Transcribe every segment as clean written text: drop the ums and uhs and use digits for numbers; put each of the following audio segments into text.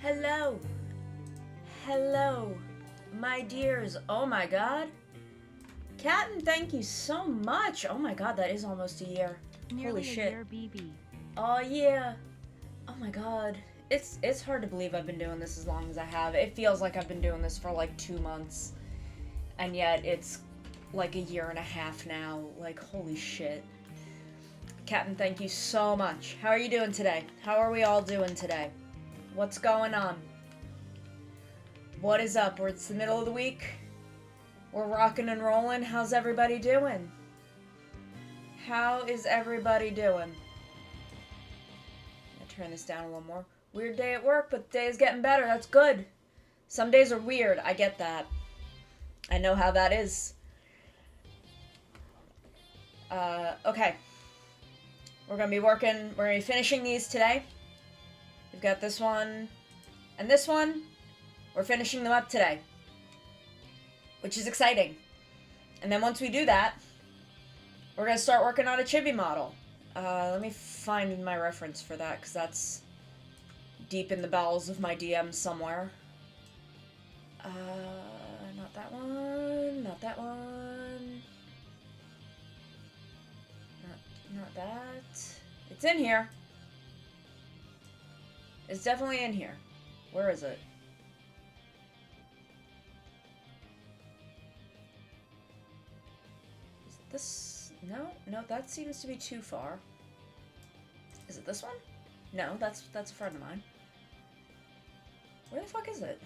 Hello. Hello, my dears. Oh my god. Captain, thank you so much. Oh my god, that is almost a year. Nearly Holy a shit. year, BB. Oh yeah. Oh my god. It's hard to believe I've been doing this as long as I have. It feels like I've been doing this for like 2 months. And yet it's like a year and a half now. Like, holy shit. Captain, thank you so much. How are you doing today? How are we all doing today? What's going on? What is up? It's the middle of the week. We're rocking and rolling. How's everybody doing? How is everybody doing? I'll turn this down a little more. Weird day at work, but the day is getting better. That's good. Some days are weird. I get that. I know how that is. Okay. We're going to be finishing these today. We've got this one and this one. We're finishing them up today, which is exciting. And then once we do that, we're going to start working on a chibi model. Let me find my reference for that, because that's deep in the bowels of my DMs somewhere. Not that one. Not that one. Not that. It's in here. It's definitely in here. Where is it? Is it this? No, that seems to be too far. Is it this one? No, that's a friend of mine. Where the fuck is it?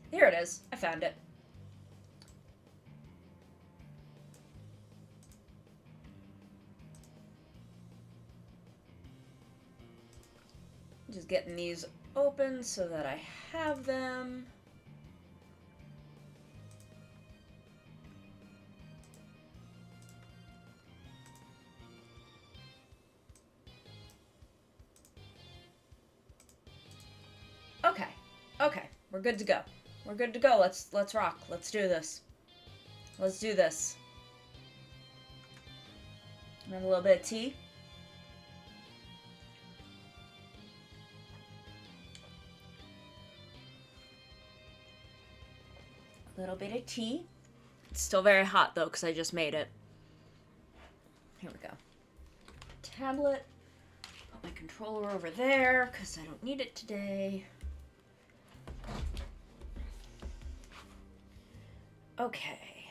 Here it is. I found it. Just getting these open so that I have them. Okay, we're good to go. We're good to go. Let's rock. Let's do this. Let's do this. Have a little bit of tea. A little bit of tea. It's still very hot though, because I just made it. Here we go. Tablet. Put my controller over there, because I don't need it today. Okay.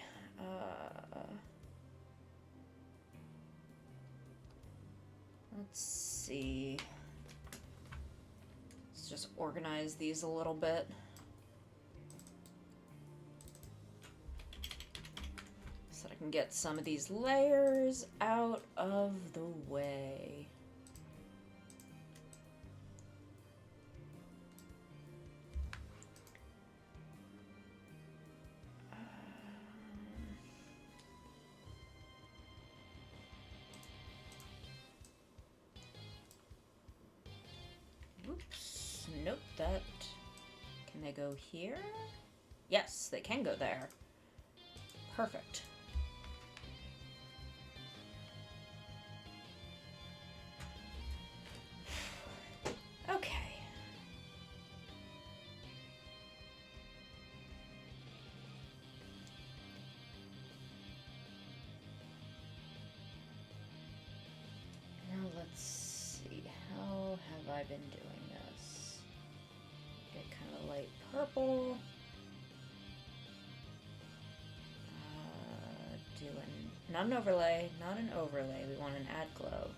Let's see. Let's just organize these a little bit. So that I can get some of these layers out of the way. Oops. Nope, that... Can they go here? Yes, they can go there. Perfect. Okay. Now let's see. How have I been doing this? Get kind of light purple. Doing not an overlay, not an overlay. We want an add glow.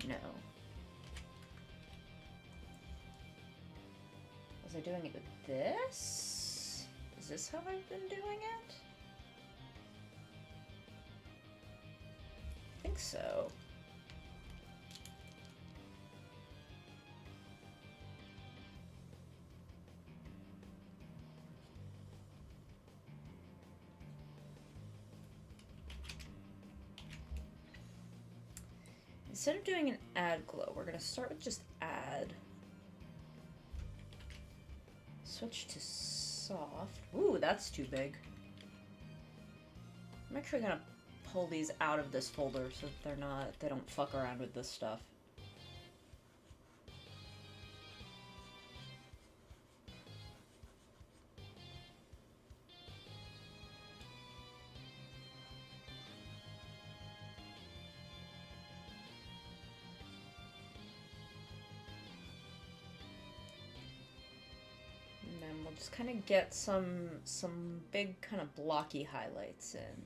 No. Was I doing it with this? Is this how I've been doing it? I think so. Instead of doing an add glow, we're going to start with just add. switch to soft. Ooh, that's too big. I'm actually gonna pull these out of this folder so that they don't fuck around with this stuff. And then we'll just kind of get some big kind of blocky highlights in.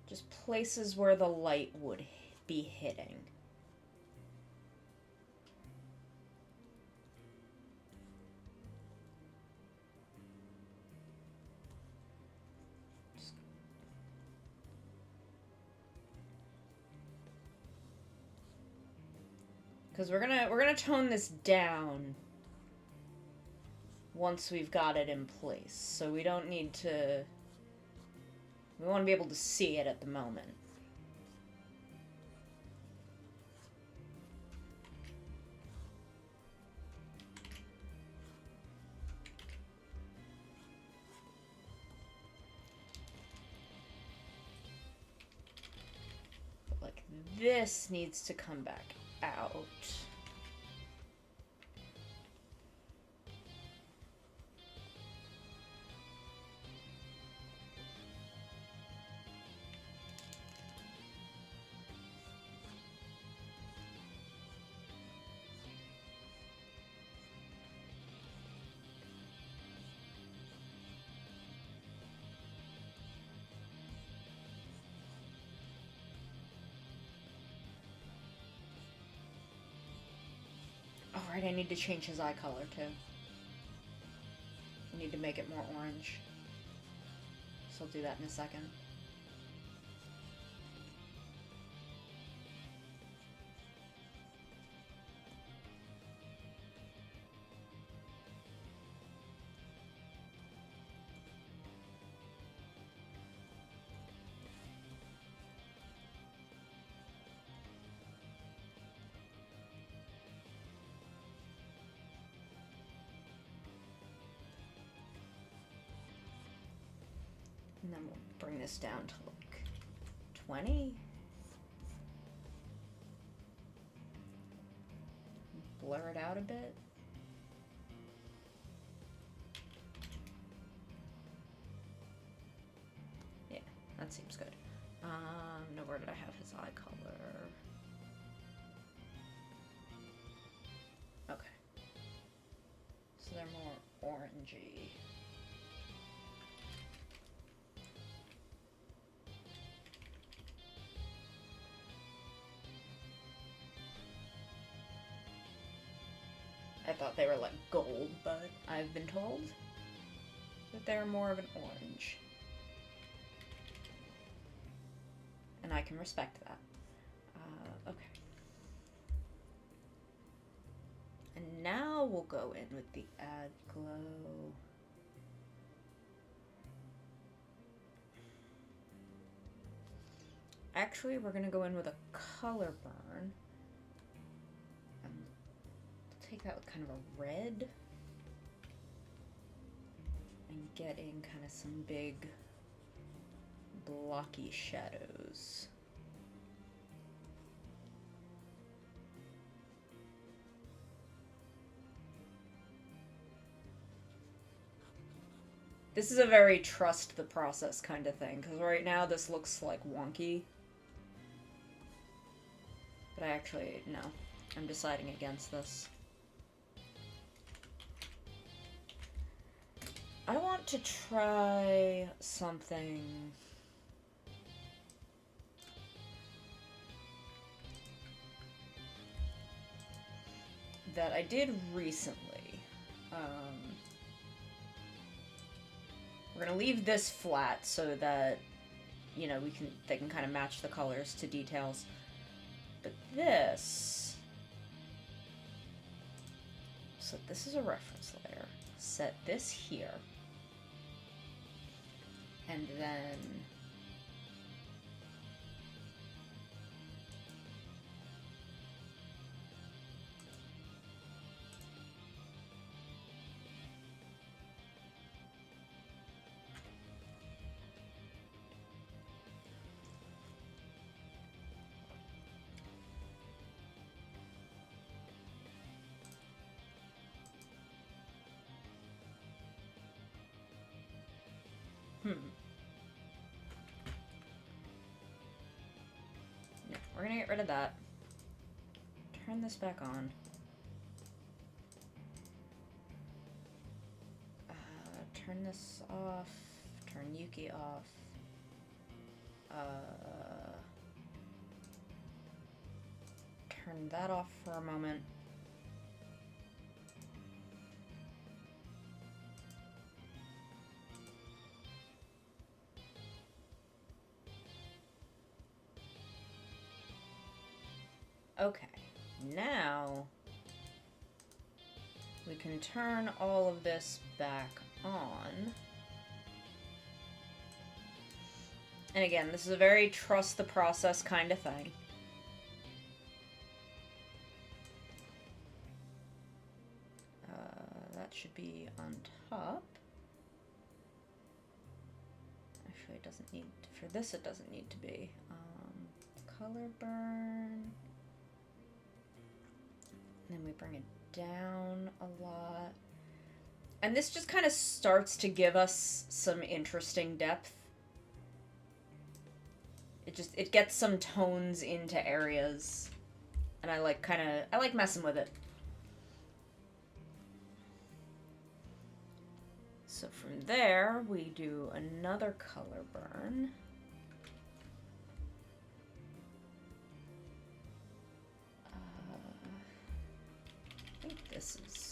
Just places where the light would be hitting. Because we're gonna tone this down once we've got it in place. So we don't need to... We want to be able to see it at the moment. But like this needs to come back out. Alright, I need to change his eye color too. I need to make it more orange. So I'll do that in a second. And then we'll bring this down to like 20. Blur it out a bit. Yeah, that seems good. No, where did I have his eye color? Okay. So they're more orangey. I thought they were like gold, but I've been told that they're more of an orange. And I can respect that. Okay. And now we'll go in with the Add Glow. Actually, we're gonna go in with a color burn. Take that with kind of a red and get in kind of some big blocky shadows. This is a very trust the process kind of thing, because right now this looks like wonky. But I actually, no, I'm deciding against this. I want to try something that I did recently. We're gonna leave this flat so that, you know, they can kind of match the colors to details. But this, so this is a reference layer. Set this here. And then gonna get rid of that. Turn this back on. Turn this off. Turn Yuki off. Turn that off for a moment. Okay, now we can turn all of this back on. And again, this is a very trust the process kind of thing. That should be on top. Actually, it doesn't need, for this it doesn't need to be. Color burn. And then we bring it down a lot. And this just kind of starts to give us some interesting depth. It gets some tones into areas. And I like messing with it. So from there, we do another color burn. I think this is...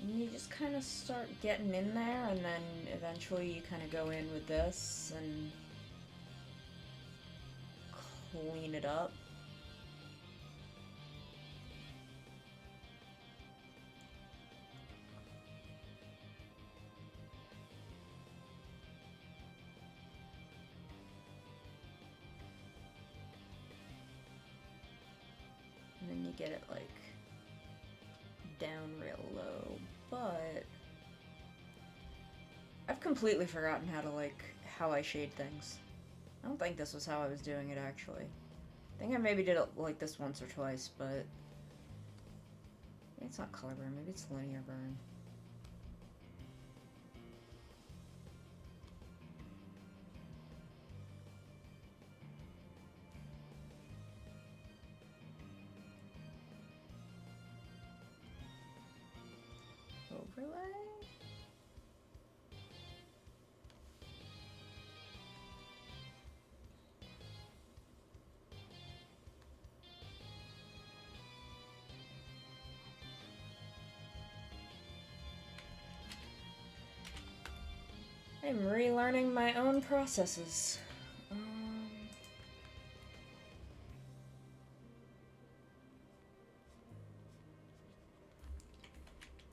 And you just kind of start getting in there, and then eventually you kind of go in with this and clean it up. And then you get it like down real low, but I've completely forgotten how I shade things. I don't think this was how I was doing it, actually. I think I maybe did it like this once or twice, but maybe it's not color burn, maybe it's linear burn. Overlay? I'm relearning my own processes.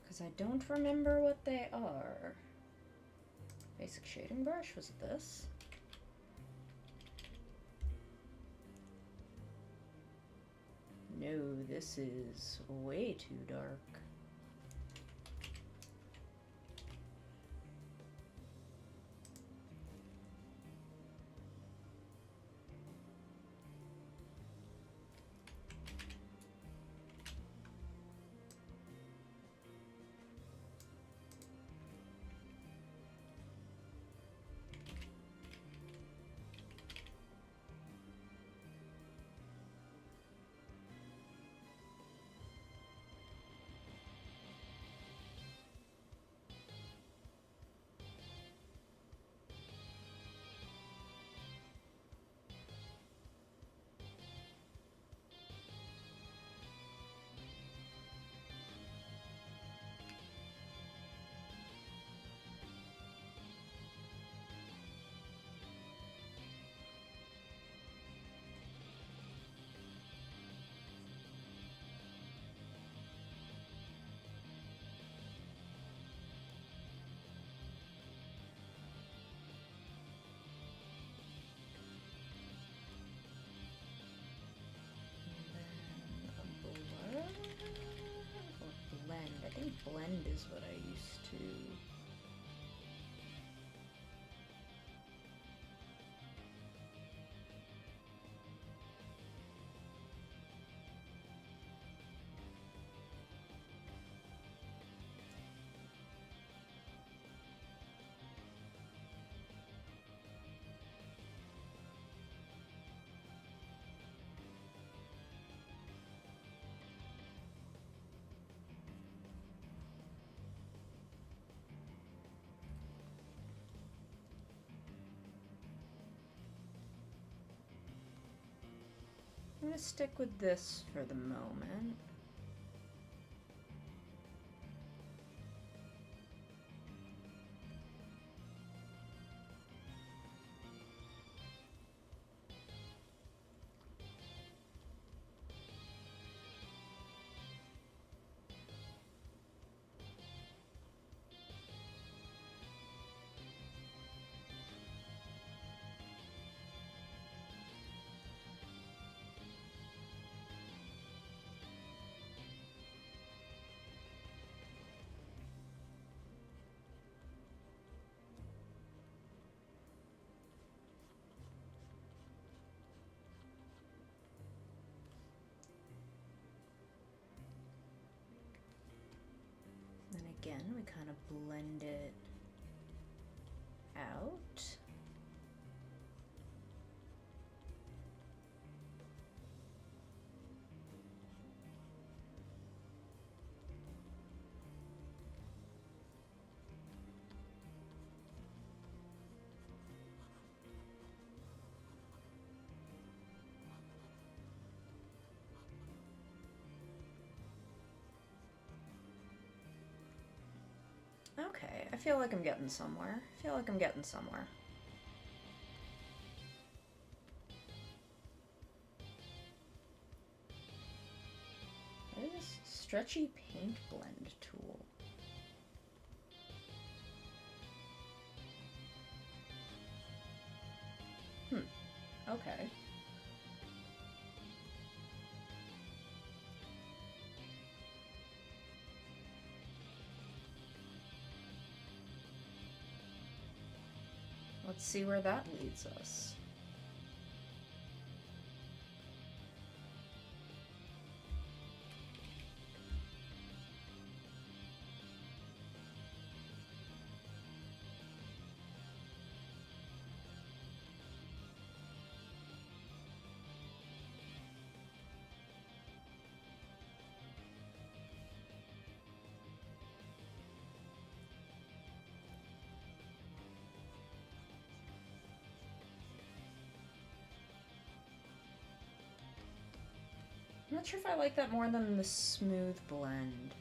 Because I don't remember what they are. Basic shading brush, was it this? No, this is way too dark. think blend is what I used to. I'm gonna stick with this for the moment. Then again, we kind of blend it out. Okay, I feel like I'm getting somewhere. I feel like I'm getting somewhere. What is this stretchy paint blend tool? Okay. Let's see where that leads us. I'm not sure if I like that more than the smooth blend.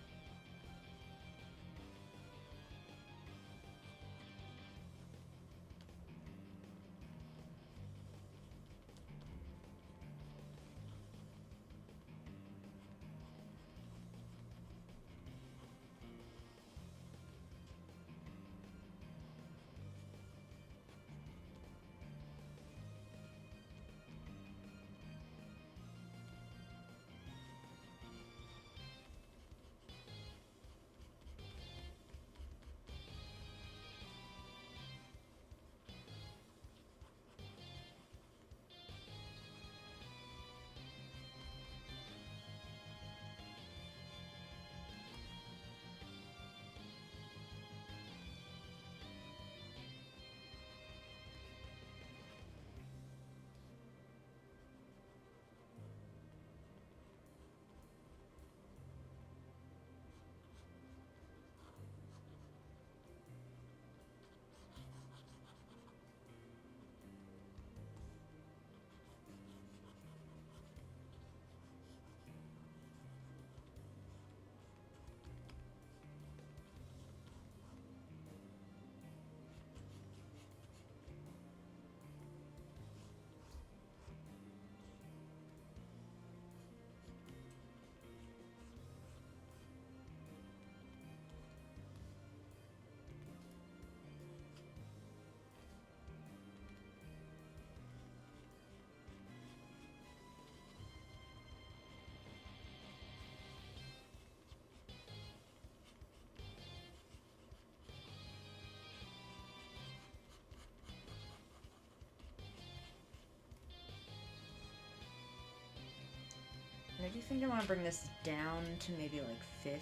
do you think I want to bring this down to maybe like 50?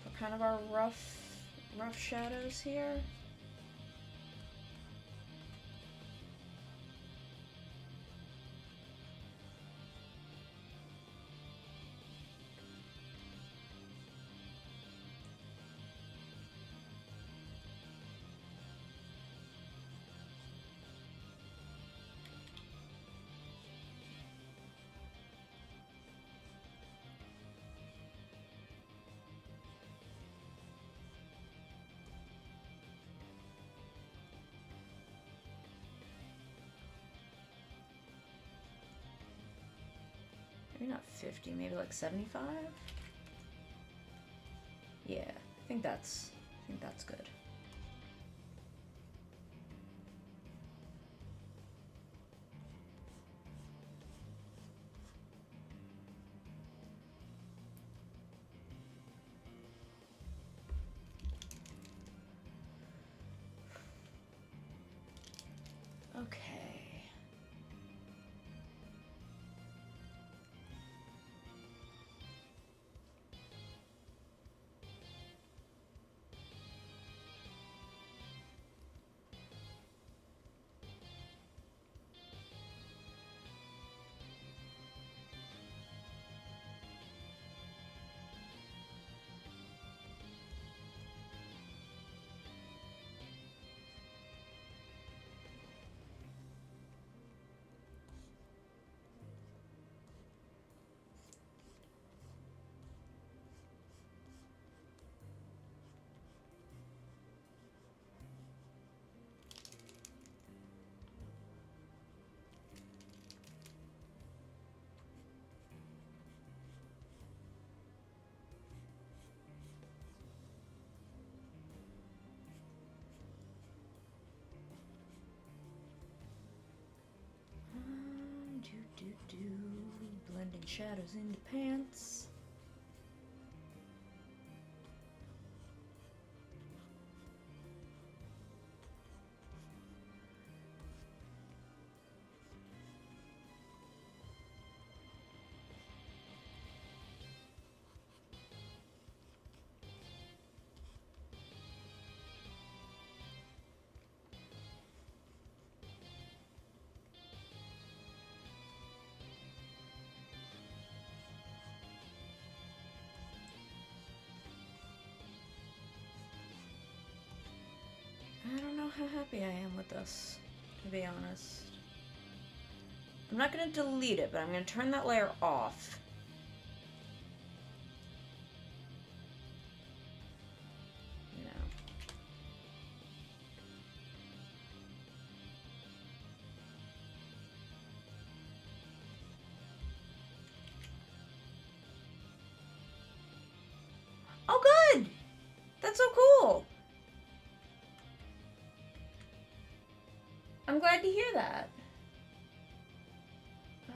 For kind of our rough shadows here. Maybe not 50, maybe like 75? Yeah, I think that's good. Okay. Blending shadows into pants. I don't know how happy I am with this, to be honest. I'm not going to delete it, but I'm going to turn that layer off. Oh, good! That's so cool! I'm glad to hear that. I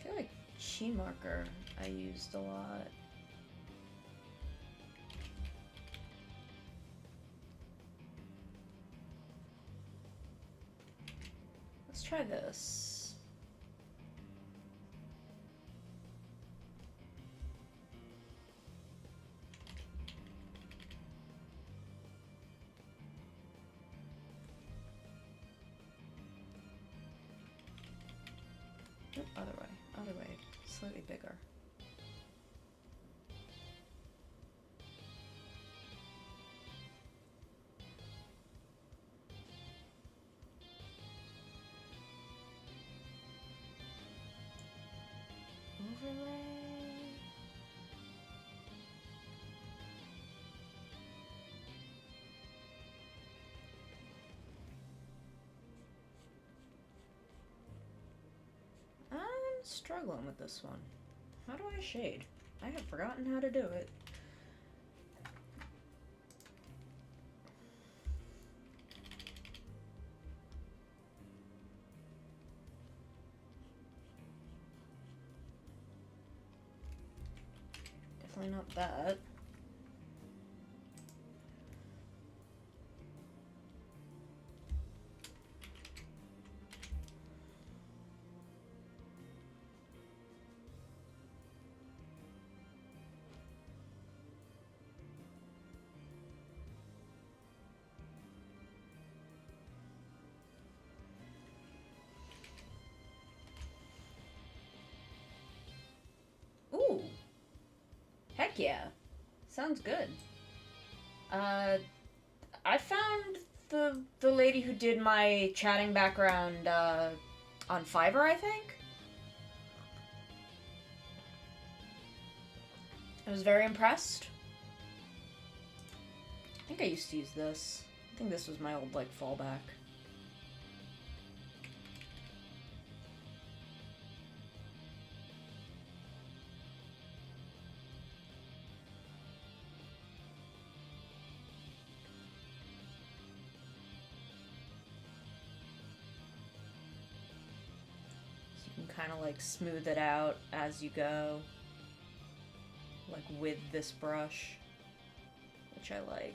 feel like Chi marker I used a lot. Let's try this. Other way, slightly bigger. Overlay. I'm struggling with this one. How do I shade? I have forgotten how to do it. not that. Ooh. Heck yeah. Sounds good. I found the lady who did my chatting background on Fiverr, I think. I was very impressed. I think I used to use this. I think this was my old, like, fallback. Kind of like smooth it out as you go, like with this brush, which I like.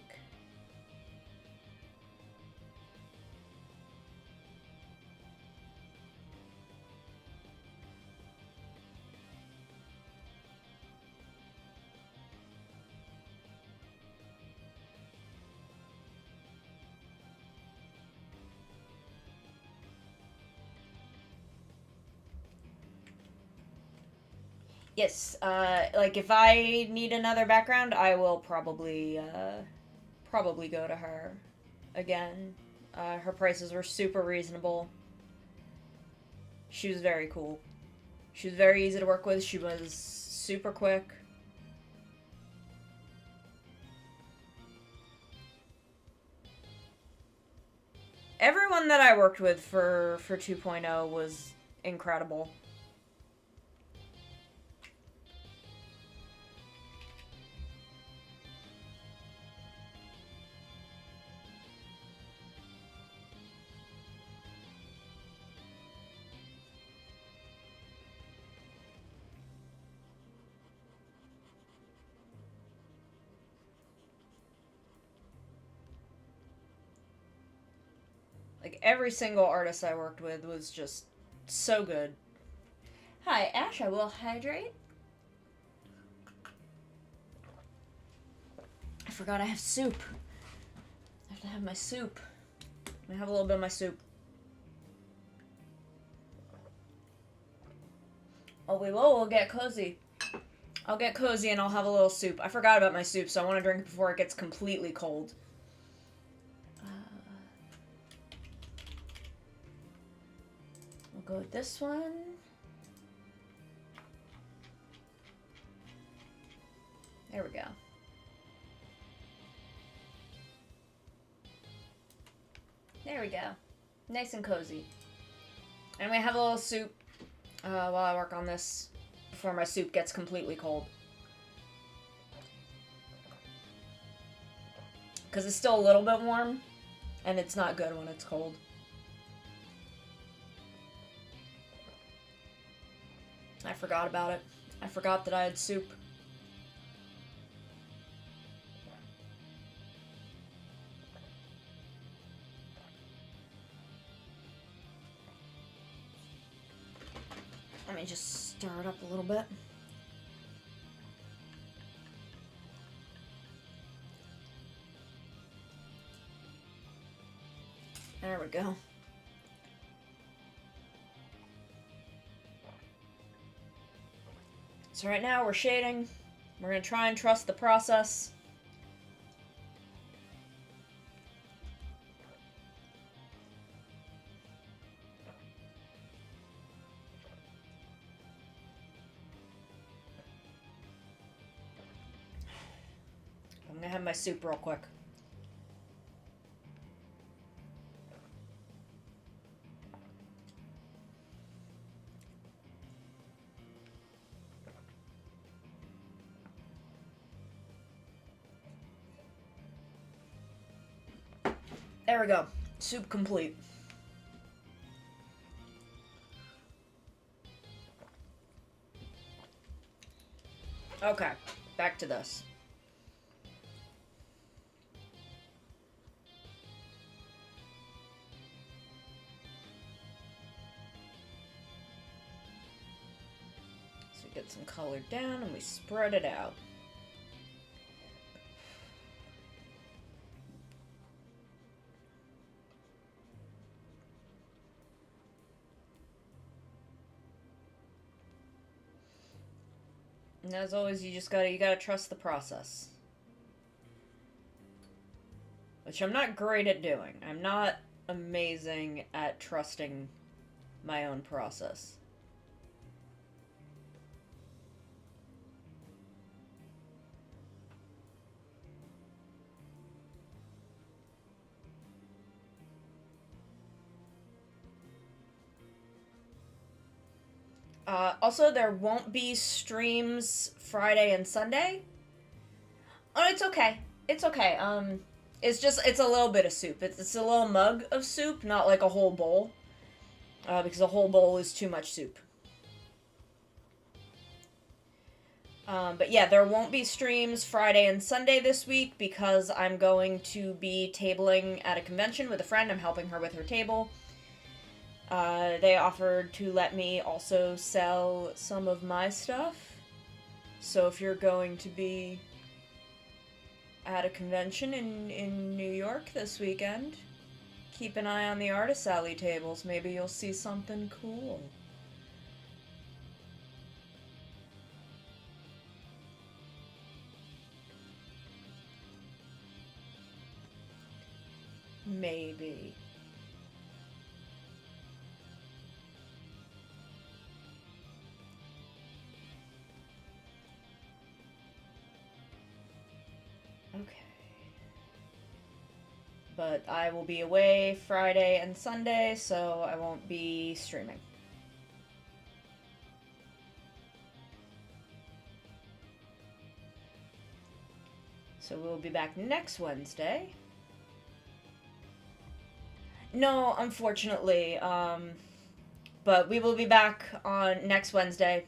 Yes, like if I need another background, I will probably go to her again. Her prices were super reasonable. She was very cool. She was very easy to work with. She was super quick. Everyone that I worked with for 2.0 was incredible. Like, every single artist I worked with was just so good. Hi, Ash, I will hydrate. I forgot I have soup. I have to have my soup. I'm gonna have a little bit of my soup. Oh, we will. We'll get cozy. I'll get cozy and I'll have a little soup. I forgot about my soup, so I want to drink it before it gets completely cold. We'll go with this one. There we go. There we go. Nice and cozy. And we have a little soup while I work on this before my soup gets completely cold. Because it's still a little bit warm, and it's not good when it's cold. I forgot about it. I forgot that I had soup. Let me just stir it up a little bit. There we go. So right now we're shading. We're gonna try and trust the process. I'm gonna have my soup real quick. There we go. Soup complete. Okay. back to this. So we get some color down and we spread it out. And as always, you gotta trust the process. Which I'm not great at doing. I'm not amazing at trusting my own process. Also, there won't be streams Friday and Sunday. Oh, it's okay. It's okay. It's a little bit of soup. It's a little mug of soup, not like a whole bowl. Because a whole bowl is too much soup. But yeah, there won't be streams Friday and Sunday this week because I'm going to be tabling at a convention with a friend. I'm helping her with her table. They offered to let me also sell some of my stuff. So if you're going to be at a convention in New York this weekend, keep an eye on the Artist Alley tables. Maybe you'll see something cool. Maybe. Okay. But I will be away Friday and Sunday, so I won't be streaming. So we'll be back next Wednesday. No, unfortunately, but we will be back on next Wednesday.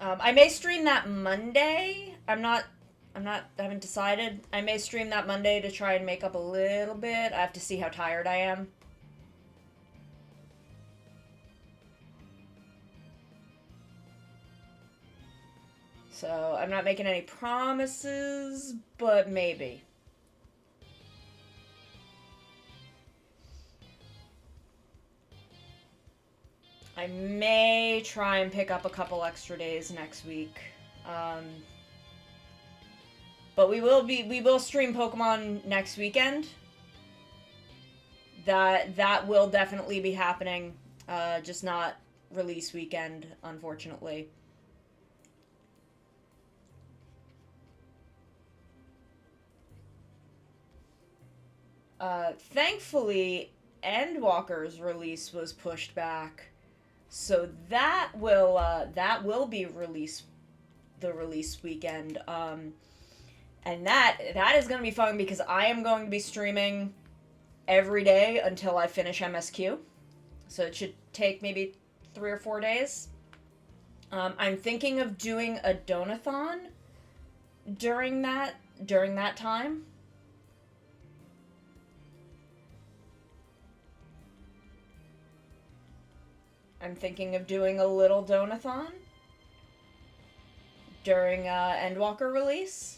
I may stream that Monday. I haven't decided. I may stream that Monday to try and make up a little bit. I have to see how tired I am. So, I'm not making any promises, but maybe. I may try and pick up a couple extra days next week. But we will stream Pokemon next weekend. That will definitely be happening. Just not release weekend, unfortunately. Thankfully, Endwalker's release was pushed back. So that will be the release weekend. And that is going to be fun because I am going to be streaming every day until I finish MSQ. So it should take maybe 3 or 4 days. I'm thinking of doing a donathon during that time. I'm thinking of doing a little donathon during Endwalker release.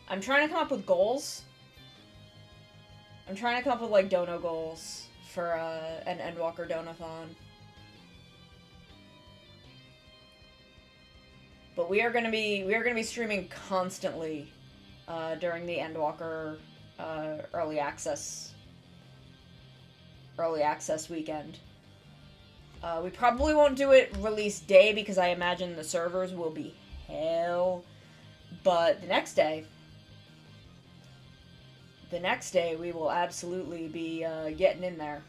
I'm trying to come up with goals. I'm trying to come up with like dono goals for an Endwalker donathon. But we are gonna be streaming constantly during the Endwalker early access weekend. We probably won't do it release day because I imagine the servers will be hell. But the next day we will absolutely be getting in there.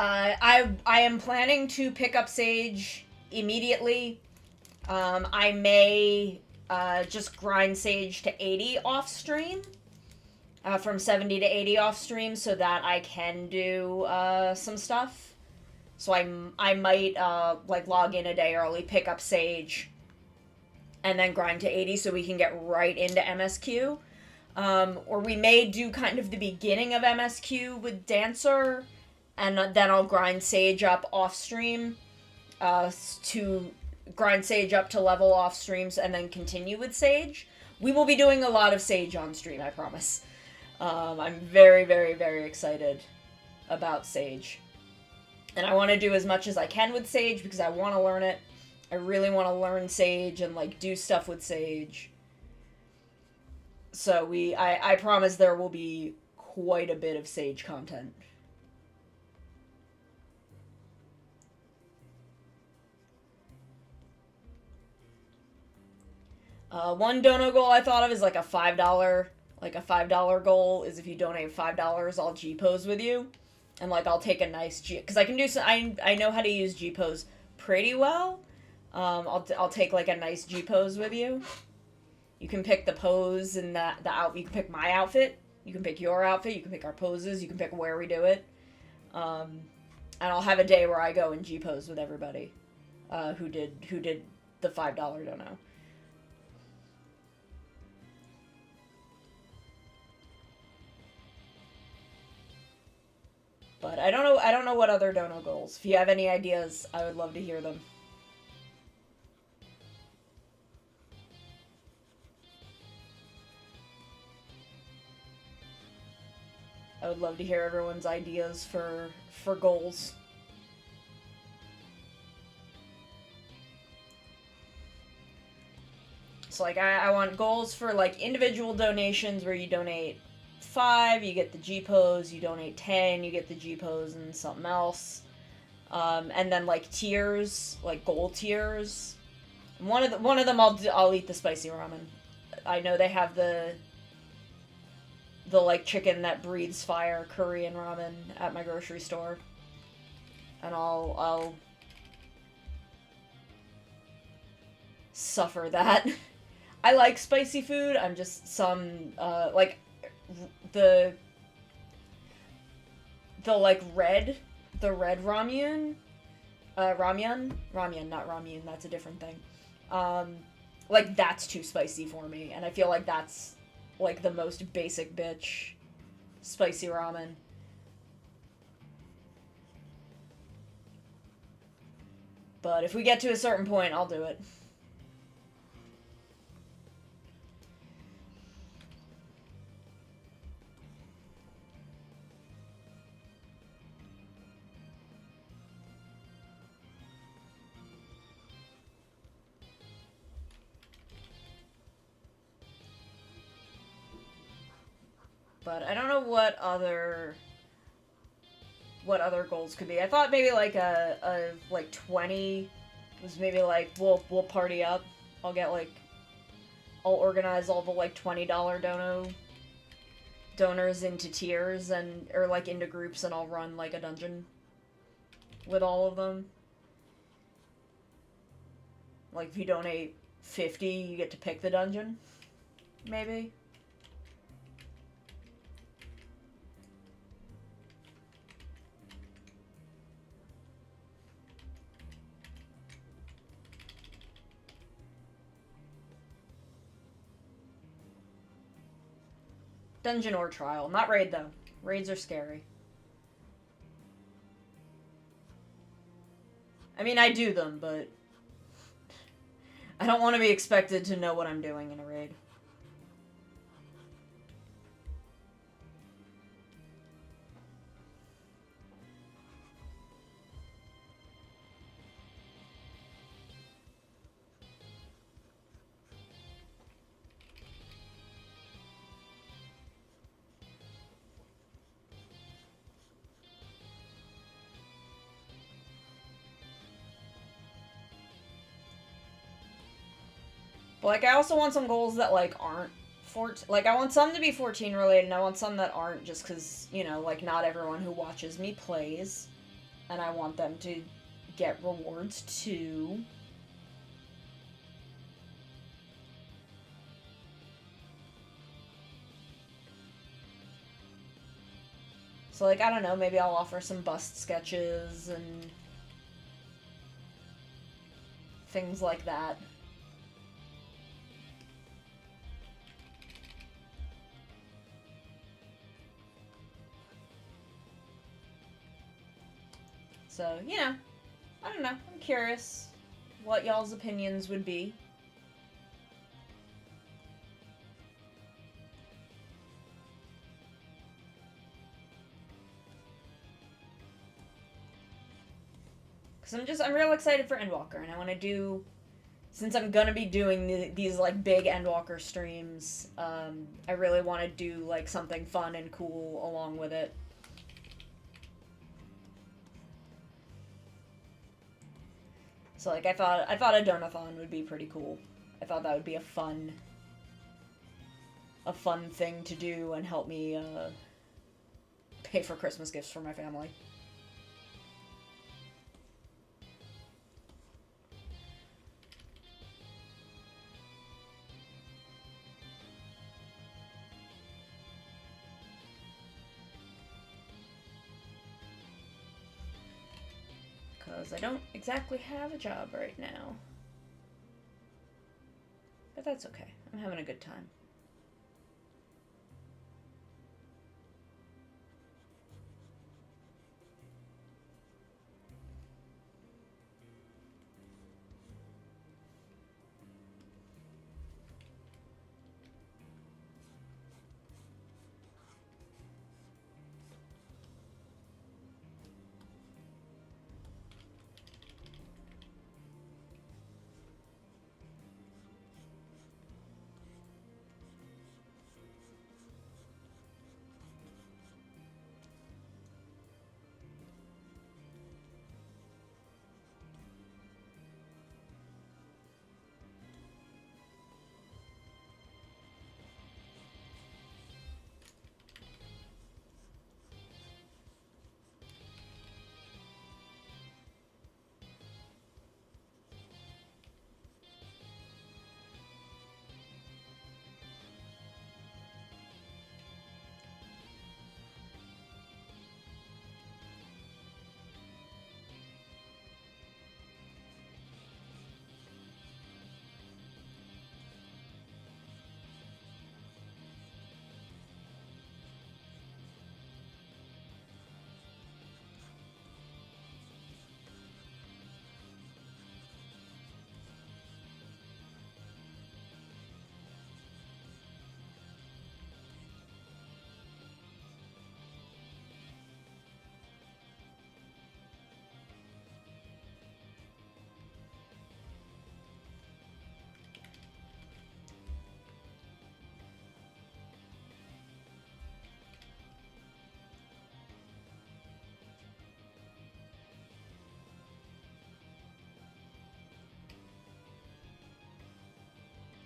I am planning to pick up Sage immediately. I may just grind Sage to 80 off stream. From 70 to 80 off stream so that I can do some stuff. So I might like log in a day early, pick up Sage, and then grind to 80 so we can get right into MSQ. Or we may do kind of the beginning of MSQ with Dancer, and then I'll grind Sage up off stream to grind Sage up to level off streams and then continue with Sage. We will be doing a lot of Sage on stream, I promise. I'm very, very, very excited about Sage. And I want to do as much as I can with Sage because I want to learn it. I really want to learn Sage and, like, do stuff with Sage. So I promise there will be quite a bit of Sage content. One dono goal I thought of is like a $5 goal is if you donate $5, I'll G-pose with you. And, like, I'll take a nice G... Because I can do some... I know how to use G-pose pretty well. I'll take, like, a nice G-pose with you. You can pick the pose and the outfit. You can pick my outfit. You can pick your outfit. You can pick our poses. You can pick where we do it. And I'll have a day where I go and G-pose with everybody who did the $5 dono. But I don't know what other dono goals. If you have any ideas, I would love to hear them. I would love to hear everyone's ideas for goals. So, like, I want goals for, like, individual donations where you donate 5, you get the G-pose, you donate 10, you get the G-pose and something else. And then, like, tiers, like goal tiers. One of them I'll eat the spicy ramen. I know they have the like chicken that breathes fire Korean ramen at my grocery store. And I'll suffer that. I like spicy food. I'm just like the like red ramyun, ramyun, not ramyun, that's a different thing. Like that's too spicy for me, and I feel like that's like the most basic bitch spicy ramen. But if we get to a certain point, I'll do it. But I don't know what other goals could be. I thought maybe like a like 20 was maybe like we'll party up. I'll organize all the like $20 donors into tiers or like into groups, and I'll run like a dungeon with all of them. Like if you donate 50, you get to pick the dungeon. Maybe. Dungeon or trial. Not raid, though. Raids are scary. I mean, I do them, but I don't want to be expected to know what I'm doing in a raid. But, like, I also want some goals that, like, aren't 14... Like, I want some to be 14 related, and I want some that aren't just because, you know, like, not everyone who watches me plays. and I want them to get rewards too. So, like, I don't know, maybe I'll offer some bust sketches and things like that. So, you know, I don't know. I'm curious what y'all's opinions would be. Because I'm real excited for Endwalker, and I want to do, since I'm gonna be doing these, like, big Endwalker streams, I really want to do, like, something fun and cool along with it. So, like, I thought a donathon would be pretty cool. I thought that would be a fun thing to do and help me, pay for Christmas gifts for my family. Because I don't exactly have a job right now. But that's okay. I'm having a good time.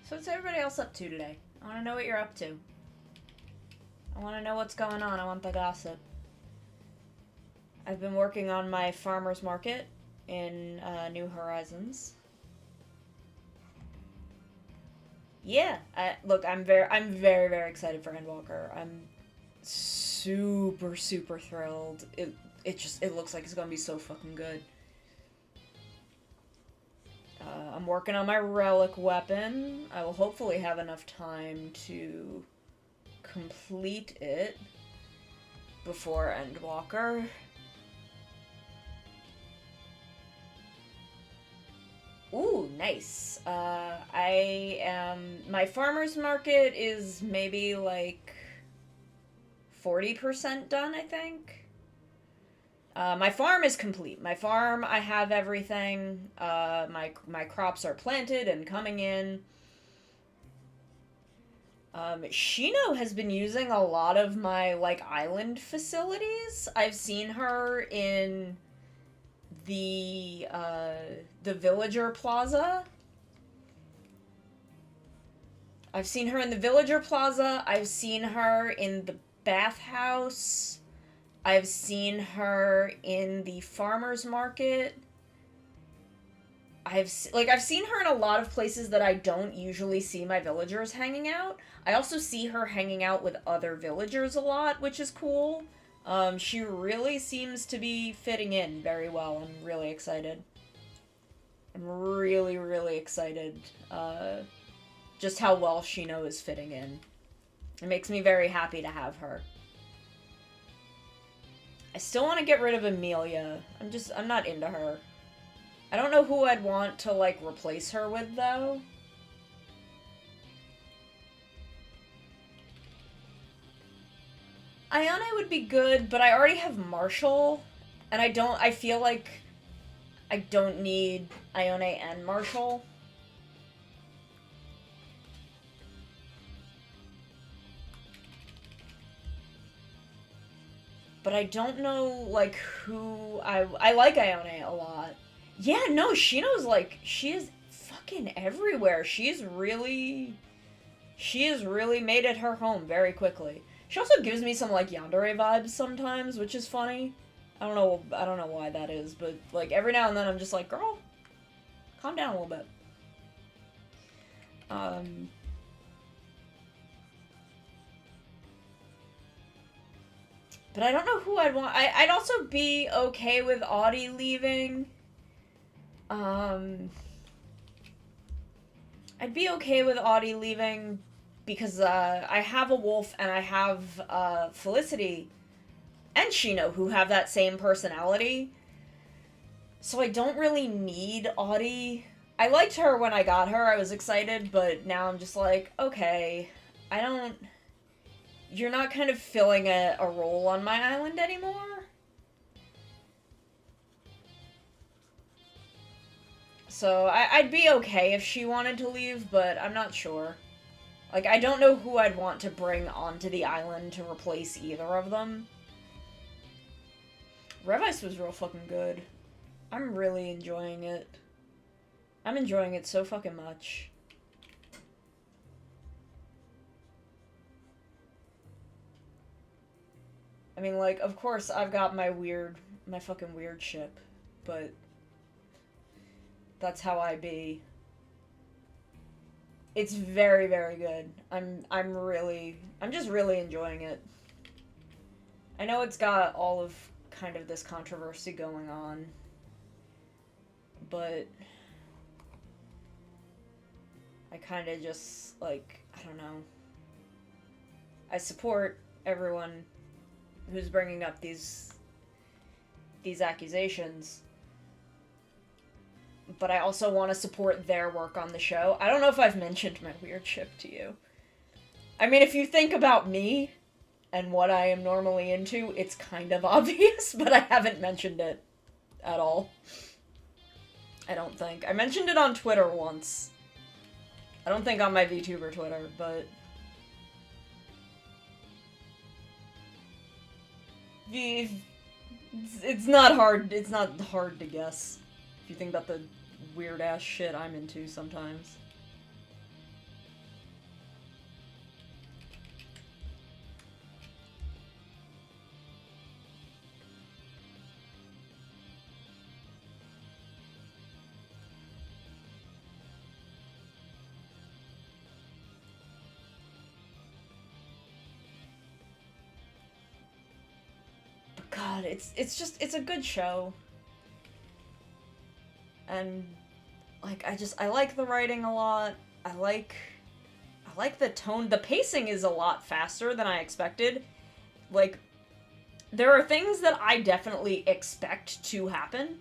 So what's everybody else up to today? I want to know what you're up to. I want to know what's going on. I want the gossip. I've been working on my farmer's market in New Horizons. Yeah, look, I'm very, very excited for Endwalker. I'm super, super thrilled. It looks like it's gonna be so fucking good. I'm working on my relic weapon. I will hopefully have enough time to complete it before Endwalker. Ooh, nice. My farmer's market is maybe like 40% done, I think. My farm is complete. My farm, I have everything. My crops are planted and coming in. Shino has been using a lot of my, like, island facilities. I've seen her in the Villager Plaza. I've seen her in the Villager Plaza. I've seen her in the bathhouse. I've seen her in the farmer's market. I've seen her in a lot of places that I don't usually see my villagers hanging out. I also see her hanging out with other villagers a lot, which is cool. She really seems to be fitting in very well. I'm really excited. I'm really, really excited. Just how well Shino is fitting in. It makes me very happy to have her. I still want to get rid of Amelia. I'm not into her. I don't know who I'd want to, like, replace her with, though. Ayane would be good, but I already have Marshall, and I feel like I don't need Ayane and Marshall. But I don't know, like, who I like Ayane a lot. Yeah, no, Shino's, like, she is fucking everywhere. She has really made it her home very quickly. She also gives me some, like, Yandere vibes sometimes, which is funny. I don't know why that is, but, like, every now and then I'm just like, girl, calm down a little bit. But I don't know who I'd want. I'd also be okay with Audie leaving. I'd be okay with Audie leaving because I have a wolf and I have Felicity and Shino who have that same personality. So I don't really need Audie. I liked her when I got her. I was excited, but now I'm just like, okay, I don't... You're not kind of filling a role on my island anymore? So I'd be okay if she wanted to leave, but I'm not sure. Like, I don't know who I'd want to bring onto the island to replace either of them. Revice was real fucking good. I'm really enjoying it. I'm enjoying it so fucking much. I mean, like, of course I've got my fucking weird ship, but that's how I be. It's very, very good. I'm just really enjoying it. I know it's got all of kind of this controversy going on, but I kind of just, like, I don't know. I support everyone who's bringing up these accusations, but I also want to support their work on the show. I don't know if I've mentioned my weird ship to you. I mean, if you think about me and what I am normally into, it's kind of obvious, but I haven't mentioned it at all. I don't think. I mentioned it on Twitter once. I don't think on my VTuber Twitter, but... It's not hard to guess if you think about the weird ass shit I'm into sometimes. But God, it's a good show. And like I like the writing a lot. I like the tone. The pacing is a lot faster than I expected. Like, there are things that I definitely expect to happen,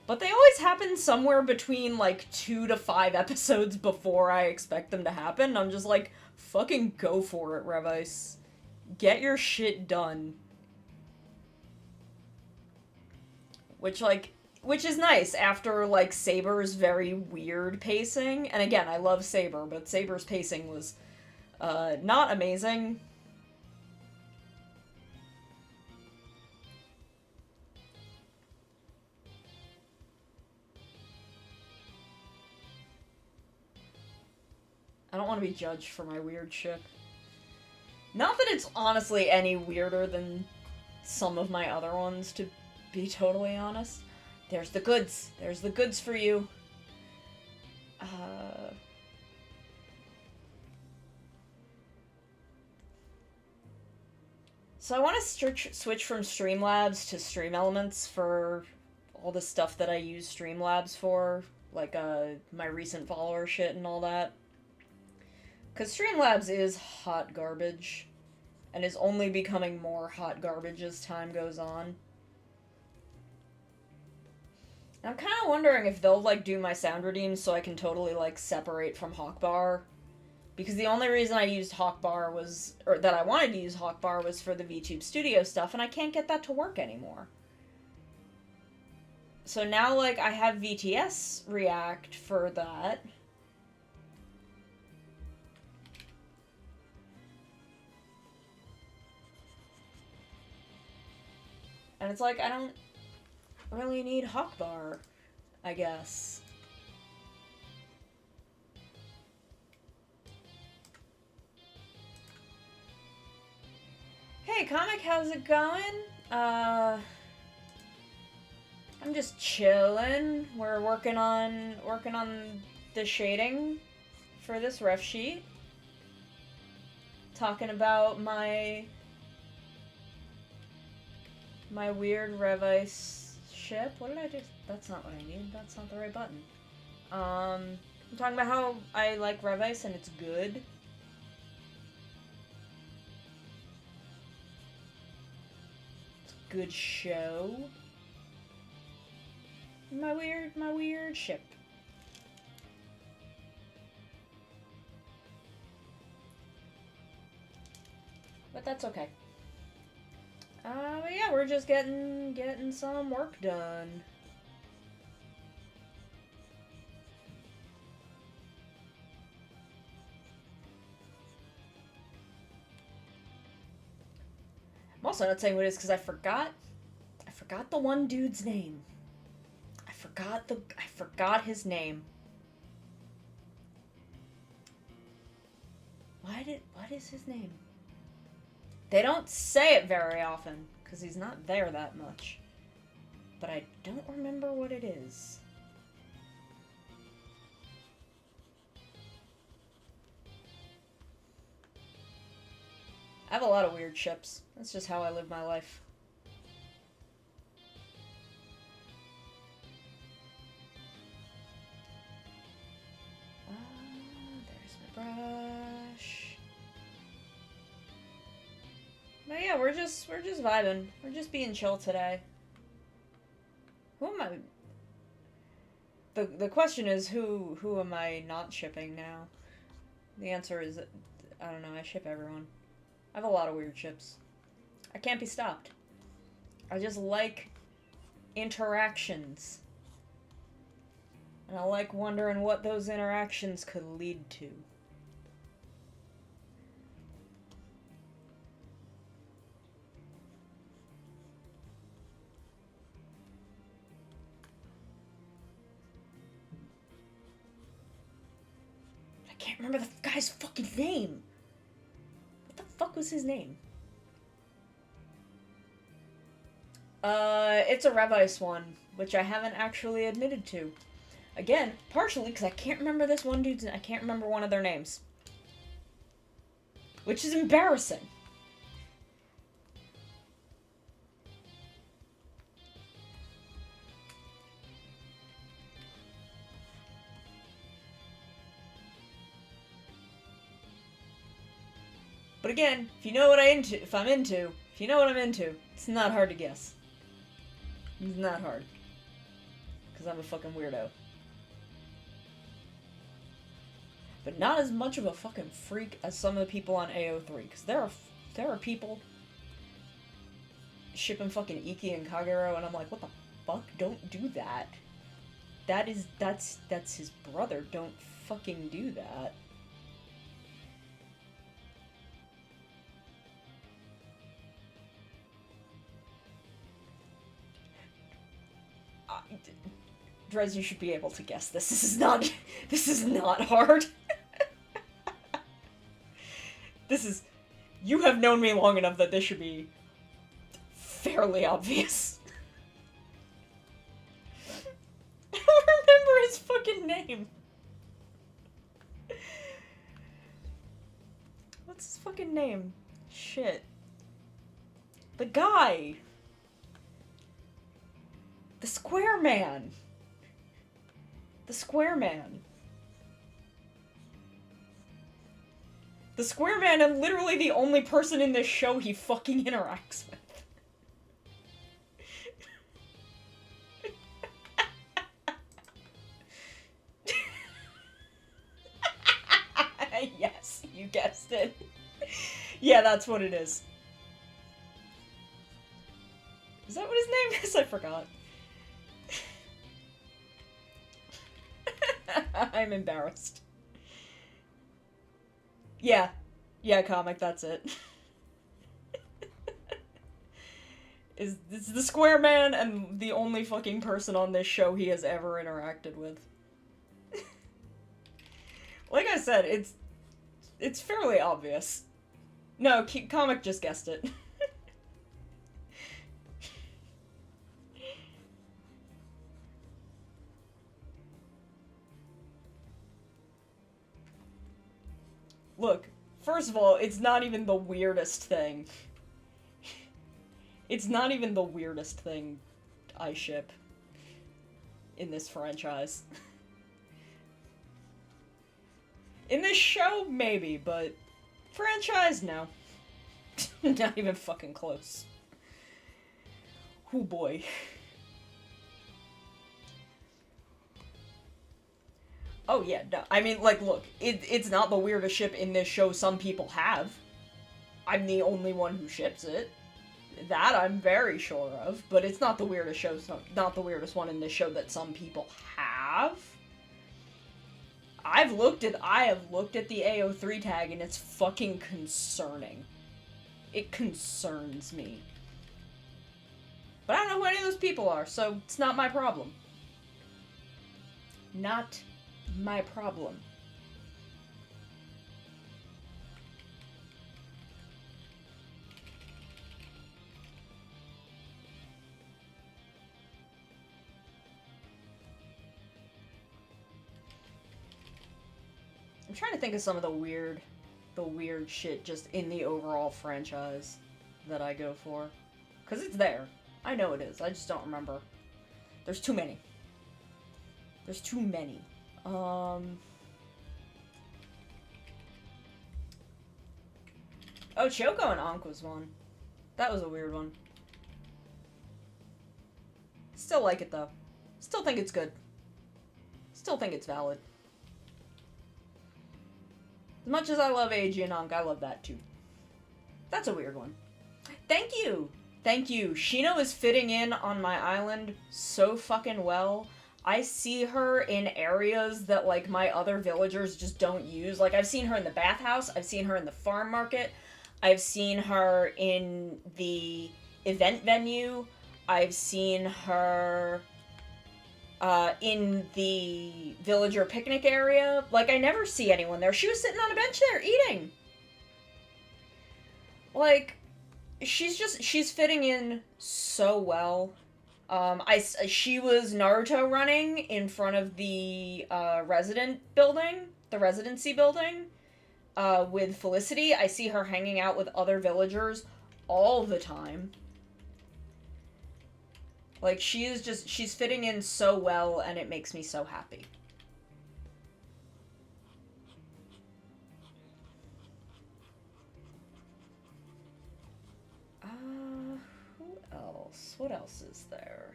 but they always happen somewhere between, like, 2 to 5 episodes before I expect them to happen. I'm just like, fucking go for it, Revice. Get your shit done. Which is nice after, like, Saber's very weird pacing. And again, I love Saber, but Saber's pacing was, not amazing. I don't want to be judged for my weird shit. Not that it's honestly any weirder than some of my other ones, to be totally honest. There's the goods. There's the goods for you. So I want to switch from Streamlabs to Stream Elements for all the stuff that I use Streamlabs for, like my recent follower shit and all that. Because Streamlabs is hot garbage, and is only becoming more hot garbage as time goes on. And I'm kind of wondering if they'll, like, do my sound redeems so I can totally, like, separate from Hawkbar. Because the only reason I used Hawkbar was, or that I wanted to use Hawkbar was for the VTube Studio stuff, and I can't get that to work anymore. So now, like, I have VTS React for that. And it's like, I don't really need Hawkbar, I guess. Hey, Comic, how's it going? I'm just chilling. We're working on the shading for this ref sheet. Talking about my weird Revice ship. What did I do? That's not what I need. That's not the right button. I'm talking about how I like Revice and it's good. Good show. My weird ship. But that's okay. But yeah, we're just getting some work done. I'm also not saying what it is because I forgot the one dude's name. I forgot his name. What is his name? They don't say it very often because he's not there that much. But I don't remember what it is. I have a lot of weird ships. That's just how I live my life. There's my brush. But yeah, we're just vibing. We're just being chill today. Who am I? The question is who am I not shipping now? The answer is I don't know. I ship everyone. I have a lot of weird ships. I can't be stopped. I just like interactions. And I like wondering what those interactions could lead to. I can't remember the guy's fucking name. What the fuck was his name? It's a Revice one, which I haven't actually admitted to. Again, partially because I can't remember this one dude's. I can't remember one of their names, which is embarrassing. But again, if you know what if you know what I'm into, it's not hard to guess. It's not hard. Because I'm a fucking weirdo. But not as much of a fucking freak as some of the people on AO3. Because there are people shipping fucking Iki and Kagero, and I'm like, what the fuck? Don't do that. That's his brother. Don't fucking do that. Drez, you should be able to guess this. This is not hard. You have known me long enough that this should be fairly obvious. I don't remember his fucking name. What's his fucking name? Shit. The guy! The Square Man! The Square Man. The Square Man and literally the only person in this show he fucking interacts with. Yes, you guessed it. Yeah, that's what it is. Is that what his name is? I forgot. I'm embarrassed. Yeah. Yeah, comic, that's it. Is the Square Man and the only fucking person on this show he has ever interacted with. Like I said, it's fairly obvious. No, comic just guessed it. Look, first of all, it's not even the weirdest thing. It's not even the weirdest thing I ship in this franchise. In this show, maybe, but franchise, no. Not even fucking close. Oh boy. Oh yeah, no. I mean, like, look, it's not the weirdest ship in this show some people have. I'm the only one who ships it. That I'm very sure of, but it's not the weirdest show, not the weirdest one in this show that some people have. I have looked at the AO3 tag and it's fucking concerning. It concerns me. But I don't know who any of those people are, so it's not my problem. Not my problem. I'm trying to think of some of the weird shit just in the overall franchise that I go for. Because it's there. I know it is. I just don't remember. There's too many. There's too many. Oh, Choco and Ankh was one. That was a weird one. Still like it, though. Still think it's good. Still think it's valid. As much as I love Eiji and Ankh, I love that too. That's a weird one. Thank you! Thank you. Shino is fitting in on my island so fucking well. I see her in areas that, like, my other villagers just don't use. Like, I've seen her in the bathhouse, I've seen her in the farm market, I've seen her in the event venue, I've seen her in the villager picnic area. Like, I never see anyone there. She was sitting on a bench there, eating. Like, she's fitting in so well. She was Naruto running in front of the, residency building, with Felicity. I see her hanging out with other villagers all the time. Like, she's fitting in so well, and it makes me so happy. Who else? What else is there?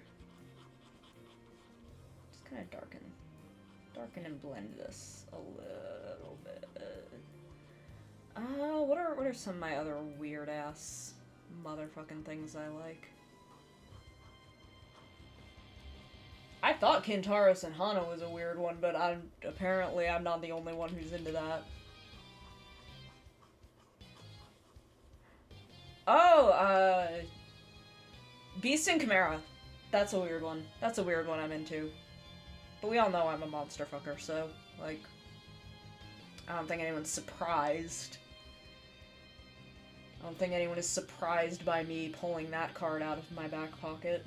Just kind of darken and blend this a little bit. What are some of my other weird-ass motherfucking things I like? I thought Kintaros and Hana was a weird one, but apparently I'm not the only one who's into that. Oh, Beast and Chimera. That's a weird one. That's a weird one I'm into. But we all know I'm a monster fucker, so, like, I don't think anyone's surprised. don't think anyone is surprised by me pulling that card out of my back pocket.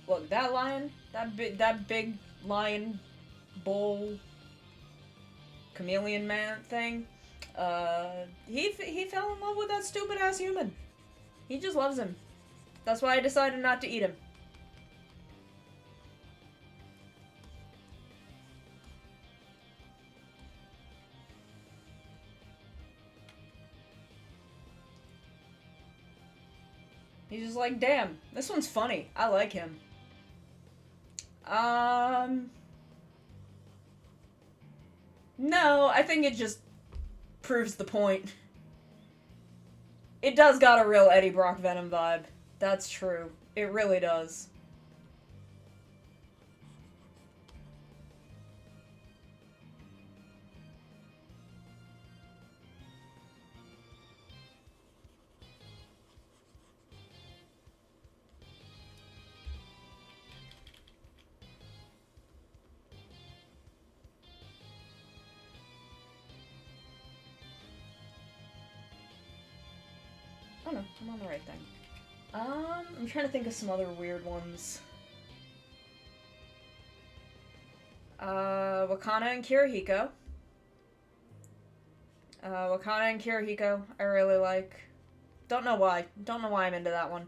Look, that lion, that big lion, bull, chameleon man thing, he fell in love with that stupid ass human. He just loves him. That's why I decided not to eat him. He's just like, damn, this one's funny. I like him. No, I think it just proves the point. It does got a real Eddie Brock Venom vibe. That's true. It really does. Oh no, I'm on the right thing. I'm trying to think of some other weird ones. Wakana and Kirihiko. Wakana and Kirihiko, I really like. Don't know why. Don't know why I'm into that one.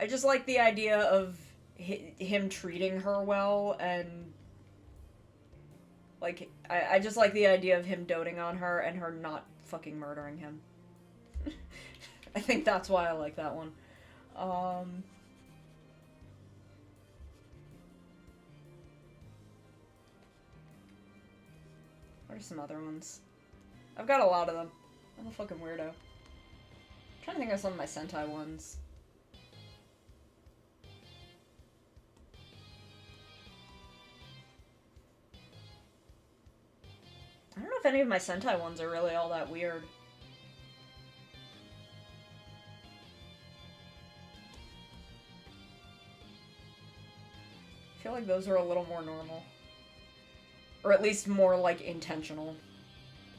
I just like the idea of him treating her well, and like, I just like the idea of him doting on her and her not fucking murdering him. I think that's why I like that one. What are some other ones? I've got a lot of them. I'm a fucking weirdo. I'm trying to think of some of my Sentai ones. I don't know if any of my Sentai ones are really all that weird. I feel like those are a little more normal. Or at least more, like, intentional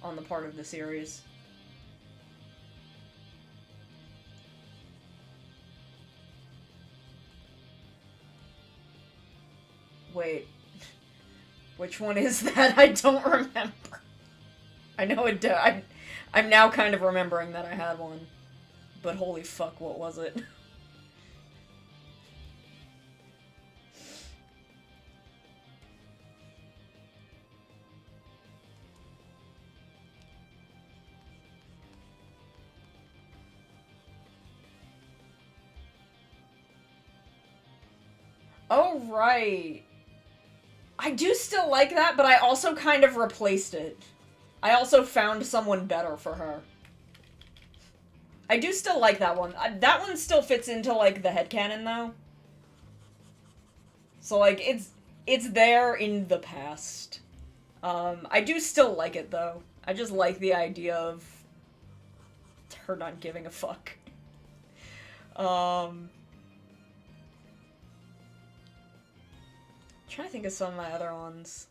on the part of the series. Wait. Which one is that? I don't remember. I know it I'm now kind of remembering that I had one. But holy fuck, what was it? Oh, right. I do still like that, but I also kind of replaced it. I also found someone better for her. I do still like that one. That one still fits into, like, the headcanon, though. So, like, it's there in the past. I do still like it, though. I just like the idea of her not giving a fuck. Trying to think of some of my other ones.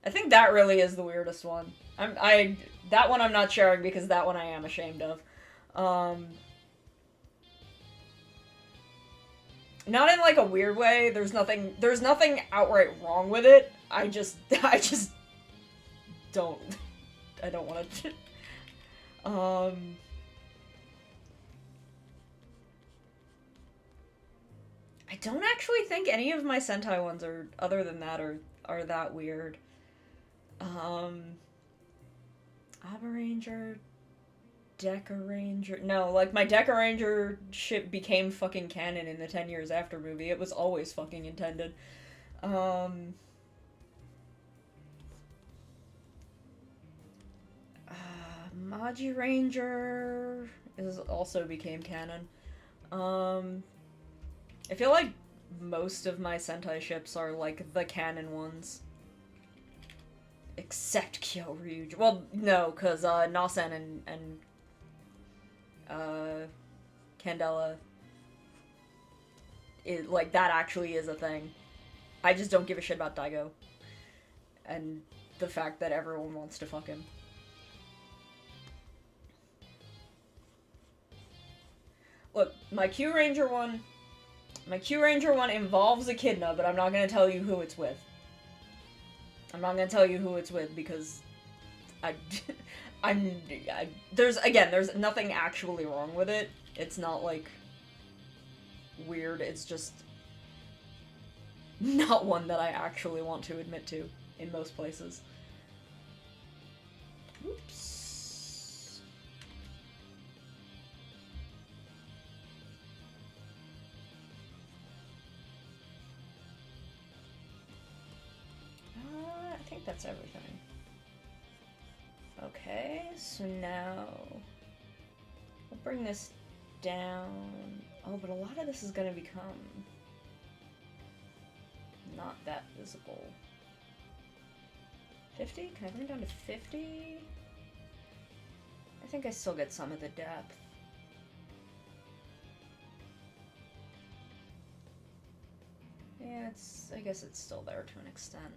I think that really is the weirdest one. That one I'm not sharing because that one I am ashamed of. Not in like a weird way. There's nothing outright wrong with it. I just don't want to. I don't actually think any of my Sentai ones are, other than that, are that weird. Abaranger, Deca Ranger. No, like, my Deca Ranger ship became fucking canon in the 10 Years After movie. It was always fucking intended. Maji Ranger also became canon. I feel like most of my Sentai ships are like the canon ones. Except Kyoryuger. Well, no, because Nasen and Candela, like, that actually is a thing. I just don't give a shit about Daigo. And the fact that everyone wants to fuck him. Look, my Kyuranger one involves Echidna, but I'm not gonna tell you who it's with. I'm not gonna tell you who it's with because there's nothing actually wrong with it. It's not, like, weird, it's just not one that I actually want to admit to in most places. Oops. I think that's everything. Okay, so now we'll bring this down. Oh, but a lot of this is gonna become not that visible. 50? Can I bring it down to 50? I think I still get some of the depth. Yeah, I guess it's still there to an extent.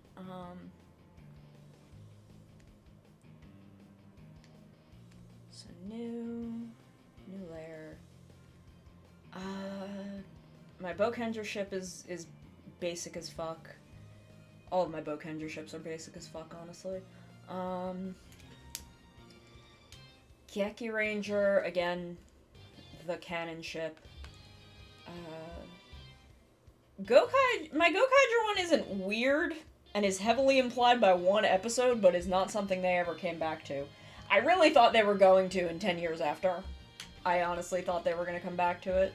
So new layer. My Bokenger ship is basic as fuck. All of my Bokenger ships are basic as fuck, honestly. Gyakuranger, again, the canon ship. My Gokaiger one isn't weird, and is heavily implied by one episode, but is not something they ever came back to. I really thought they were going to in 10 years after. I honestly thought they were going to come back to it.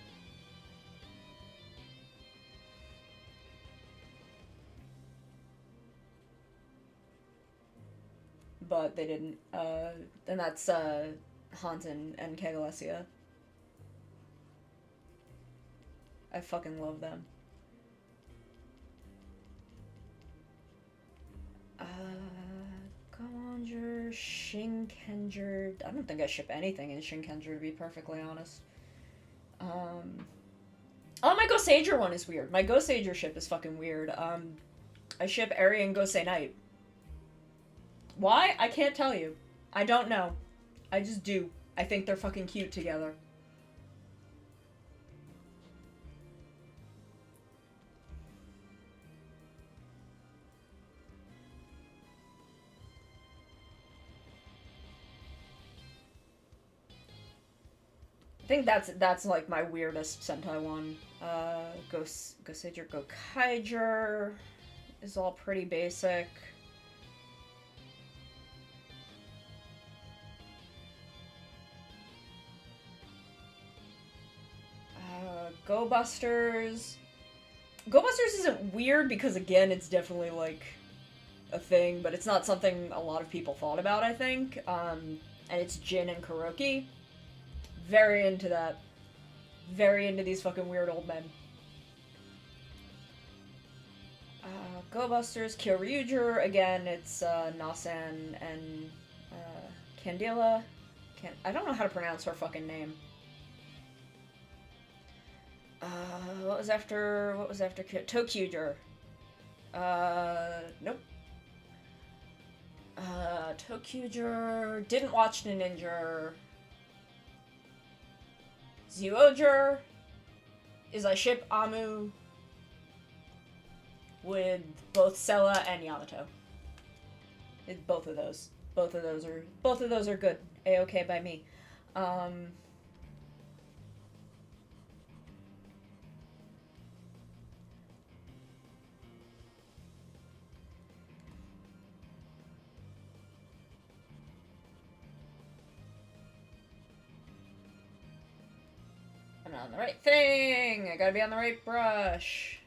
But they didn't. And that's Haunt and Kegalesia. I fucking love them. Gomanger, Shinkenger. I don't think I ship anything in Shinkenger, to be perfectly honest. Oh, my Gosager one is weird. My Gosager ship is fucking weird. I ship Eri and Gosei Knight. Why? I can't tell you. I don't know. I just do. I think they're fucking cute together. I think that's like my weirdest Sentai one. Goseiger Gokaiger is all pretty basic. Go Busters. Go Busters isn't weird because, again, it's definitely, like, a thing, but it's not something a lot of people thought about, I think. And it's Jin and Kuroki. Very into that. Very into these fucking weird old men. Go Busters, Kyoryuger, again, it's Nasan and Candela. I don't know how to pronounce her fucking name. What was after ToQger? Nope. ToQger, didn't watch Ninja. Zyuohger is I ship Amu with both Sella and Yamato. Both of those are good. A-okay by me. I'm not on the right thing. I gotta be on the right brush.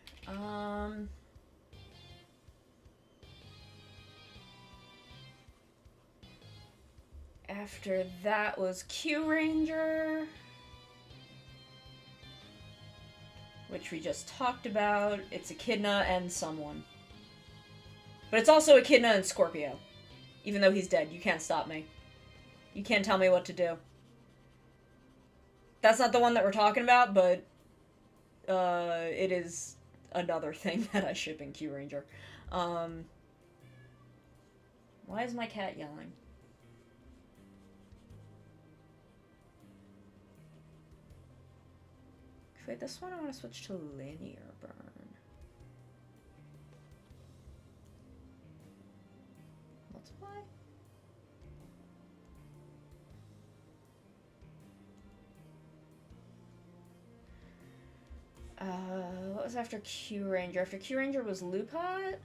After that was Kyuranger. which we just talked about. It's Echidna and someone. But it's also Echidna and Scorpio. Even though he's dead, you can't stop me. You can't tell me what to do. That's not the one that we're talking about, but it is another thing that I ship in Kyuranger. Why is my cat yelling? Wait, this one I want to switch to linear burn. Multiply? What was after Kyuranger? After Kyuranger was Lupot?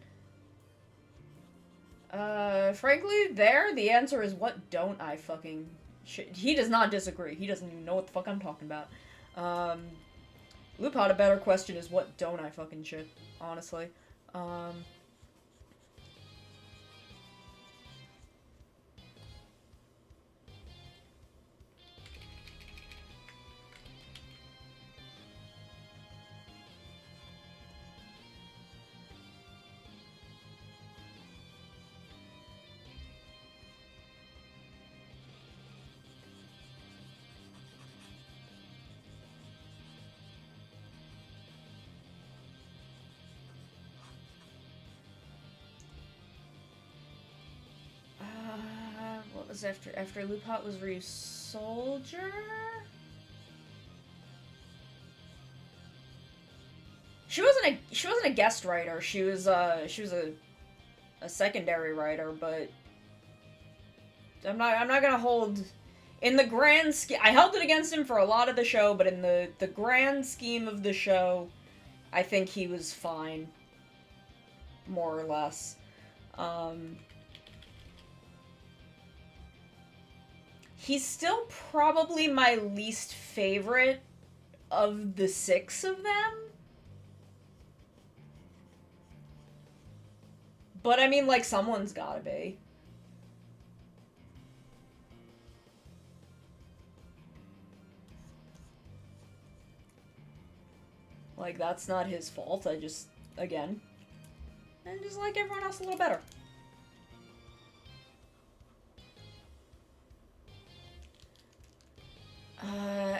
Frankly, the answer is what don't I fucking... He does not disagree. He doesn't even know what the fuck I'm talking about. Lupot, a better question is what don't I fucking ship, honestly. What was after Lupot was Ryu Soldier? She wasn't a guest writer. She was a secondary writer, but I'm not gonna hold in the grand scheme. I held it against him for a lot of the show, but in the grand scheme of the show, I think he was fine, more or less. He's still probably my least favorite of the 6 of them. But I mean, like, someone's gotta be. Like, that's not his fault. I just, again, I just like everyone else a little better.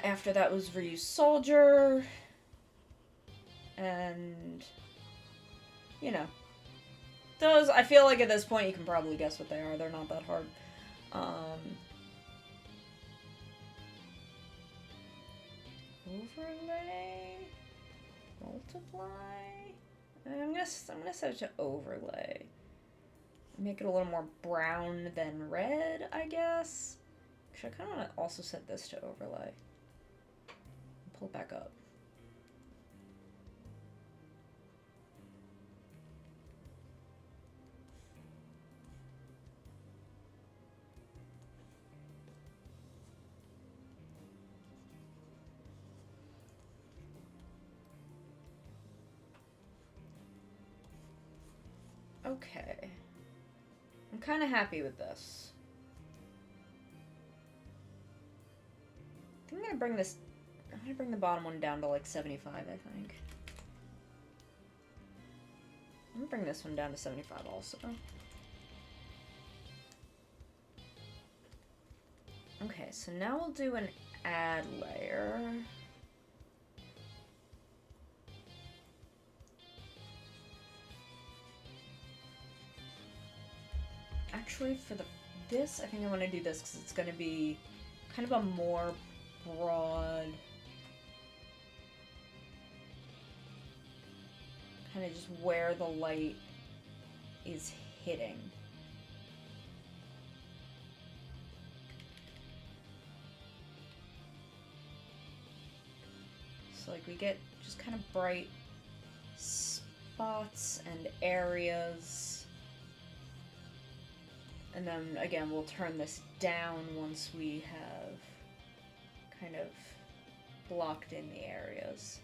After that was Ryu Soldier. And, you know. Those, I feel like at this point you can probably guess what they are. They're not that hard. Overlay? Multiply? I'm gonna set it to overlay. Make it a little more brown than red, I guess. Actually, I kind of want to also set this to overlay. Pull it back up. Okay. I'm kind of happy with this. I think I'm gonna bring the bottom one down to like 75, I think. I'm gonna bring this one down to 75 also. Okay, so now we'll do an add layer. Actually, for this, I think I want to do this because it's going to be kind of a more broad, kind of just where the light is hitting. So like we get just kind of bright spots and areas. And then, again, we'll turn this down once we have kind of blocked in the areas.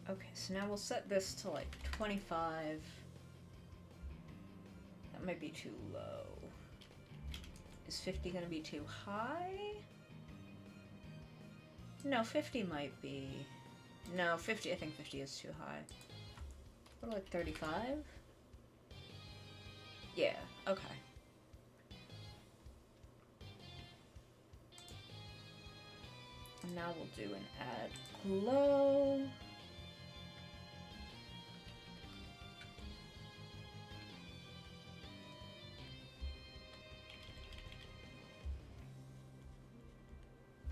Okay, so now we'll set this to like 25. That might be too low. Is 50 gonna be too high? No, 50 might be. No, 50, I think 50 is too high. What, like 35? Yeah, okay. And now we'll do an add glow.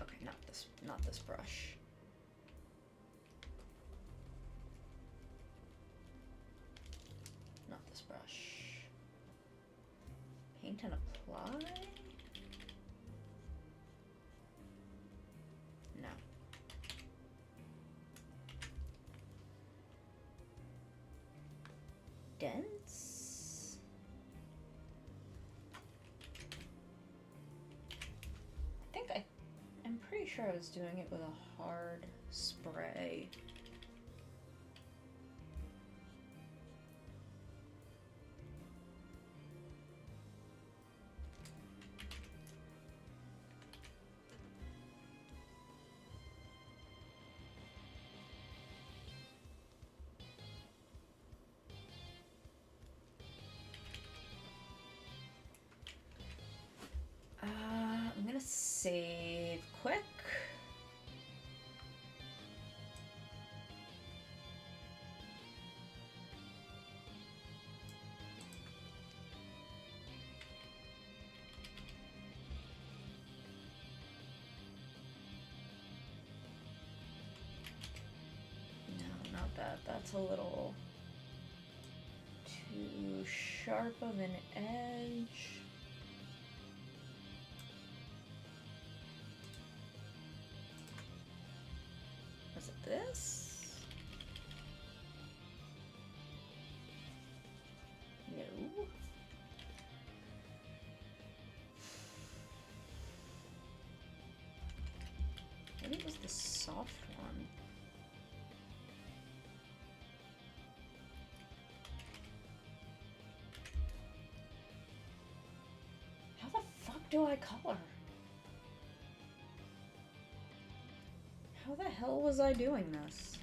Okay, not this brush. Not this brush. Paint and apply? No. Dense? I'm pretty sure I was doing it with a hard spray. I'm gonna save quick. No, not that. That's a little too sharp of an edge. Was it this? No. Maybe it was the soft one. How the fuck do I color? How the hell was I doing this?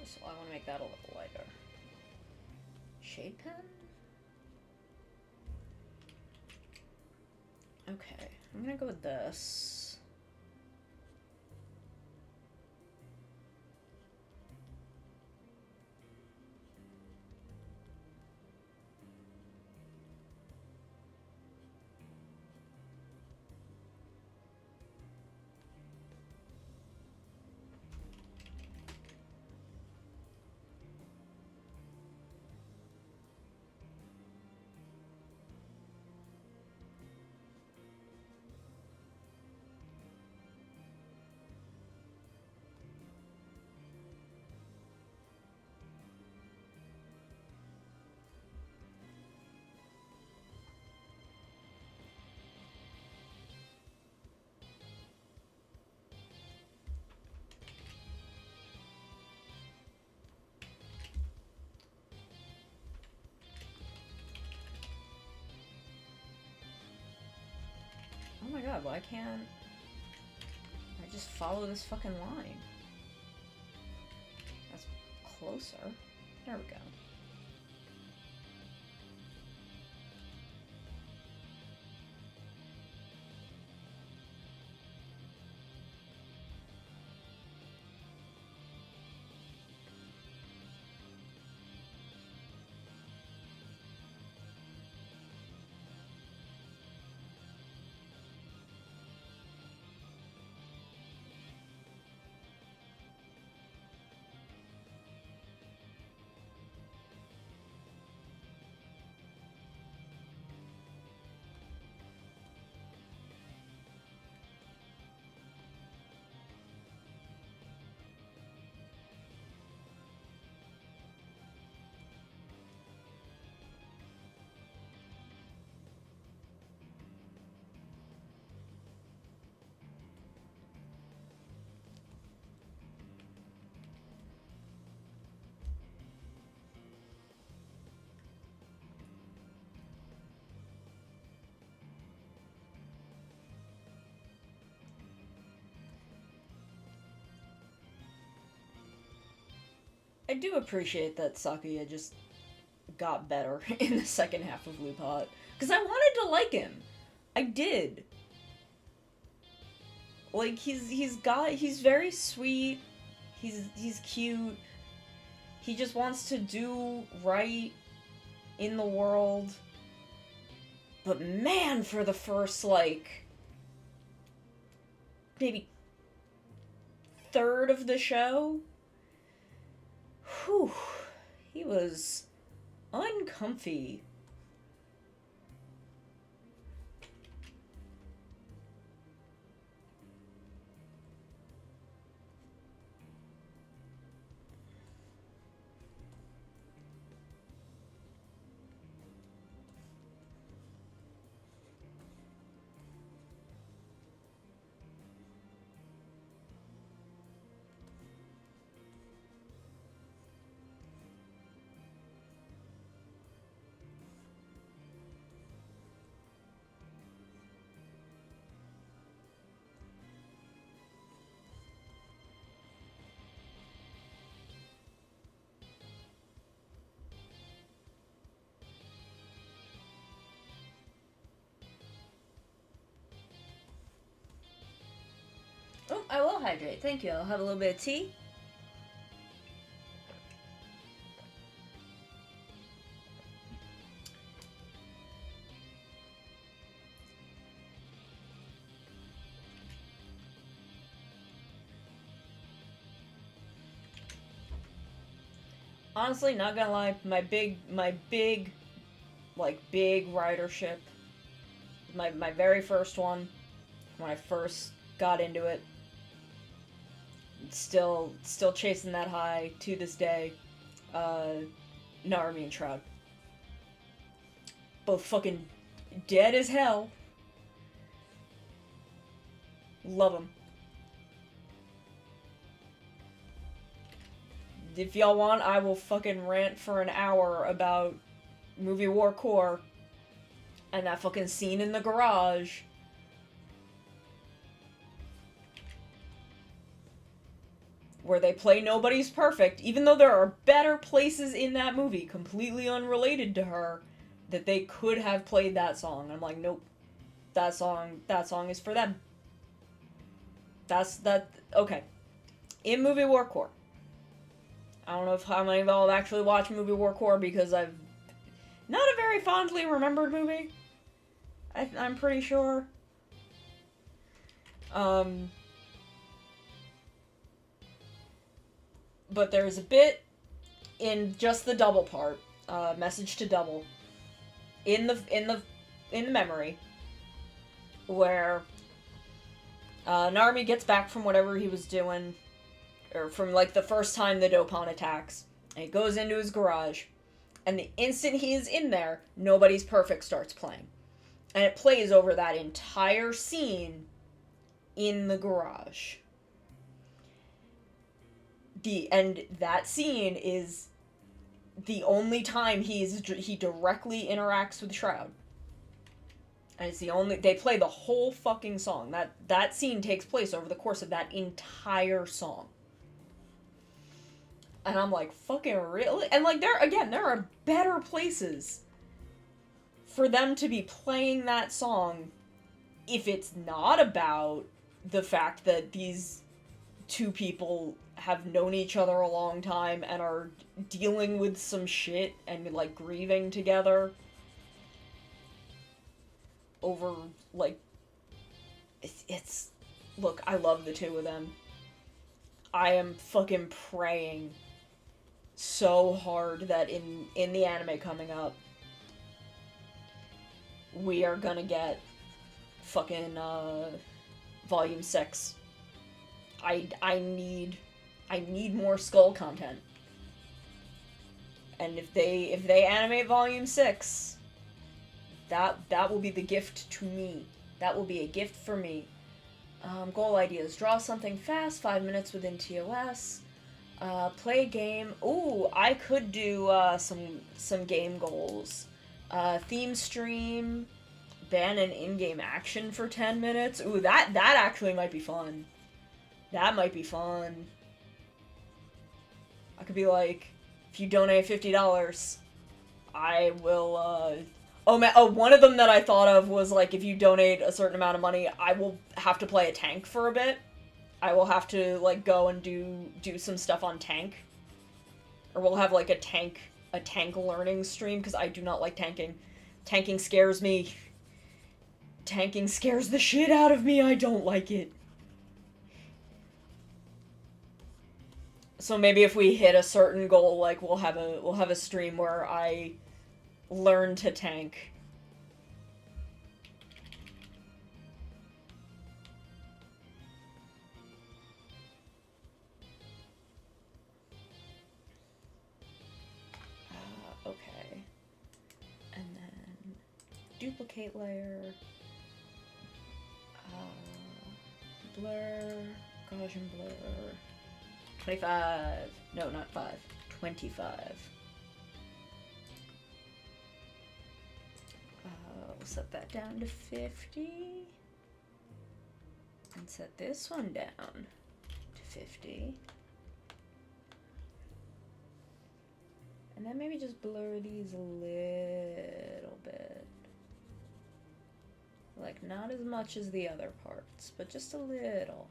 So I want to make that a little lighter. Shade pen? Okay, I'm gonna go with this. Oh my god, why can't I just follow this fucking line? That's closer. There we go. I do appreciate that Sakuya just got better in the second half of Lupot. Because I wanted to like him. I did. Like, he's very sweet. He's cute. He just wants to do right in the world. But man, for the first, like, maybe third of the show, whew, he was uncomfy. Oh, I will hydrate. Thank you. I'll have a little bit of tea. Honestly, not gonna lie, my big, like, big ridership, my very first one, when I first got into it, still chasing that high to this day, Narumi and Shroud. Both fucking dead as hell. Love them. If y'all want, I will fucking rant for an hour about Movie War Core and that fucking scene in the garage. Where they play Nobody's Perfect, even though there are better places in that movie, completely unrelated to her, that they could have played that song. I'm like, nope. That song is for them. Okay. In Movie War Core. I don't know how many of y'all have actually watched Movie War Core, because I've not a very fondly remembered movie. I'm pretty sure. But there's a bit in just the double part, message to double, in the memory, where Narumi gets back from whatever he was doing, or from, like, the first time the Dopon attacks, and he goes into his garage, and the instant he is in there, Nobody's Perfect starts playing. And it plays over that entire scene in the garage. And that scene is the only time he directly interacts with Shroud. And it's the only... They play the whole fucking song. That scene takes place over the course of that entire song. And I'm like, fucking really? And, like, there are better places for them to be playing that song if it's not about the fact that these two people have known each other a long time and are dealing with some shit and, like, grieving together over, like, it's look, I love the two of them. I am fucking praying so hard that in the anime coming up, we are gonna get fucking volume 6. I need more Skull content. And if they animate volume 6, that will be the gift to me. That will be a gift for me. Goal ideas: draw something fast, 5 minutes within TOS. Play a game. Ooh, I could do some game goals. Theme stream, ban an in-game action for 10 minutes. Ooh, that actually might be fun. That might be fun. I could be like, if you donate $50, I will, Oh, man, oh, one of them that I thought of was, like, if you donate a certain amount of money, I will have to play a tank for a bit. I will have to, like, go and do some stuff on tank. Or we'll have, like, a tank learning stream, because I do not like tanking. Tanking scares me. Tanking scares the shit out of me, I don't like it. So maybe if we hit a certain goal, like, we'll have a stream where I learn to tank. Okay. And then duplicate layer. Blur. Gaussian blur. 25. No, not 5. 25. We'll set that down to 50. And set this one down to 50. And then maybe just blur these a little bit. Like, not as much as the other parts, but just a little.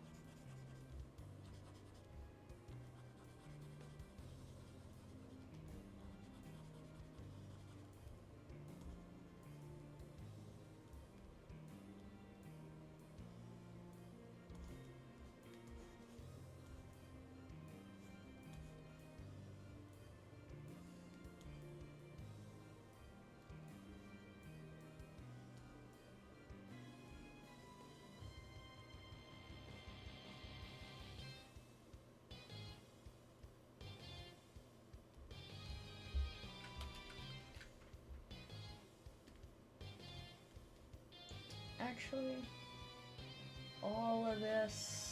Actually, all of this...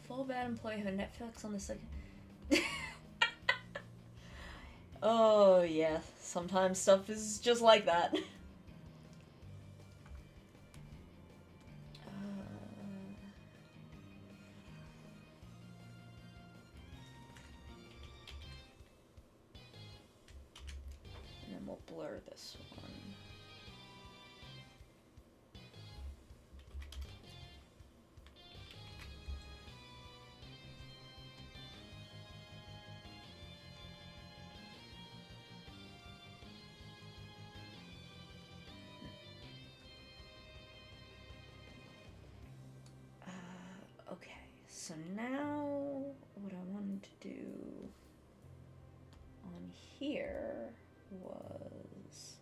Full bad employee who Netflix on the second. Oh, yeah. Sometimes stuff is just like that. And then we'll blur this one. Okay, so now what I wanted to do on here was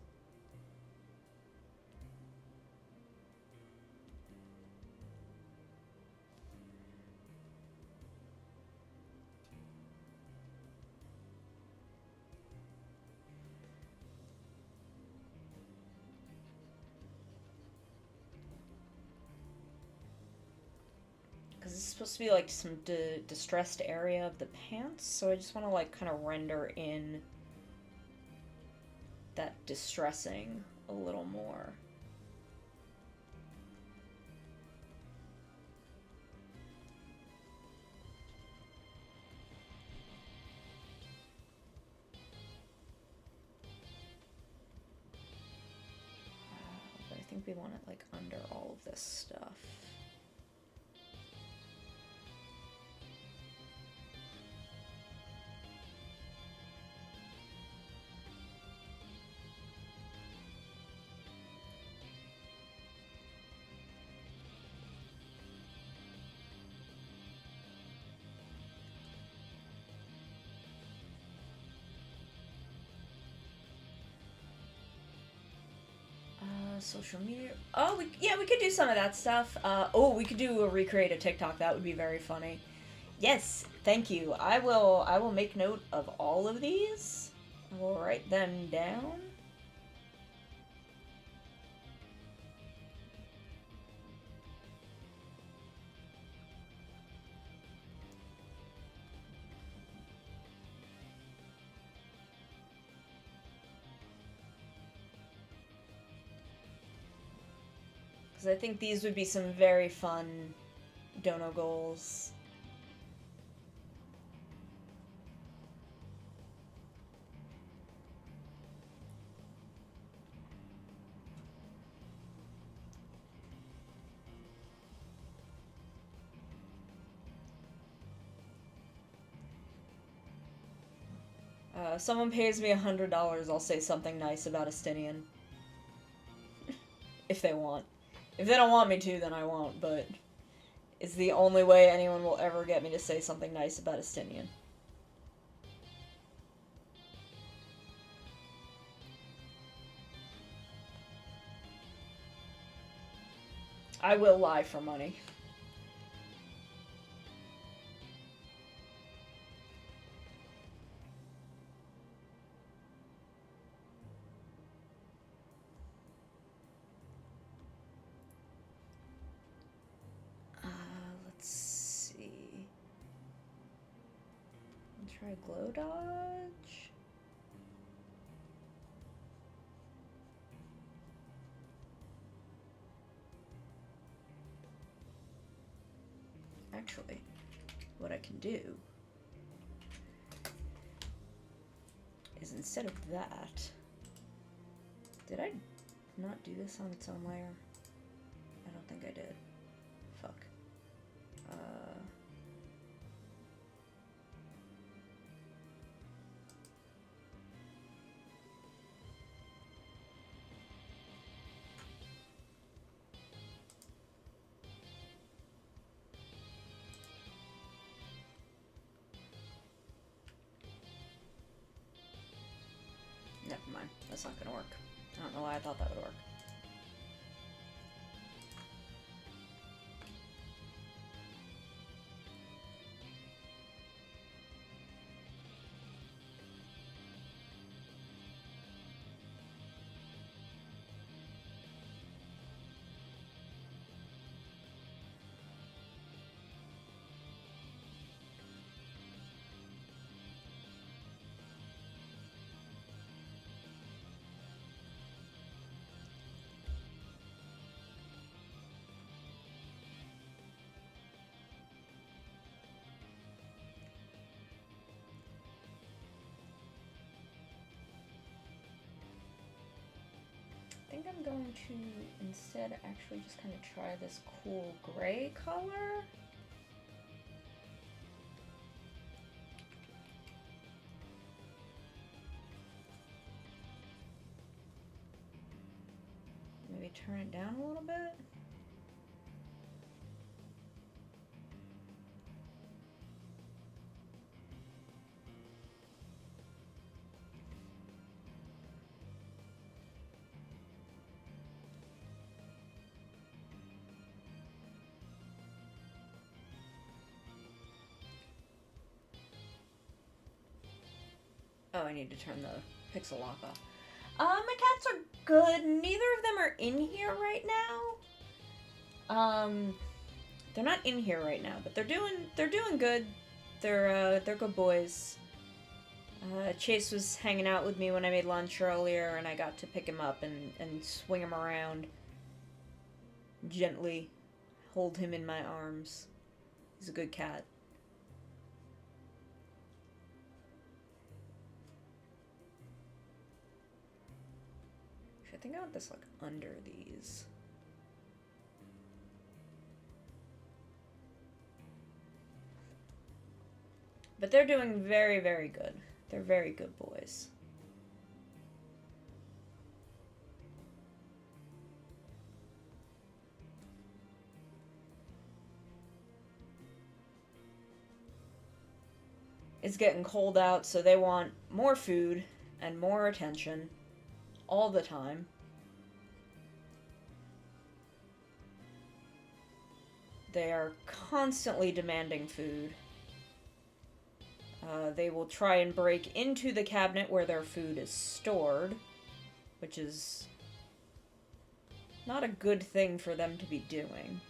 because it's supposed to be like some distressed area of the pants, so I just want to like kind of render in that distressing a little more. But I think we want it like under all of this stuff. Social media. Oh, yeah, we could do some of that stuff. Oh, we could do a recreate a TikTok. That would be very funny. Yes, thank you. I will make note of all of these. I will write them down. Because I think these would be some very fun dono goals. Someone pays me $100, I'll say something nice about Estinian. If they want. If they don't want me to, then I won't, but it's the only way anyone will ever get me to say something nice about Estinian. I will lie for money. Let's see. I'll try glow dodge. Actually, what I can do is instead of that, did I not do this on its own layer? I don't think I did. Fuck. Never mind. That's not gonna work. I don't know why I thought that would work. I think I'm going to instead actually just kind of try this cool gray color. Maybe turn it down a little bit. Oh, I need to turn the pixel lock off. My cats are good. Neither of them are in here right now. They're not in here right now, but they're doing good. They're good boys. Chase was hanging out with me when I made lunch earlier, and I got to pick him up and swing him around. Gently hold him in my arms. He's a good cat. I think I want this, like, under these. But they're doing very, very good. They're very good boys. It's getting cold out, so they want more food and more attention all the time. They are constantly demanding food. They will try and break into the cabinet where their food is stored, which is not a good thing for them to be doing.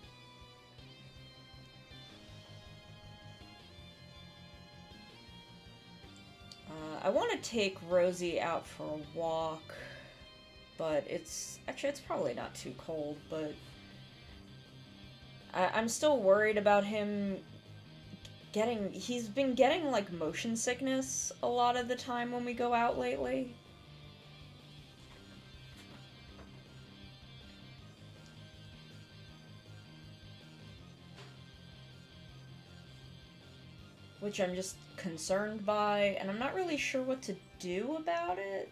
I want to take Rosie out for a walk, but it's probably not too cold, but I'm still worried about him he's been getting like motion sickness a lot of the time when we go out lately. Which I'm just concerned by, and I'm not really sure what to do about it.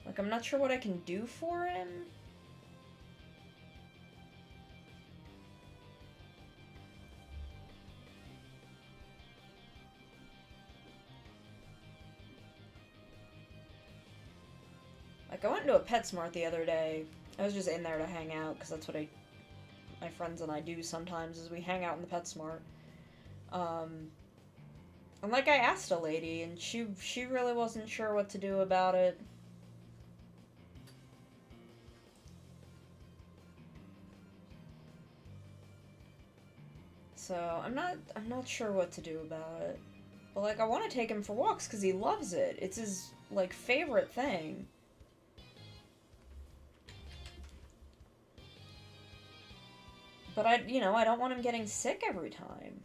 Like, I'm not sure what I can do for him. Like, I went into a PetSmart the other day. I was just in there to hang out, because that's what my friends and I do sometimes, is we hang out in the PetSmart. And like I asked a lady, and she really wasn't sure what to do about it. So I'm not sure what to do about it. But like I want to take him for walks because he loves it. It's his like favorite thing. But I don't want him getting sick every time.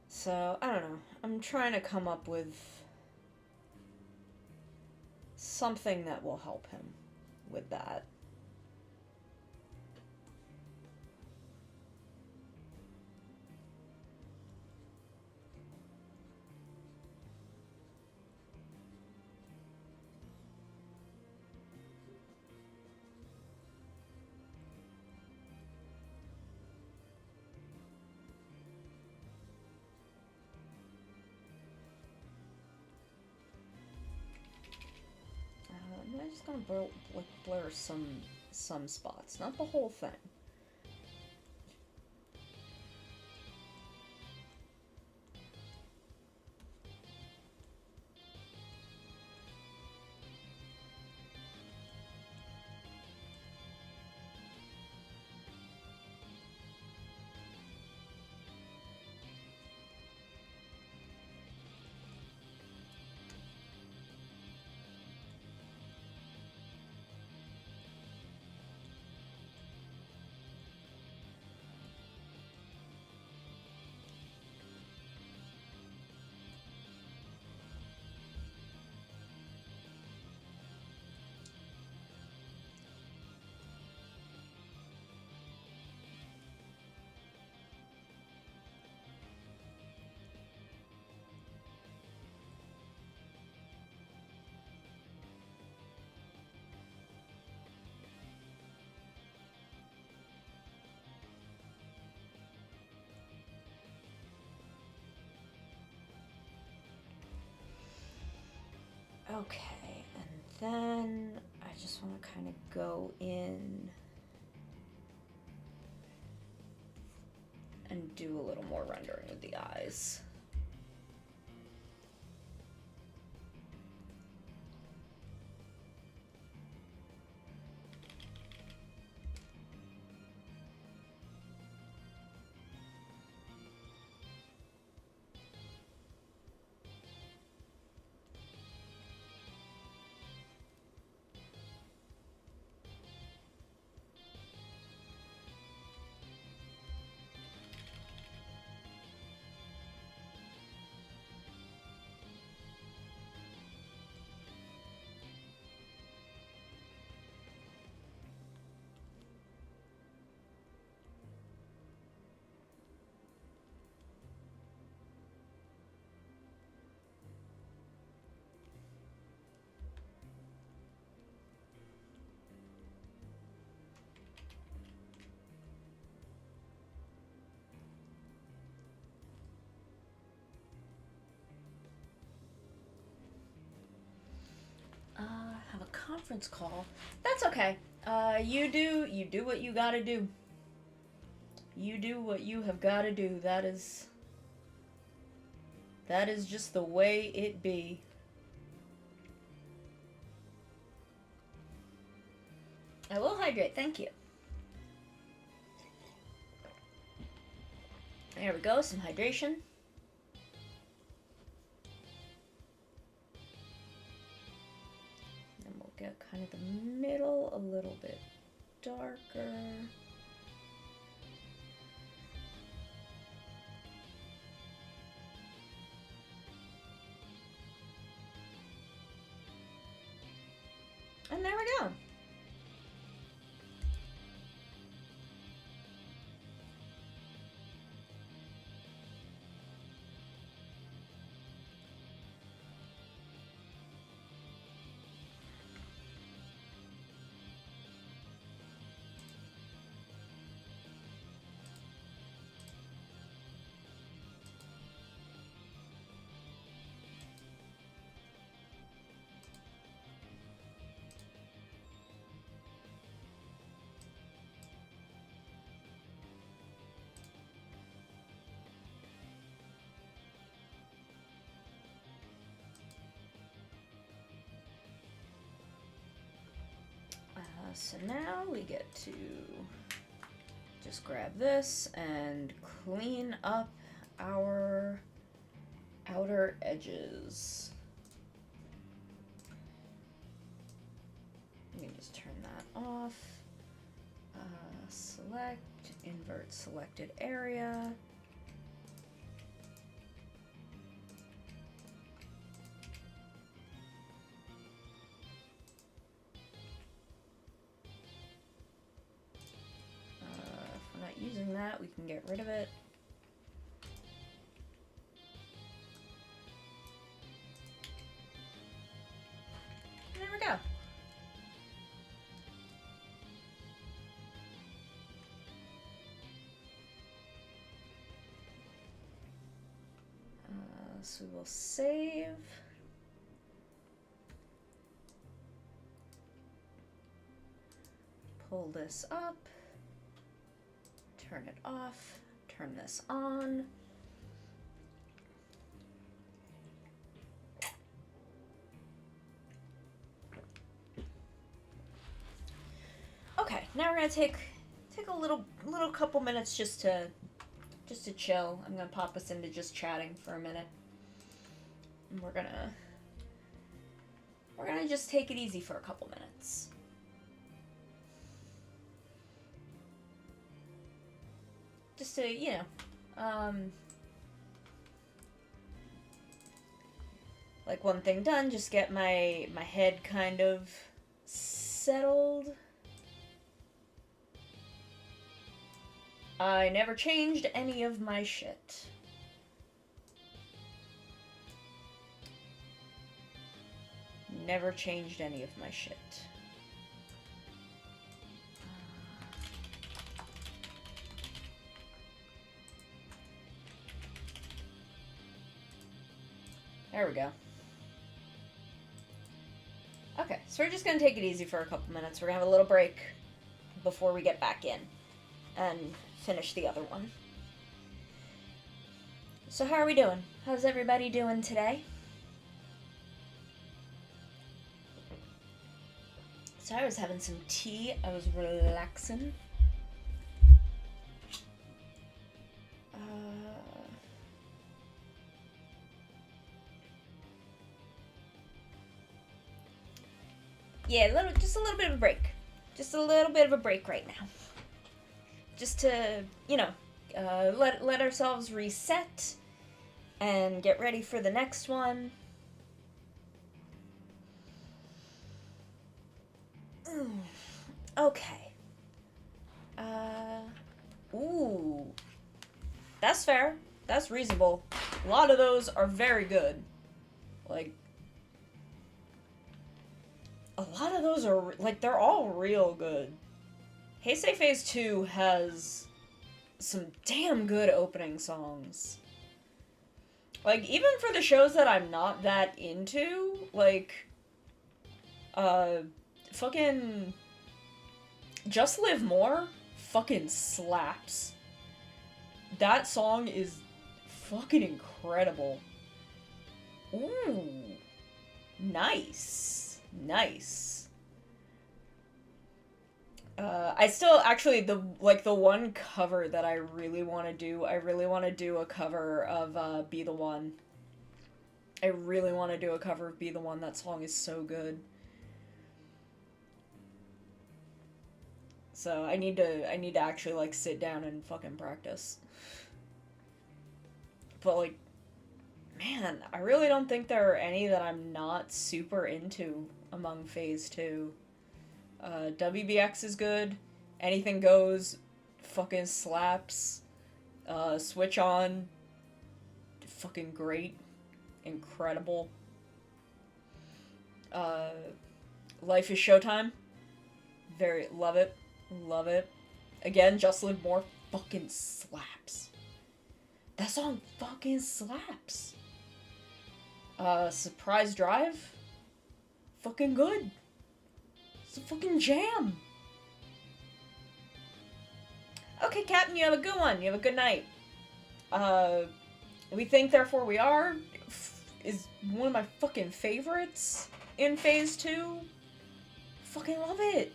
So, I don't know. I'm trying to come up with something that will help him with that. I'm just gonna blur some spots, not the whole thing. Okay, and then I just want to kind of go in and do a little more rendering with the eyes. conference call. That's okay. You do what you gotta do. You do what you have gotta do. That is just the way it be. I will hydrate, thank you. There we go, some hydration. Then we'll get kind of the middle a little bit darker. And there we go. So now we get to just grab this and clean up our outer edges. Let me just turn that off. Select, invert selected area. Using that, we can get rid of it. And there we go. So we will save. Pull this up. Turn it off, turn this on. Okay, now we're gonna take a little couple minutes just to chill. I'm gonna pop us into just chatting for a minute. And we're gonna just take it easy for a couple minutes. Just to, you know, like one thing done, just get my head kind of settled. I never changed any of my shit. Never changed any of my shit. There we go. Okay, so we're just gonna take it easy for a couple minutes. We're gonna have a little break before we get back in and finish the other one. So how are we doing? How's everybody doing today? So I was having some tea. I was relaxing. Yeah, just a little bit of a break. Just a little bit of a break right now. Just to, you know, let ourselves reset and get ready for the next one. Okay. Ooh. That's fair. That's reasonable. A lot of those are very good. Like, a lot of those are, like, they're all real good. Heisei Phase 2 has some damn good opening songs. Like, even for the shows that I'm not that into, like, fucking Just Live More fucking slaps. That song is fucking incredible. Ooh. Nice. Nice. I still, actually, the one cover that I really want to do a cover of, Be the One. I really want to do a cover of Be the One. That song is so good. So I need to actually, like, sit down and fucking practice. But, like, man, I really don't think there are any that I'm not super into among Phase 2. WBX is good. Anything Goes fucking slaps. Switch On, fucking great. Incredible. Life is Showtime. Very, love it. Love it. Again, Just Live More fucking slaps. That song fucking slaps. Surprise Drive. Fucking good. It's a fucking jam. Okay, Captain, you have a good one. You have a good night. We Think, Therefore We Are is one of my fucking favorites in Phase 2. Fucking love it.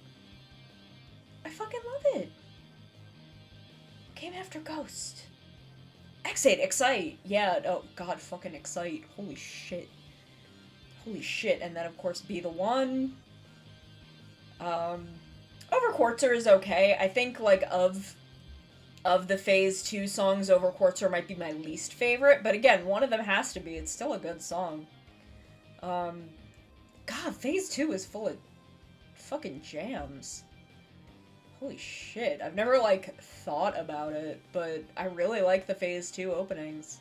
I fucking love it. Came after Ghost. Excite. Yeah, oh god, fucking Excite. Holy shit. Holy shit. And then, of course, Be the One. Over Quartzer is okay. I think, like, of the Phase 2 songs, Over Quartzer might be my least favorite, but again, one of them has to be. It's still a good song. God, Phase 2 is full of fucking jams. Holy shit. I've never, like, thought about it, but I really like the Phase 2 openings.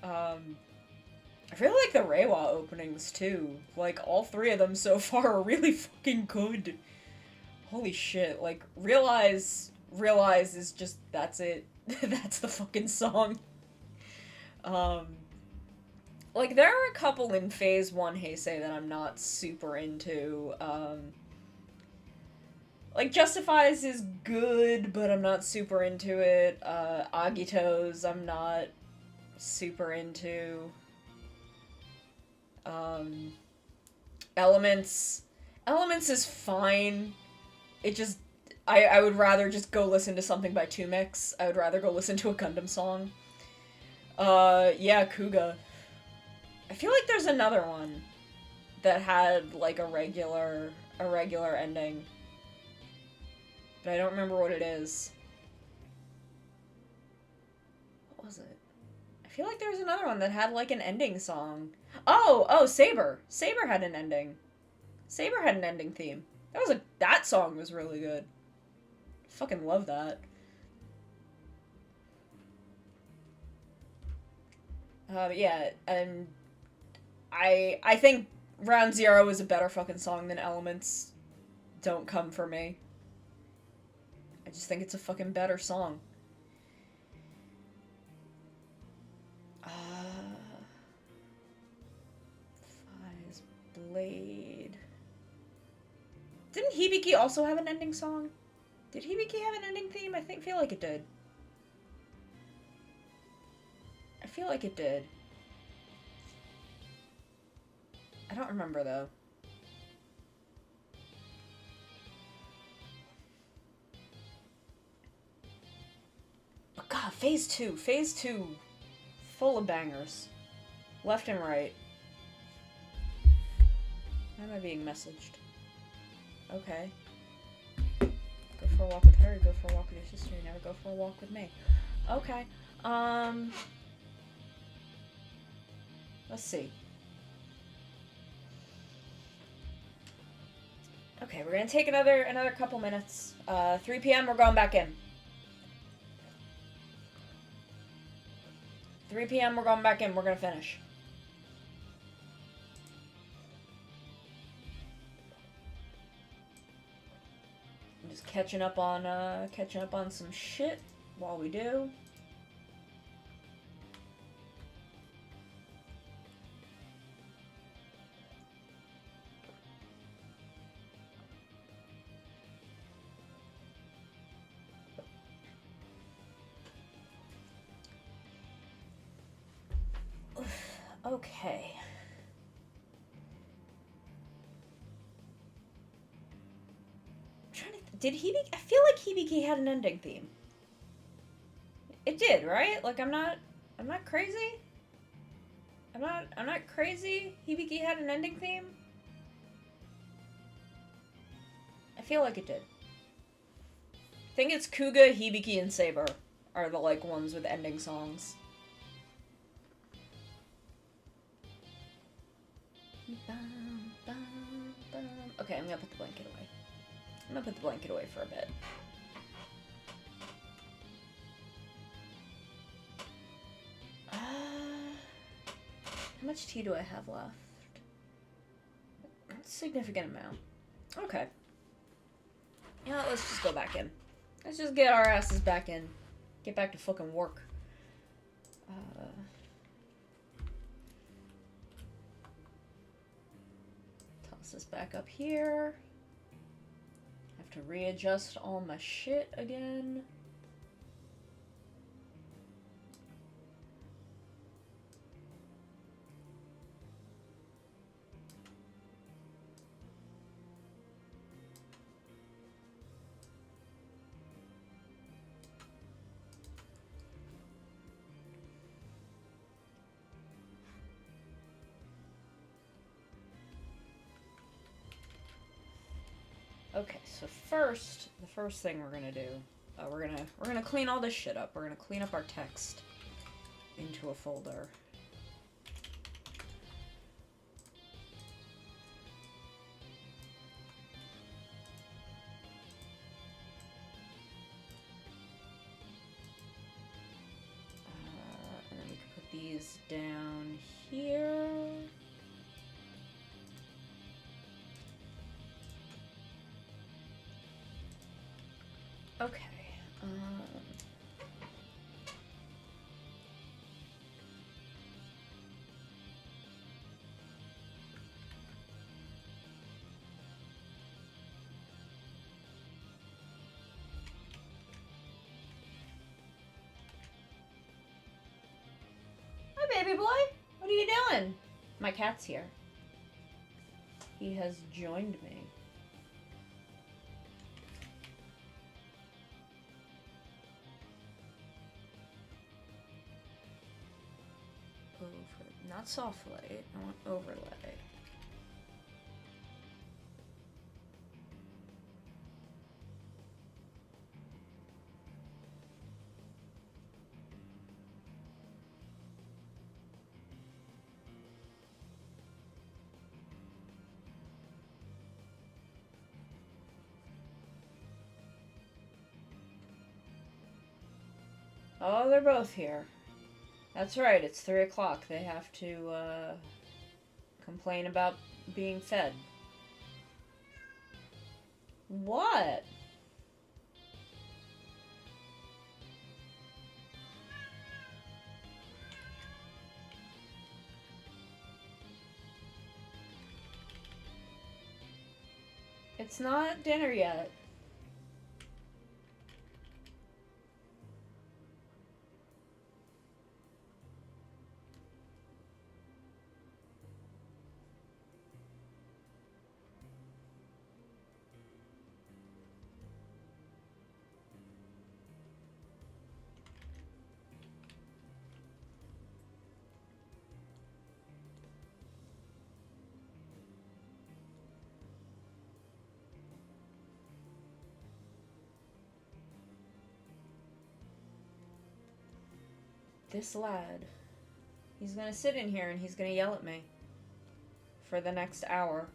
I really like the Reiwa openings, too. Like, all three of them so far are really fucking good. Holy shit. Like, Realize is just, that's it. That's the fucking song. Like, there are a couple in Phase 1 Heisei that I'm not super into. Like, Justifies is good, but I'm not super into it. Agito's I'm not super into. Elements is fine. It just, I would rather just go listen to something by 2mix. I would rather go listen to a Gundam song. Yeah, Kuga. I feel like there's another one that had, like, a regular ending. But I don't remember what it is. What was it? I feel like there was another one that had, like, an ending song. Oh, Saber. Saber had an ending. Saber had an ending theme. That song was really good. Fucking love that. Yeah, and I think Round Zero is a better fucking song than Elements. Don't come for me. I just think it's a fucking better song. Fai's Blade. Didn't Hibiki also have an ending song? Did Hibiki have an ending theme? Feel like it did. I feel like it did. I don't remember, though. But god, Phase 2. Phase 2. Full of bangers. Left and right. Why am I being messaged? Okay. Go for a walk with her, go for a walk with your sister, you never go for a walk with me. Okay. Let's see. Okay, we're gonna take another couple minutes. 3 p.m. we're going back in. 3 p.m. we're going back in. We're gonna finish. I'm just catching up on some shit while we do. Okay. I'm trying to. Did Hibiki? I feel like Hibiki had an ending theme. It did, right? Like I'm not crazy. I'm not crazy. Hibiki had an ending theme. I feel like it did. I think it's Kuga, Hibiki, and Saber are the like ones with ending songs. Okay, I'm gonna put the blanket away. I'm gonna put the blanket away for a bit. How much tea do I have left? A significant amount. Okay. Yeah, let's just go back in. Let's just get our asses back in. Get back to fucking work. Toss this back up here. Have to readjust all my shit again. Okay, so the first thing we're gonna do, we're gonna clean all this shit up. We're gonna clean up our text into a folder. And then we can put these down here. Okay. Hi, baby boy. What are you doing? My cat's here. He has joined me. Not soft light, I want overlay. Oh, they're both here. That's right, it's 3 o'clock. They have to, complain about being fed. What? It's not dinner yet. This lad, he's gonna sit in here and he's gonna yell at me for the next hour.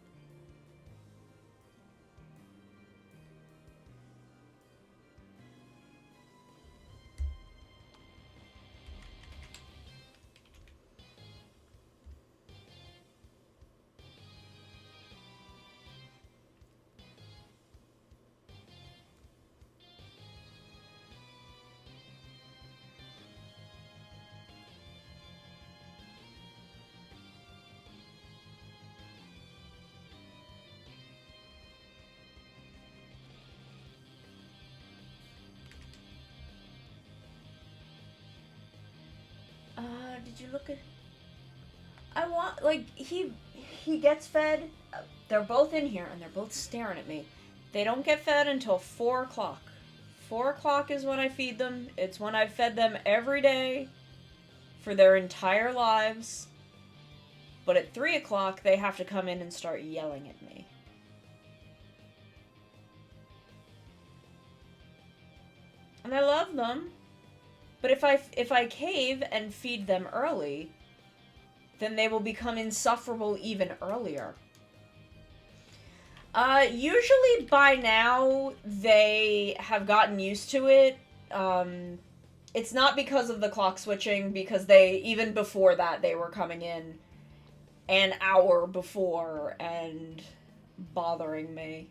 Did you look at... I want, like, he gets fed. They're both in here and they're both staring at me. They don't get fed until 4 o'clock. 4 o'clock is when I feed them. It's when I've fed them every day for their entire lives. But at 3 o'clock, they have to come in and start yelling at me. And I love them. But if I cave and feed them early, then they will become insufferable even earlier. Usually by now, they have gotten used to it. It's not because of the clock switching, because even before that, they were coming in an hour before and bothering me.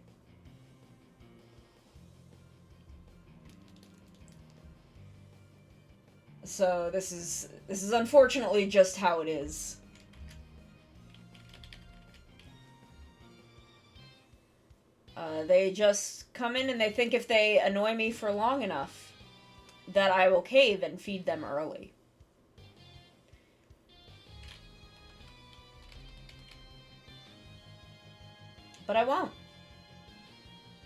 So this is unfortunately just how it is. They just come in and they think if they annoy me for long enough that I will cave and feed them early. But I won't.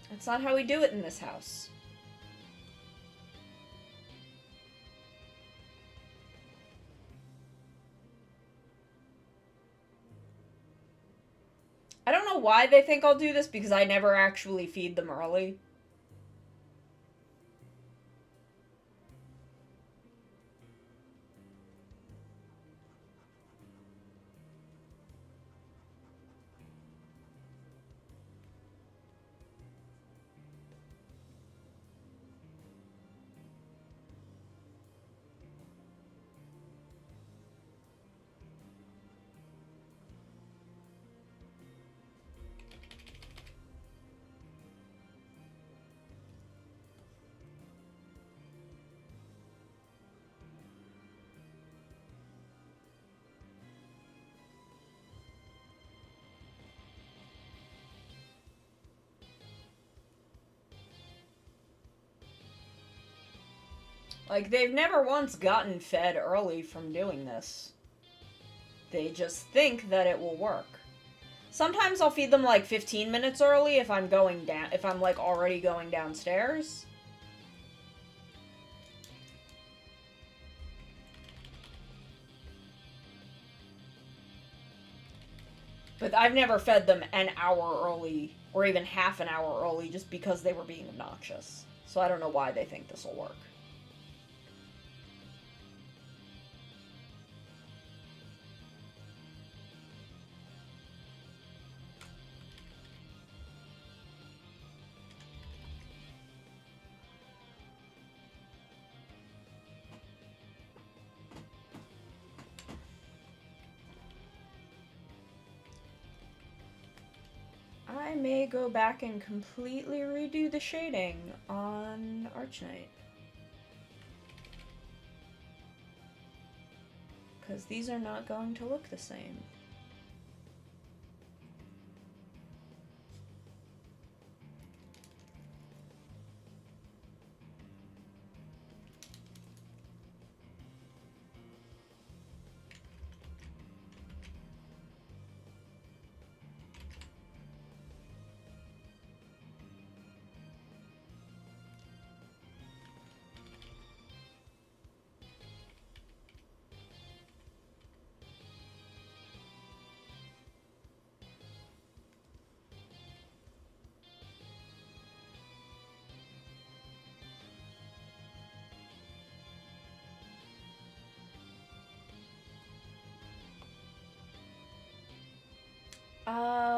That's not how we do it in this house. I don't know why they think I'll do this, because I never actually feed them early. Like, they've never once gotten fed early from doing this. They just think that it will work. Sometimes I'll feed them like 15 minutes early if I'm going down, if I'm like already going downstairs. But I've never fed them an hour early, or even half an hour early, just because they were being obnoxious. So I don't know why they think this will work. I may go back and completely redo the shading on Archknight. Because these are not going to look the same.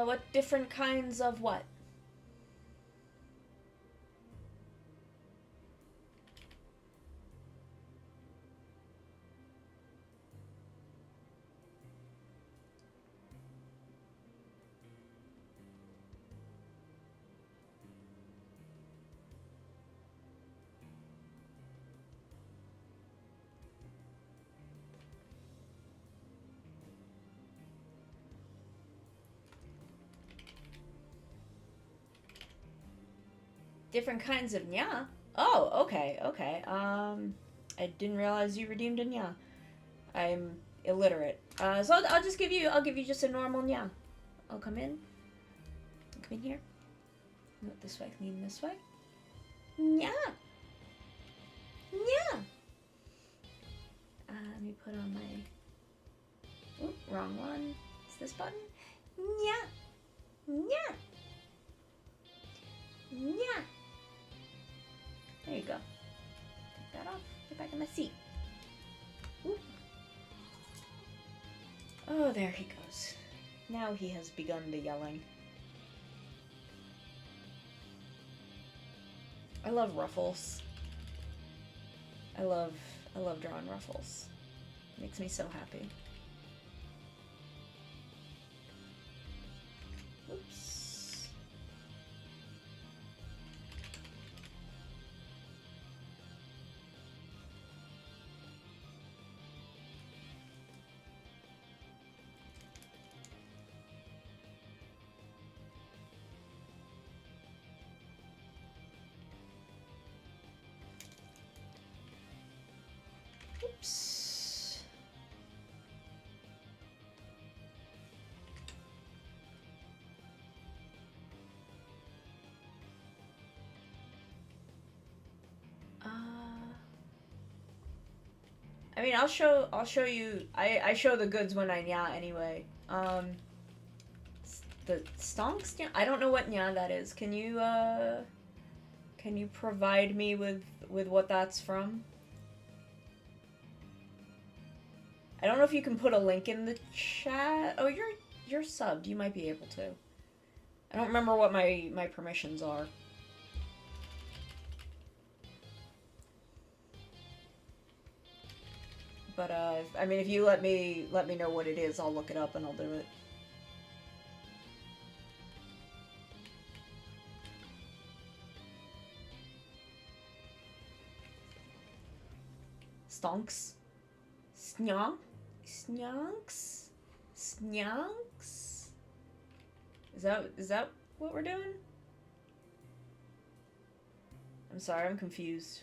What different kinds of what? Different kinds of nya? Oh, okay, okay. I didn't realize you redeemed a nya. I'm illiterate. So I'll just give you, just a normal nya. I'll come in. Come in here. Move this way, lean this way. Nya. Nya. Let me put on my, oop, wrong one. It's this button. Nya. Nya. Nya. There you go. Take that off. Get back in the seat. Oop. Oh, there he goes. Now he has begun the yelling. I love Ruffles. I love drawing Ruffles. Makes me so happy. Oops. Oops. I mean, I'll show you. I show the goods when I nya anyway. The stonks nya. I don't know what nya that is. Can you provide me with what that's from? I don't know if you can put a link in the chat. Oh, you're subbed. You might be able to. I don't remember what my permissions are. But I mean, if you let me know what it is, I'll look it up and I'll do it. Stonks. Snonk. Snonks? Snonks? Is that what we're doing? I'm sorry, I'm confused.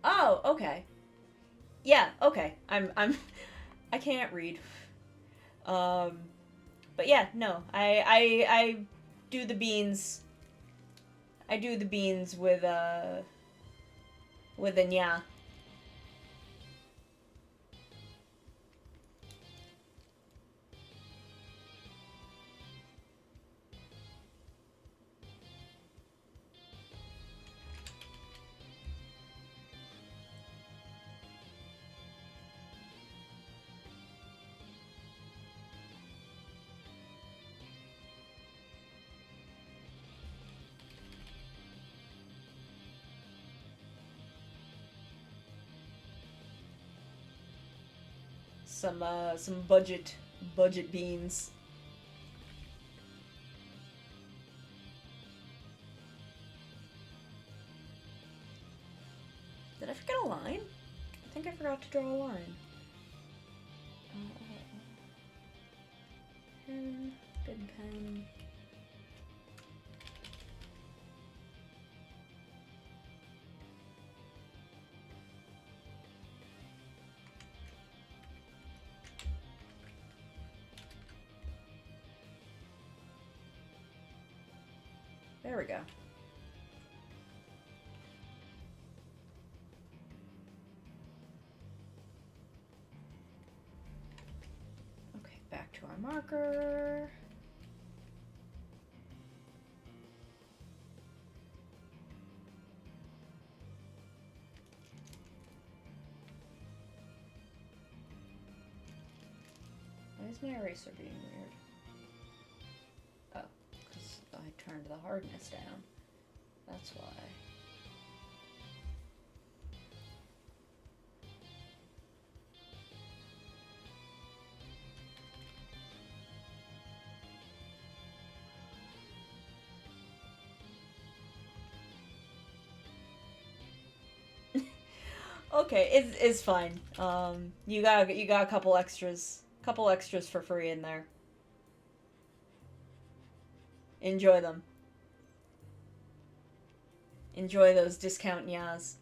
Oh, okay. Yeah, okay. I can't read. But yeah, no. I do the beans. I do the beans with a nya. Some budget beans. Did I forget a line? I think I forgot to draw a line. Pen, big pen. There we go. Okay, back to our marker. Why is my eraser being weird? Oh, because I turned the hardness down. That's why. Okay, it's fine. You got a couple extras for free in there. Enjoy them. Enjoy those discount yas.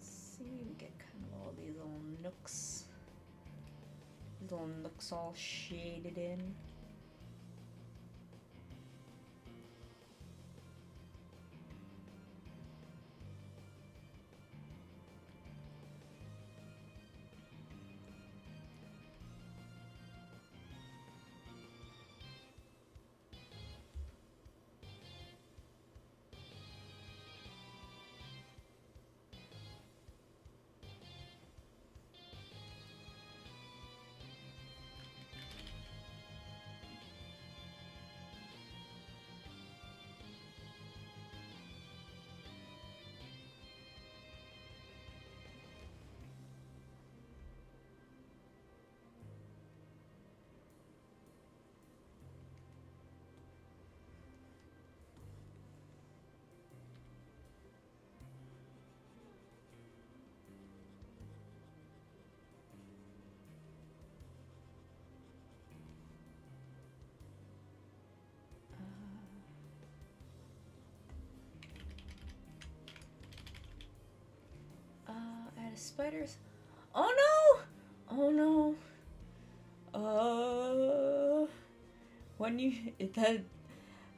See, we get kind of all these little nooks. These little nooks all shaded in. Add spiders. Oh no! Oh no! When you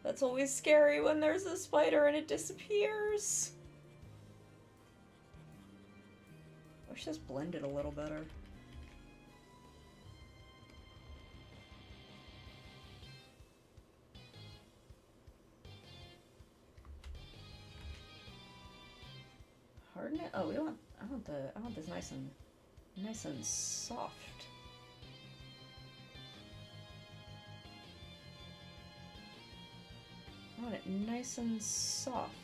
that's always scary when there's a spider and it disappears. I wish this blended a little better. Harden it. Oh, I want this nice and soft. I want it nice and soft.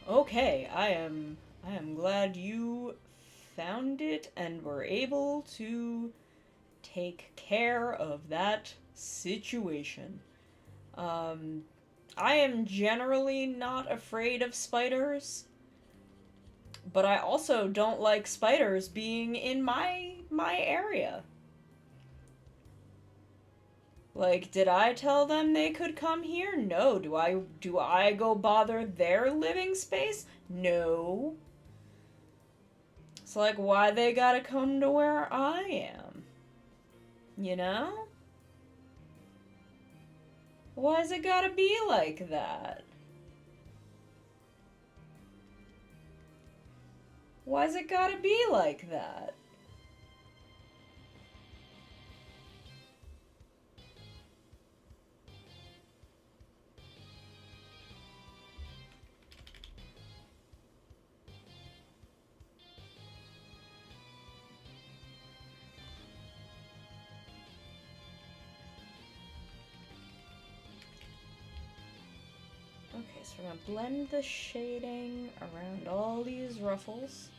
Okay, I am glad you found it and were able to take care of that situation. Um, I am generally not afraid of spiders, but I also don't like spiders being in my area. Like, did I tell them they could come here? No. Do I go bother their living space? No. It's like, why they gotta come to where I am? You know? Why's it gotta be like that? Why's it gotta be like that? Okay, so we're gonna blend the shading around all these ruffles.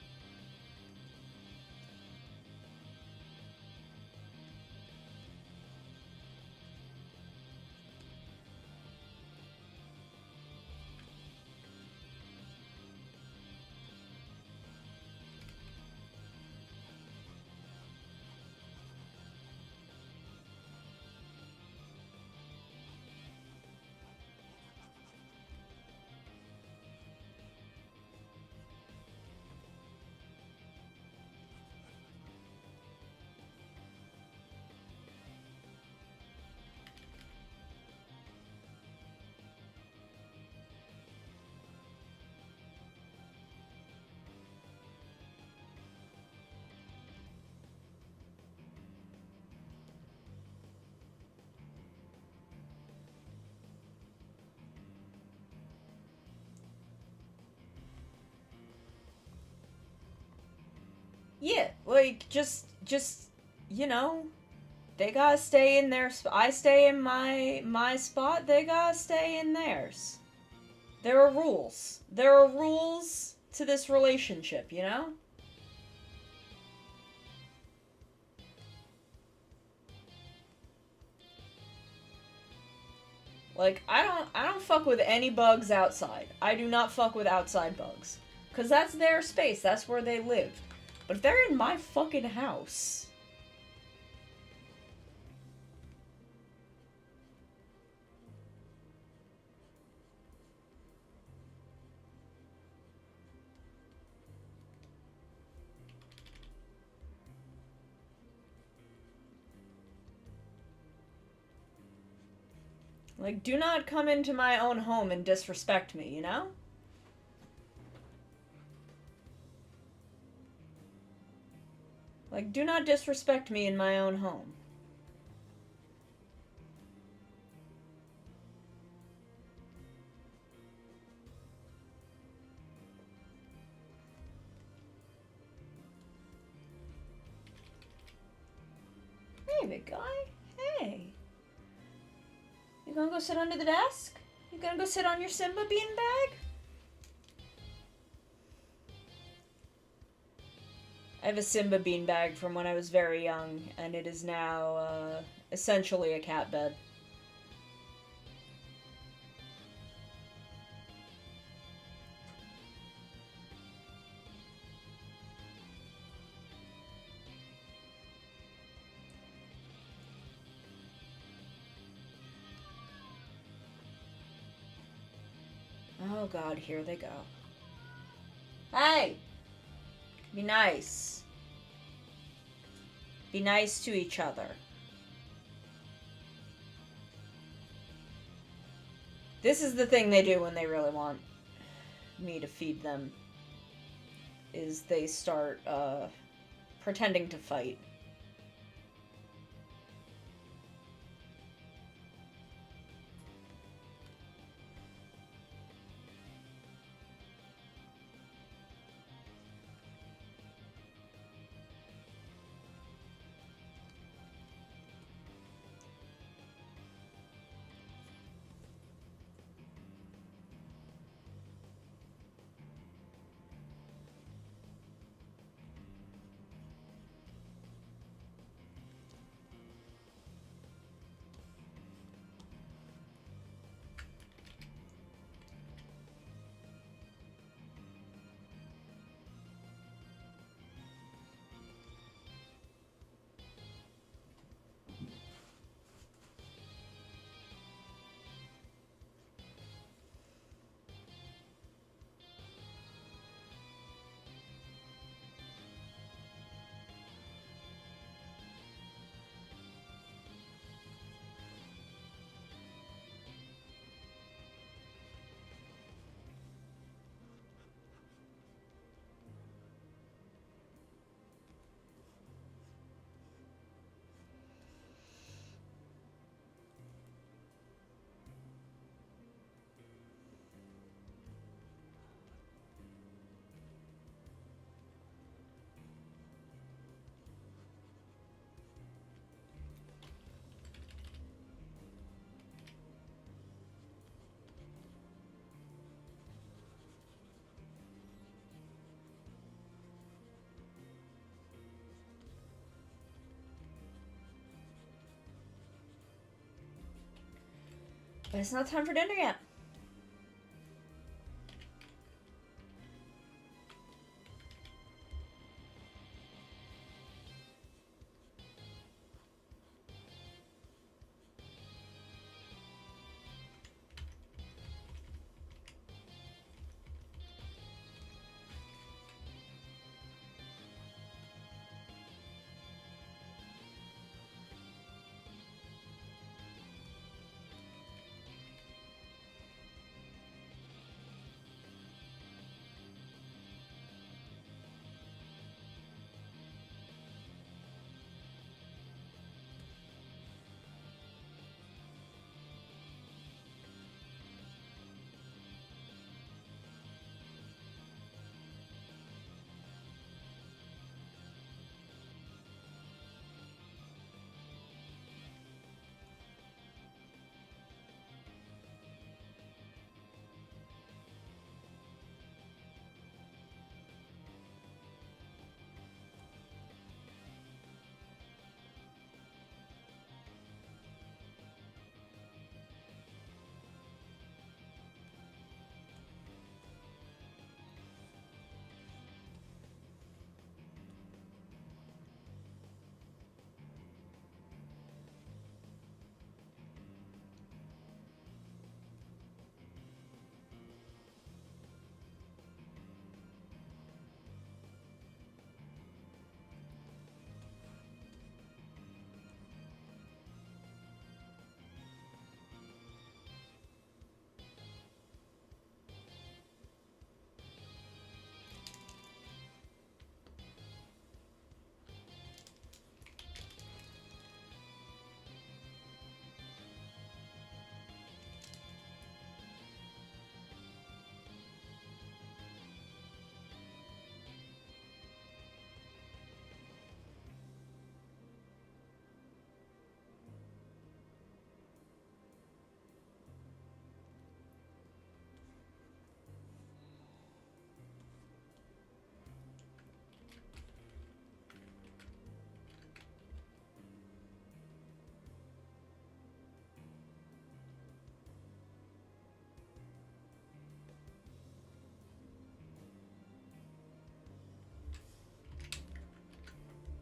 Yeah, like just you know, they gotta stay in their. I stay in my spot. They gotta stay in theirs. There are rules. There are rules to this relationship. You know. Like I don't fuck with any bugs outside. I do not fuck with outside bugs. Cause that's their space. That's where they live. But if they're in my fucking house, like do not come into my own home and disrespect me, you know? Like do not disrespect me in my own home. Hey, big guy. Hey. You gonna go sit under the desk? You gonna go sit on your Simba beanbag? I have a Simba beanbag from when I was very young, and it is now essentially a cat bed. Oh god, here they go. Hey! Be nice. Be nice to each other. This is the thing they do when they really want me to feed them. Is they start pretending to fight. But it's not time for dinner yet.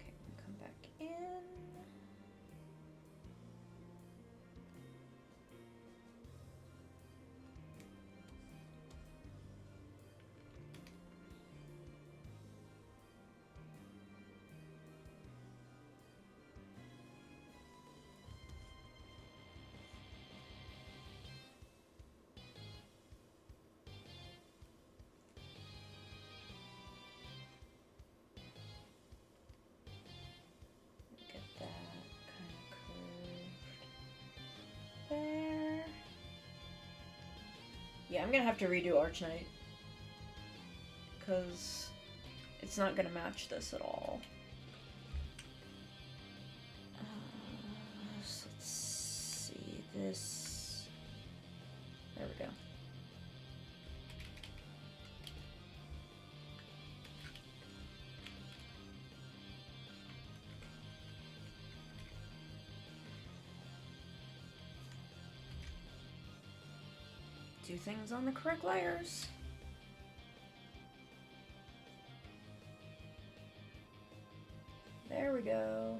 Okay, come back in. Get that kind of curved there. Yeah, I'm gonna have to redo Arch Knight, because it's not gonna match this at all. So let's see this. There we go. Do things on the correct layers. There we go.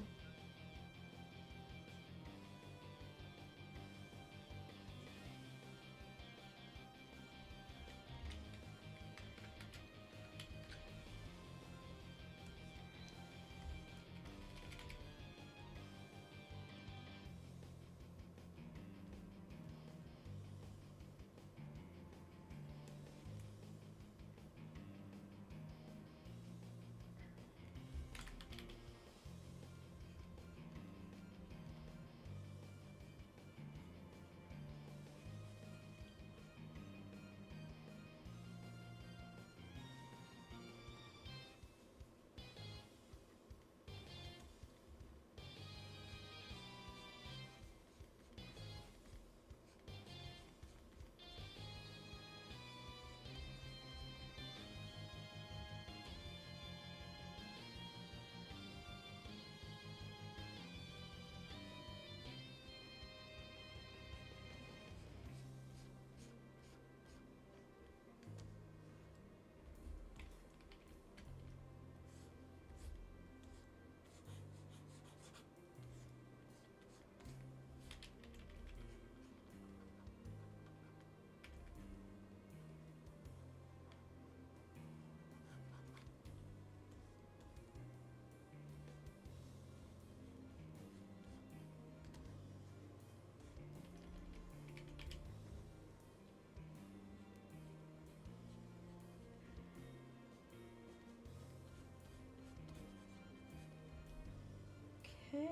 Okay,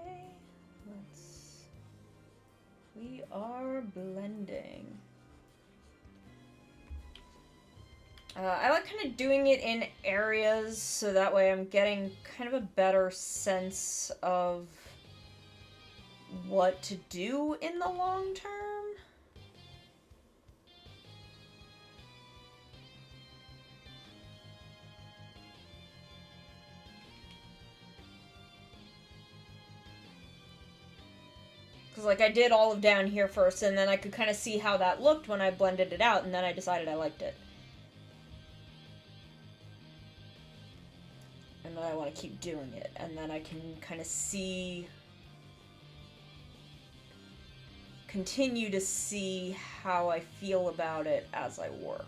we are blending. I like kind of doing it in areas so that way I'm getting kind of a better sense of what to do in the long term. Because, like, I did all of down here first, and then I could kind of see how that looked when I blended it out, and then I decided I liked it. And then I want to keep doing it, and then I can kind of see... continue to see how I feel about it as I work.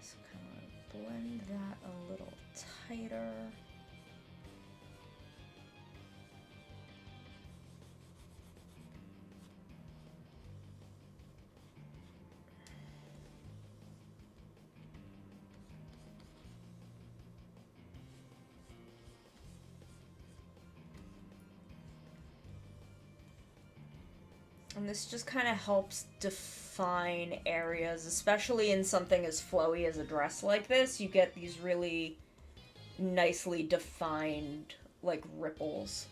So kind of blend that a little tighter. And this just kind of helps define areas, especially in something as flowy as a dress like this. You get these really nicely defined, like, ripples.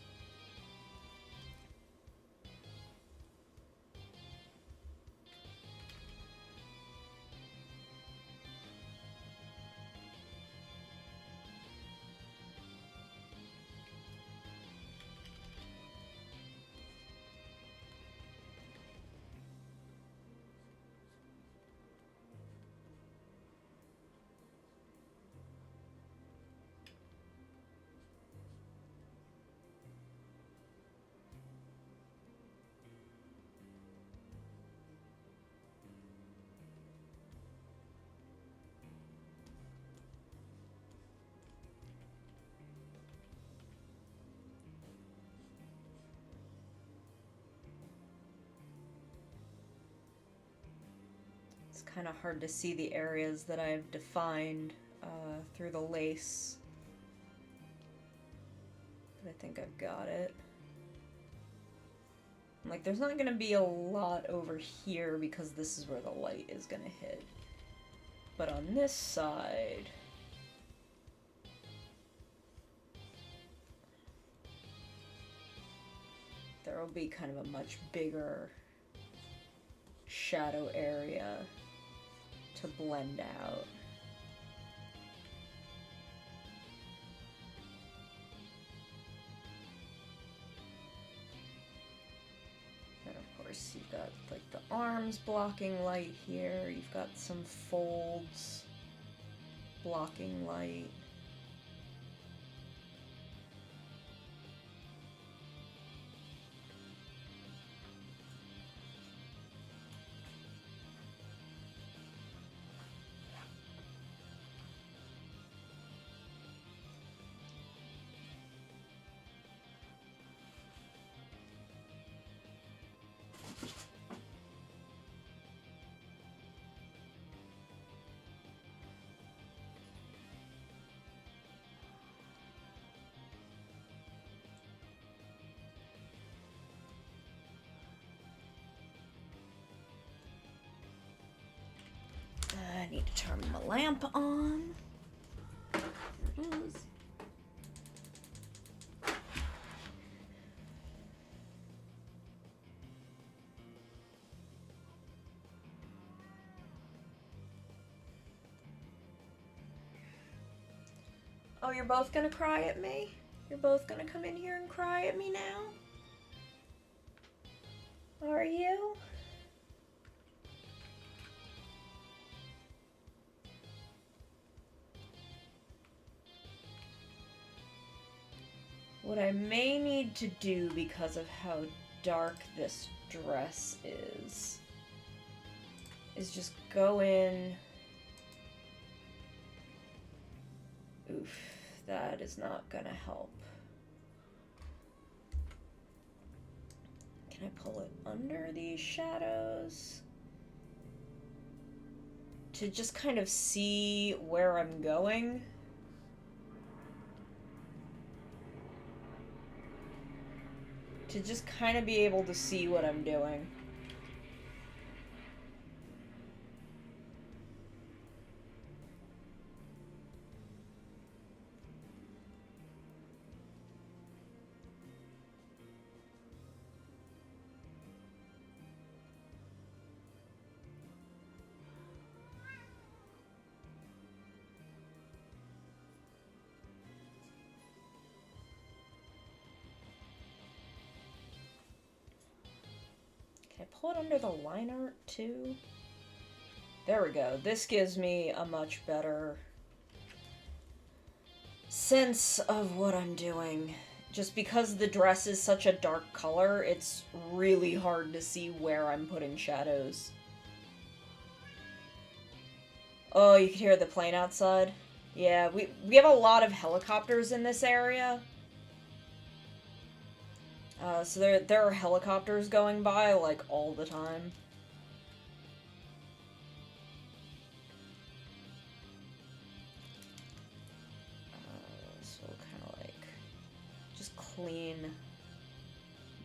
It's kind of hard to see the areas that I've defined through the lace. But I think I've got it. Like, there's not going to be a lot over here because this is where the light is going to hit. But on this side... there will be kind of a much bigger shadow area to blend out. And of course you've got like the arms blocking light here, you've got some folds blocking light. I need to turn my lamp on. There it is. Oh, you're both gonna cry at me? You're both gonna come in here and cry at me now? Are you? What I may need to do because of how dark this dress is just go in That is not gonna help. Can I pull it under these shadows? To just kind of see where I'm going. To just kind of be able to see what I'm doing. Can I pull it under the line art too? There we go. This gives me a much better sense of what I'm doing. Just because the dress is such a dark color, it's really hard to see where I'm putting shadows. Oh, you can hear the plane outside? Yeah, we have a lot of helicopters in this area. So there are helicopters going by, like, all the time. So kind of like, just clean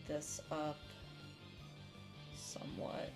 this up somewhat.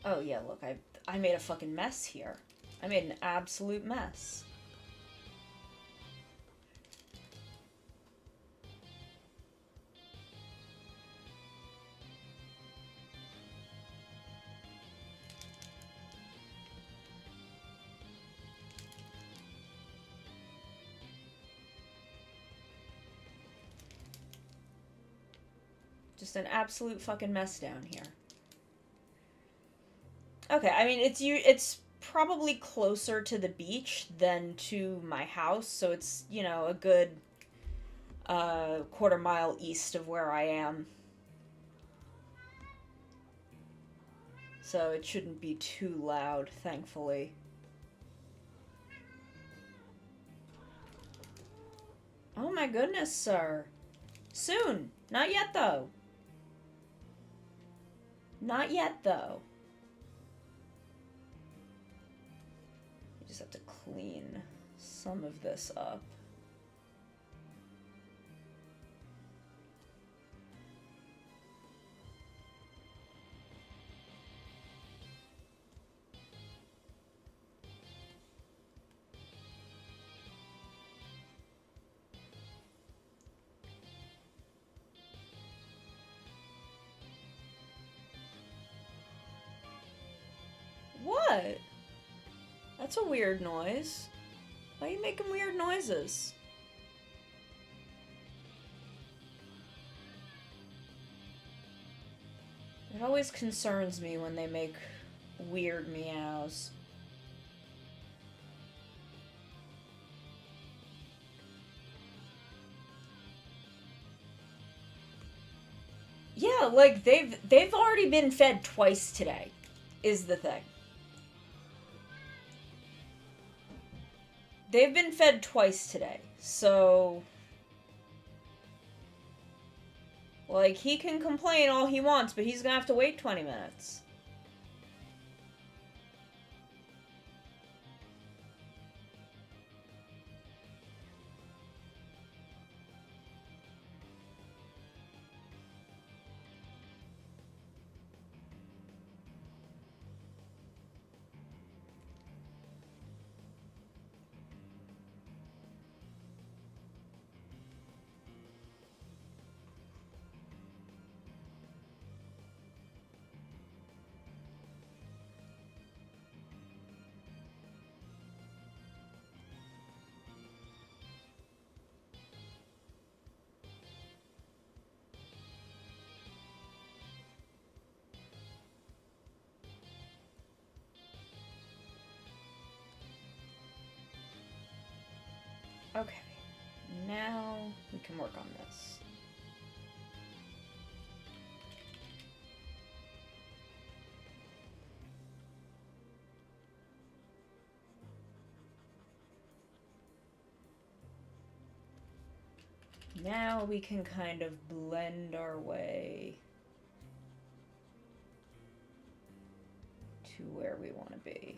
Oh yeah, look, I made a fucking mess here. I made an absolute mess. Just an absolute fucking mess down here. Okay, I mean, it's probably closer to the beach than to my house, so it's, you know, a good quarter mile east of where I am. So it shouldn't be too loud, thankfully. Oh my goodness, sir. Soon. Not yet, though. Not yet, though. You just have to clean some of this up. What? That's a weird noise. Why are you making weird noises? It always concerns me when they make weird meows. Yeah, like they've already been fed twice today, is the thing. They've been fed twice today, so like he can complain all he wants, but he's gonna have to wait 20 minutes. Okay. Now we can work on this. Now we can kind of blend our way to where we want to be.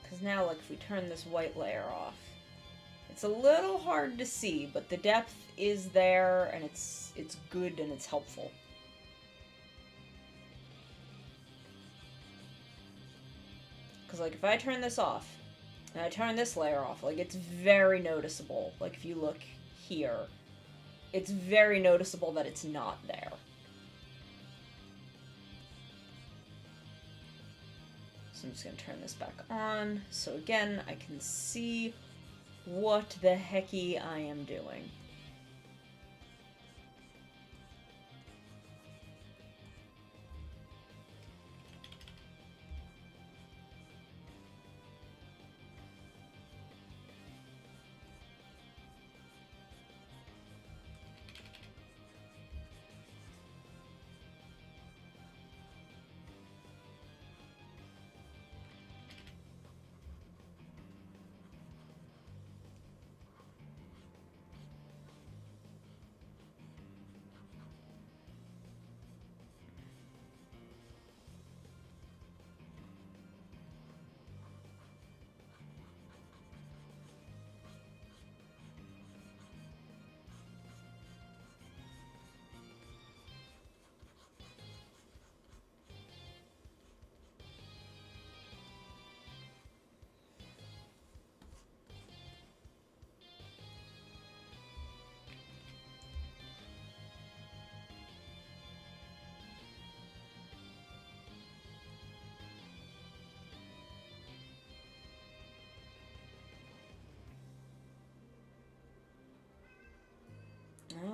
Because now, like, if we turn this white layer off, it's a little hard to see, but the depth is there, and it's good and it's helpful. Because, like, if I turn this off, and I turn this layer off, like, it's very noticeable. Like, if you look here, it's very noticeable that it's not there. So I'm just going to turn this back on, so again, I can see what the hecky I am doing.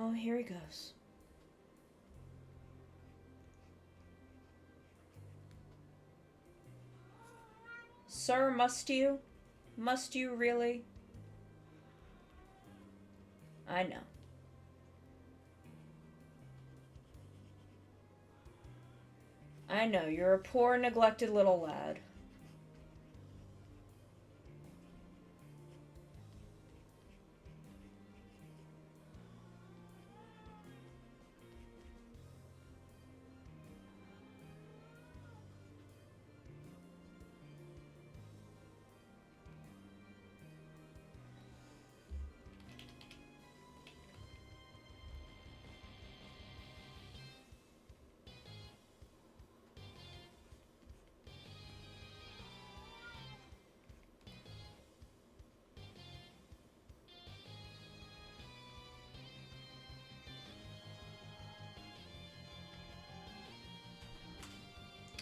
Oh, here he goes. Sir, must you? Must you really? I know. I know, you're a poor, neglected little lad.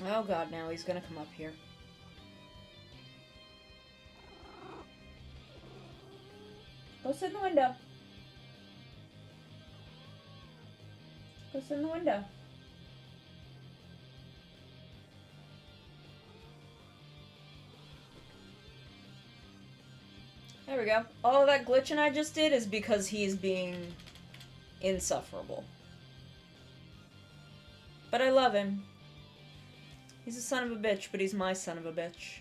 Oh god, now he's gonna come up here. Go sit in the window. Go sit in the window. There we go. All that glitching I just did is because he's being insufferable. But I love him. He's a son of a bitch, but he's my son of a bitch.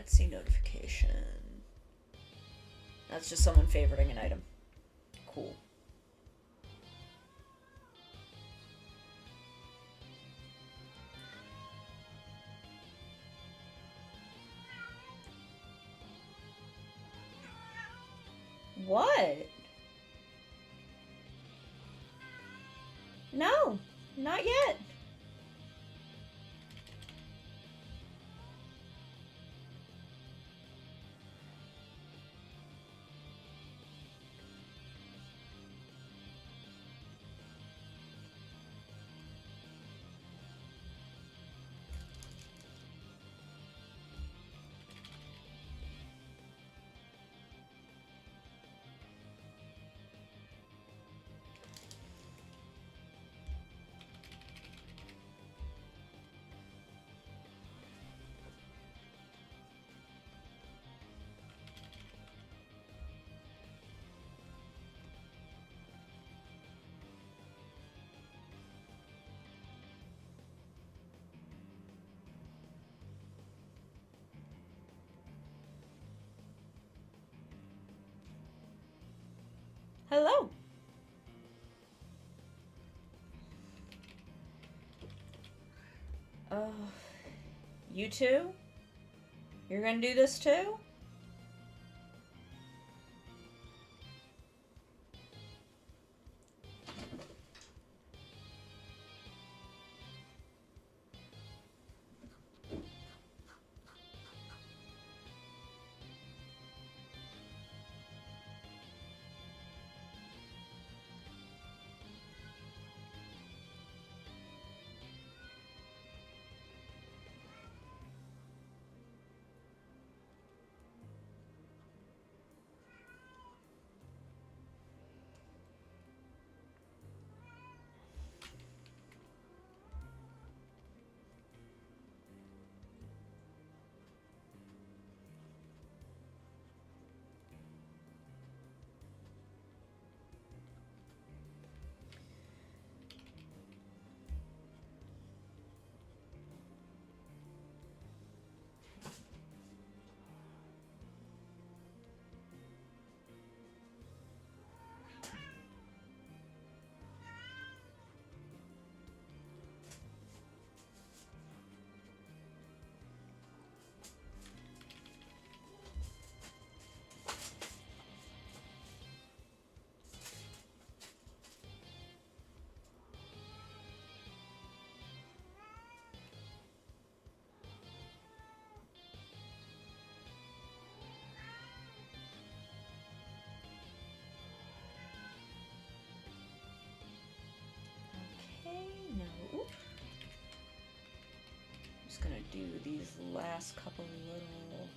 Etsy notification. That's just someone favoriting an item. Cool. What? No, not yet. Hello. You too? You're gonna do this too? Gonna do these last couple little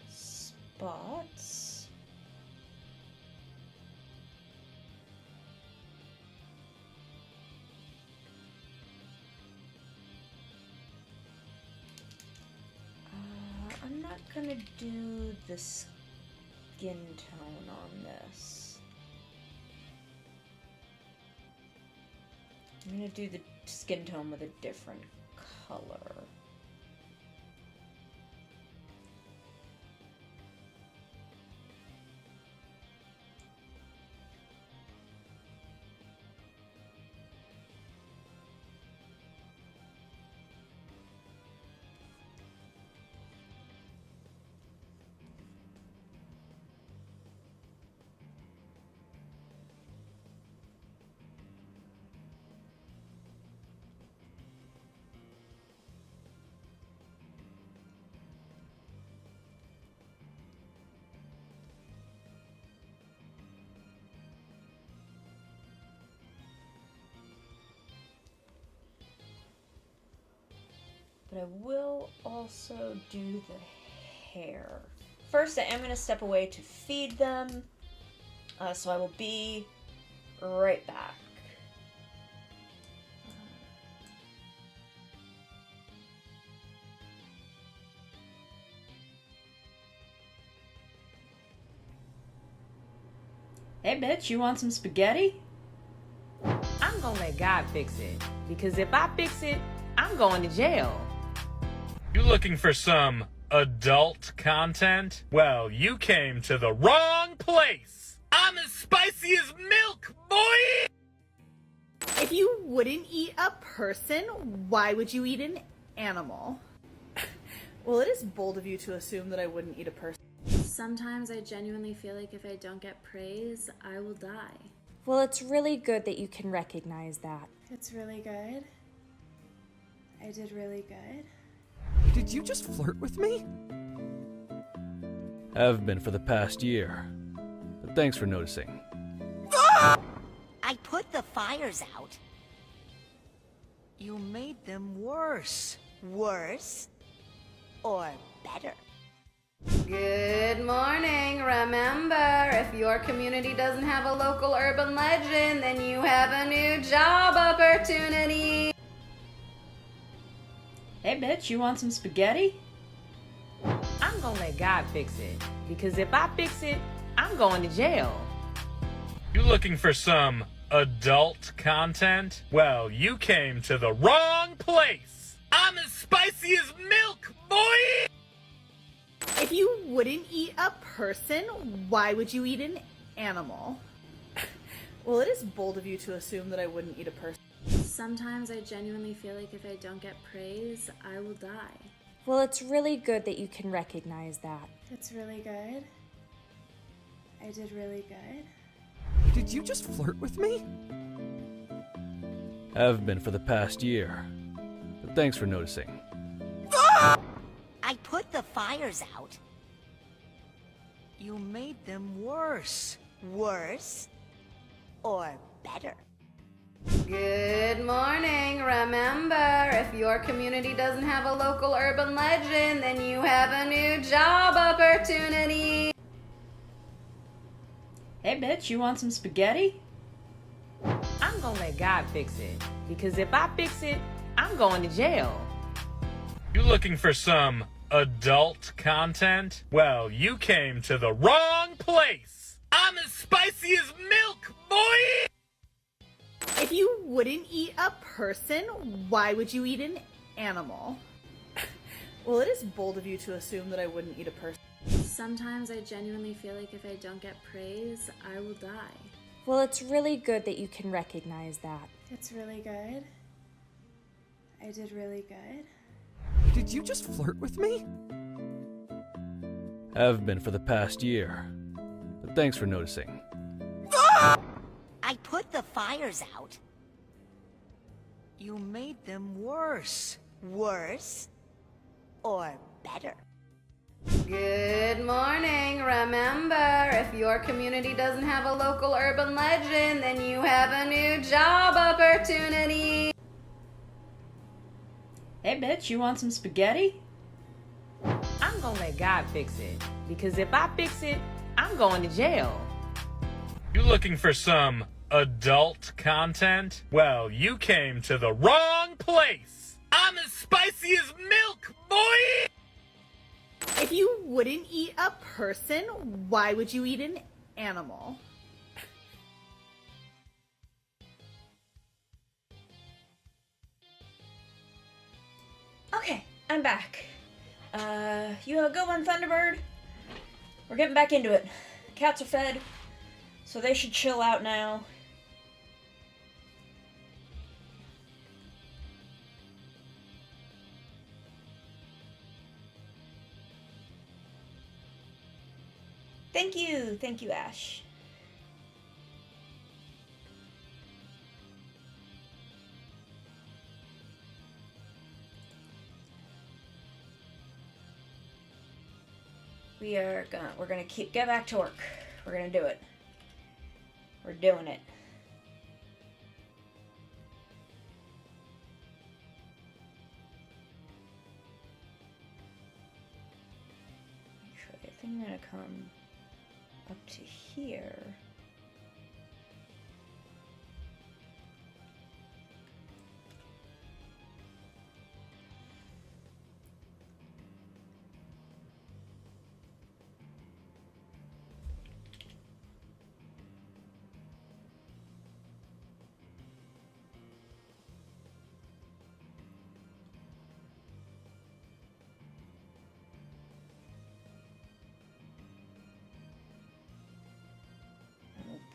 spots. I'm not gonna do the skin tone on this. I'm gonna do the skin tone with a different color. But I will also do the hair. First, I am going to step away to feed them, so I will be right back. Hey, bitch, you want some spaghetti? I'm gonna let God fix it, because if I fix it, I'm going to jail. You looking for some adult content? Well, you came to the wrong place. I'm as spicy as milk, boy! If you wouldn't eat a person, why would you eat an animal? Well, it is bold of you to assume that I wouldn't eat a person. Sometimes I genuinely feel like if I don't get praise, I will die. Well, it's really good that you can recognize that. It's really good. I did really good. Did you just flirt with me? Have been for the past year. But thanks for noticing. I put the fires out. You made them worse. Worse? Or better? Good morning. Remember, if your community doesn't have a local urban legend, then you have a new job opportunity. Hey, bitch, you want some spaghetti? I'm gonna let God fix it. Because if I fix it, I'm going to jail. You looking for some adult content? Well, you came to the wrong place. I'm as spicy as milk, boy! If you wouldn't eat a person, why would you eat an animal? Well, it is bold of you to assume that I wouldn't eat a person. Sometimes I genuinely feel like if I don't get praise, I will die. Well, it's really good that you can recognize that. It's really good. I did really good. Did you just flirt with me? Have been for the past year. But thanks for noticing. I put the fires out. You made them worse. Worse? Or better? Good morning. Remember, if your community doesn't have a local urban legend, then you have a new job opportunity. Hey, bitch, you want some spaghetti? I'm gonna let God fix it. Because if I fix it, I'm going to jail. You looking for some adult content? Well, you came to the wrong place. I'm as spicy as milk, boy! If you wouldn't eat a person, why would you eat an animal? Well, it is bold of you to assume that I wouldn't eat a person. Sometimes I genuinely feel like if I don't get praise, I will die. Well, it's really good that you can recognize that. It's really good. I did really good. Did you just flirt with me? Have been for the past year. But thanks for noticing. I put the fires out. You made them worse. Worse? Or better? Good morning. Remember, if your community doesn't have a local urban legend, then you have a new job opportunity. Hey, bitch, you want some spaghetti? I'm gonna let God fix it. Because if I fix it, I'm going to jail. You looking for some adult content? Well, you came to the wrong place. I'm as spicy as milk, boy! If you wouldn't eat a person, why would you eat an animal? Okay, I'm back. You have a good one, Thunderbird? We're getting back into it. Cats are fed, so they should chill out now. Thank you, Ash. We're gonna get back to work. We're gonna do it. We're doing it. Actually, I think I'm gonna come up to here.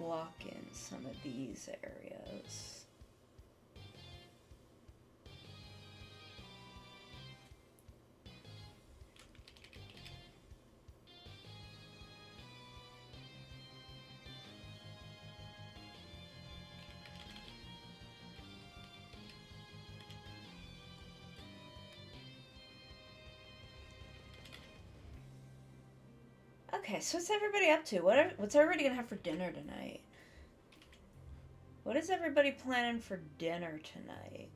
block in some of these areas. Okay, so what's everybody up to? What's everybody gonna have for dinner tonight? What is everybody planning for dinner tonight?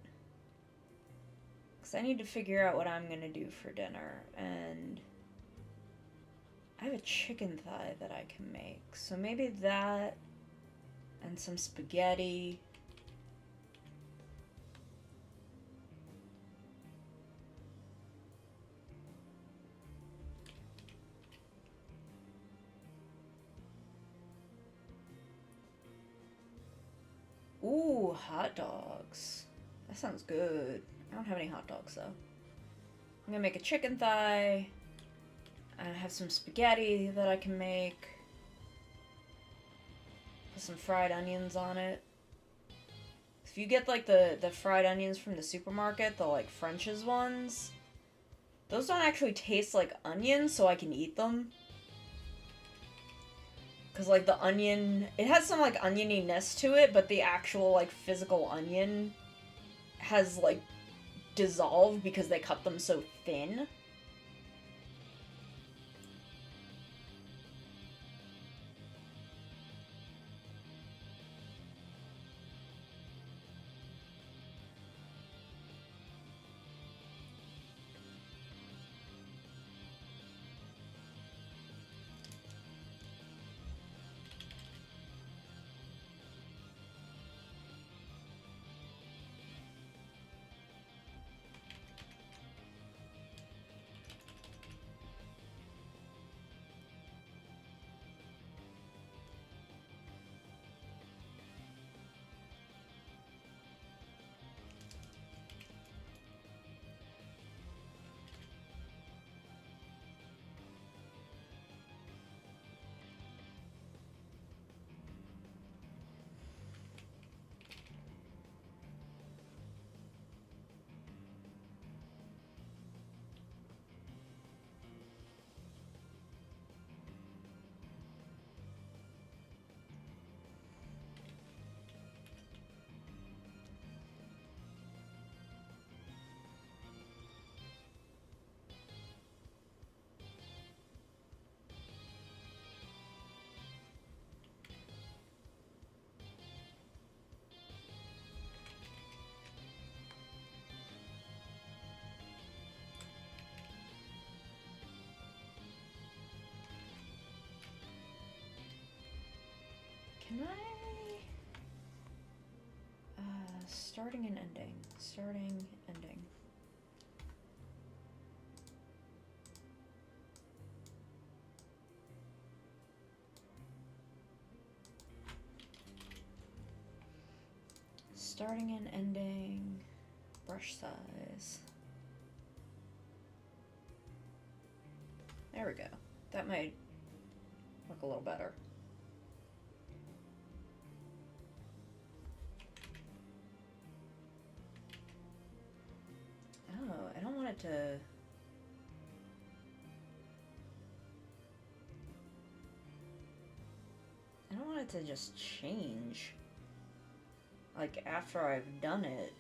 Because I need to figure out what I'm gonna do for dinner, and I have a chicken thigh that I can make. So maybe that, and some spaghetti. Ooh, hot dogs. That sounds good. I don't have any hot dogs though. I'm gonna make a chicken thigh. I have some spaghetti that I can make. Put some fried onions on it. If you get like the fried onions from the supermarket, the like French's ones, those don't actually taste like onions, so I can eat them. Because, like, the onion, it has some, like, onioniness to it, but the actual, like, physical onion has, like, dissolved because they cut them so thin. Can I... starting and ending. Starting, ending. Starting and ending. Brush size. There we go. That might look a little better. Oh, I don't want it to... I don't want it to just change. Like, after I've done it.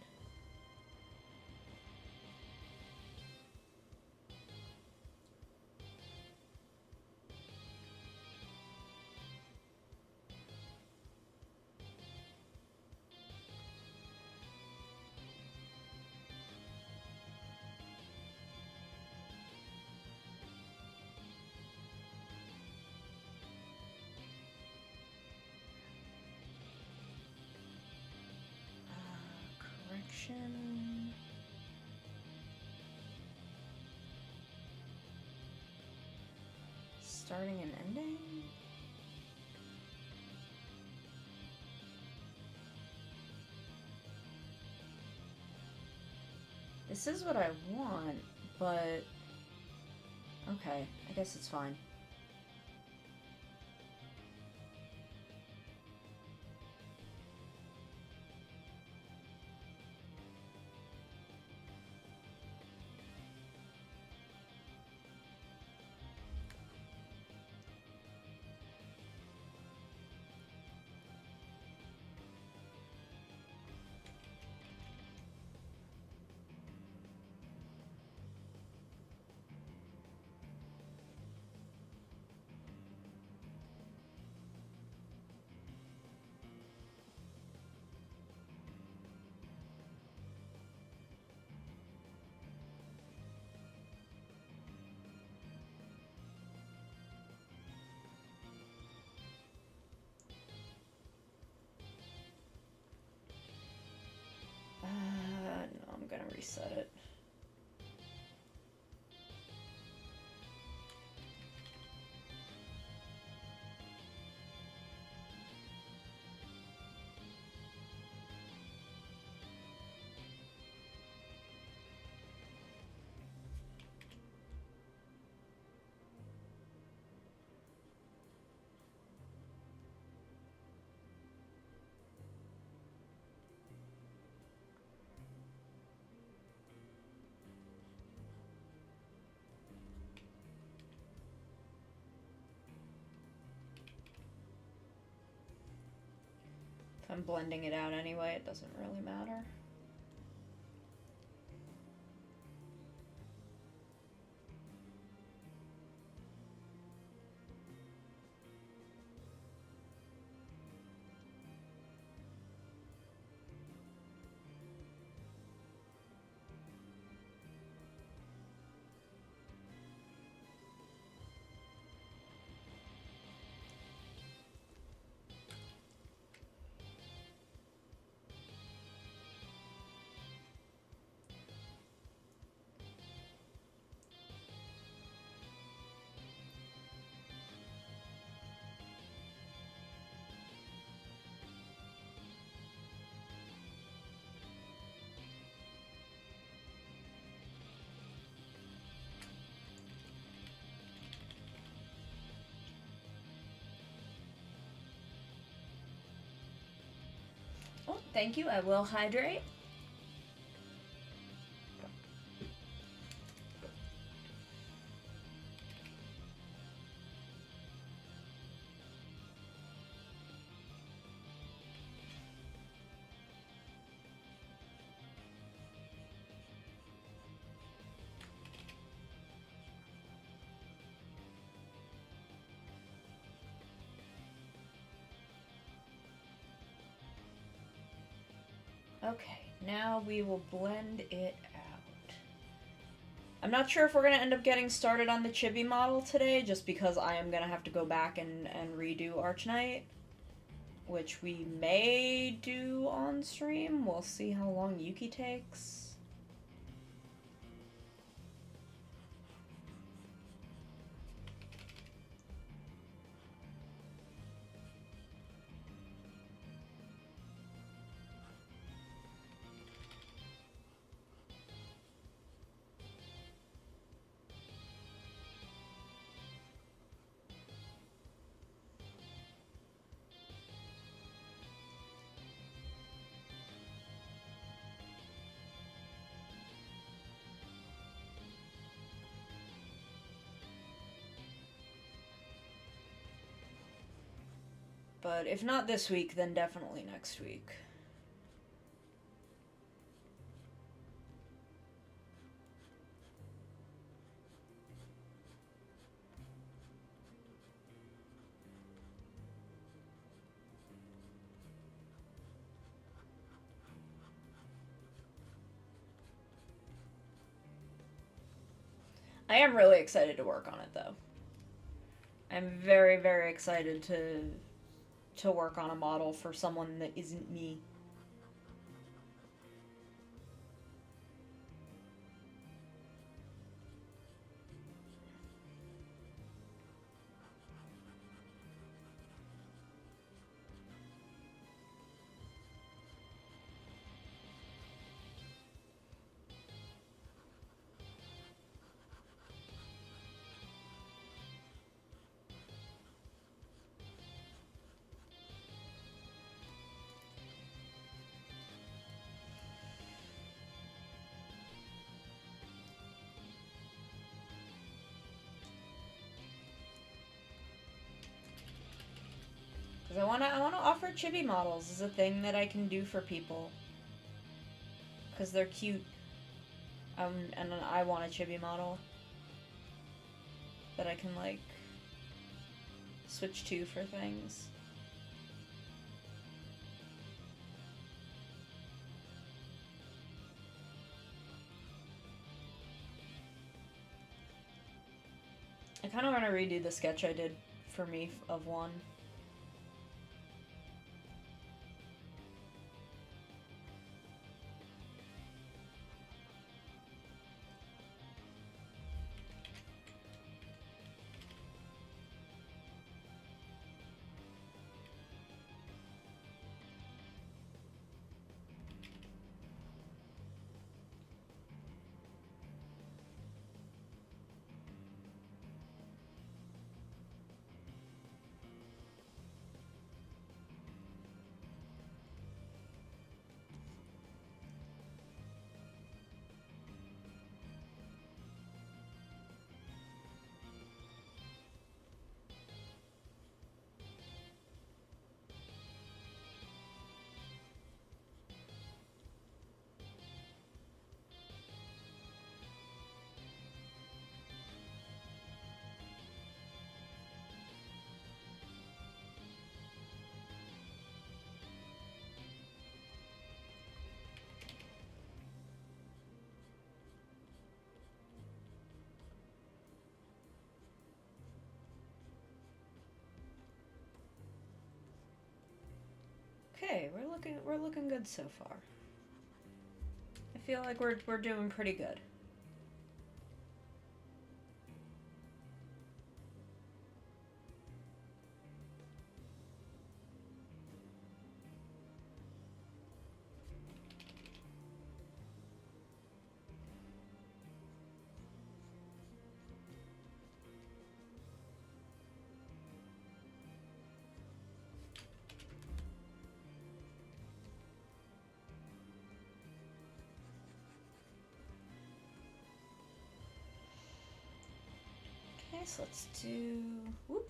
Correction. Starting and ending. This is what I want, but okay, I guess it's fine. reset it. If I'm blending it out anyway, it doesn't really matter. Oh, thank you. I will hydrate. Okay, now we will blend it out. I'm not sure if we're going to end up getting started on the chibi model today, just because I am going to have to go back and redo Archknight, which we may do on stream. We'll see how long Yuki takes. But if not this week, then definitely next week. I am really excited to work on it, though. I'm very, very excited to work on a model for someone that isn't me. Because I wanna offer chibi models as a thing that I can do for people. Because they're cute. And I want a chibi model that I can, like, switch to for things. I kind of want to redo the sketch I did for me of one. Okay, we're looking good so far. I feel like we're doing pretty good. Okay, so let's do, whoop.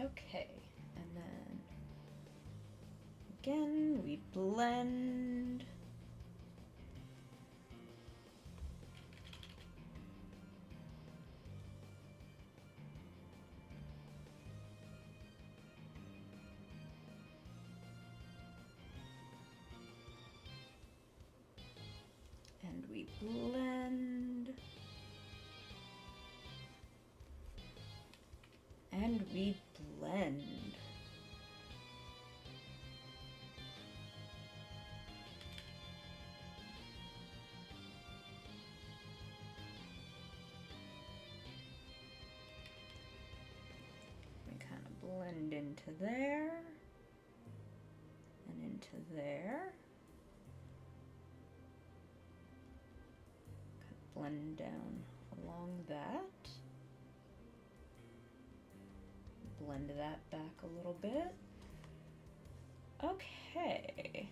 Okay, and then again we blend. And we blend. And we blend. We kind of blend into there and into there. Kind of blend down along that. Blend that back a little bit. Okay.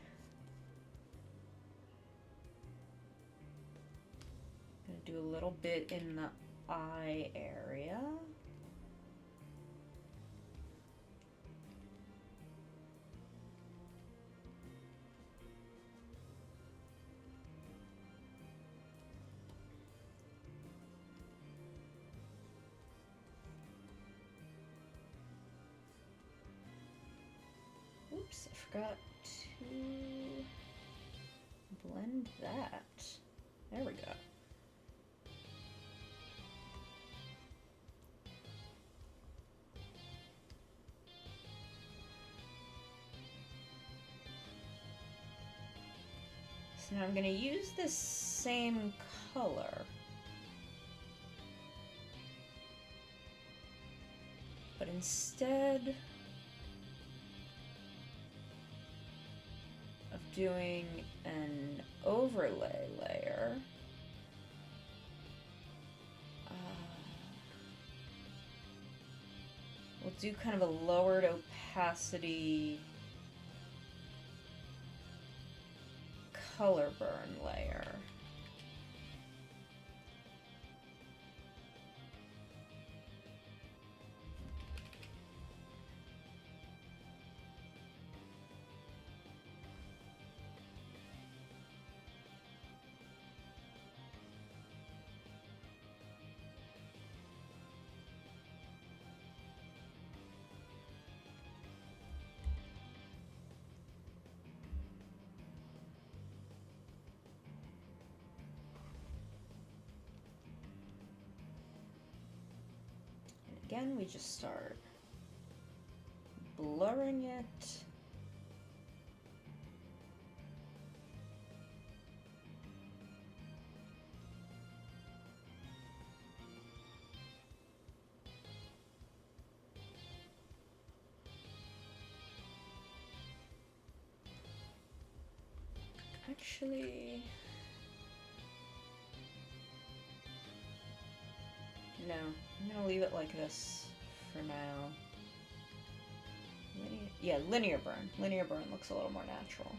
Gonna do a little bit in the eye area. Oops, I forgot to blend that. There we go. So now I'm going to use this same color, but instead of doing an overlay layer, we'll do kind of a lowered opacity color burn layer. Again, we just start blurring it. Actually... No, I'm gonna leave it like this for now. Yeah, linear burn. Linear burn looks a little more natural.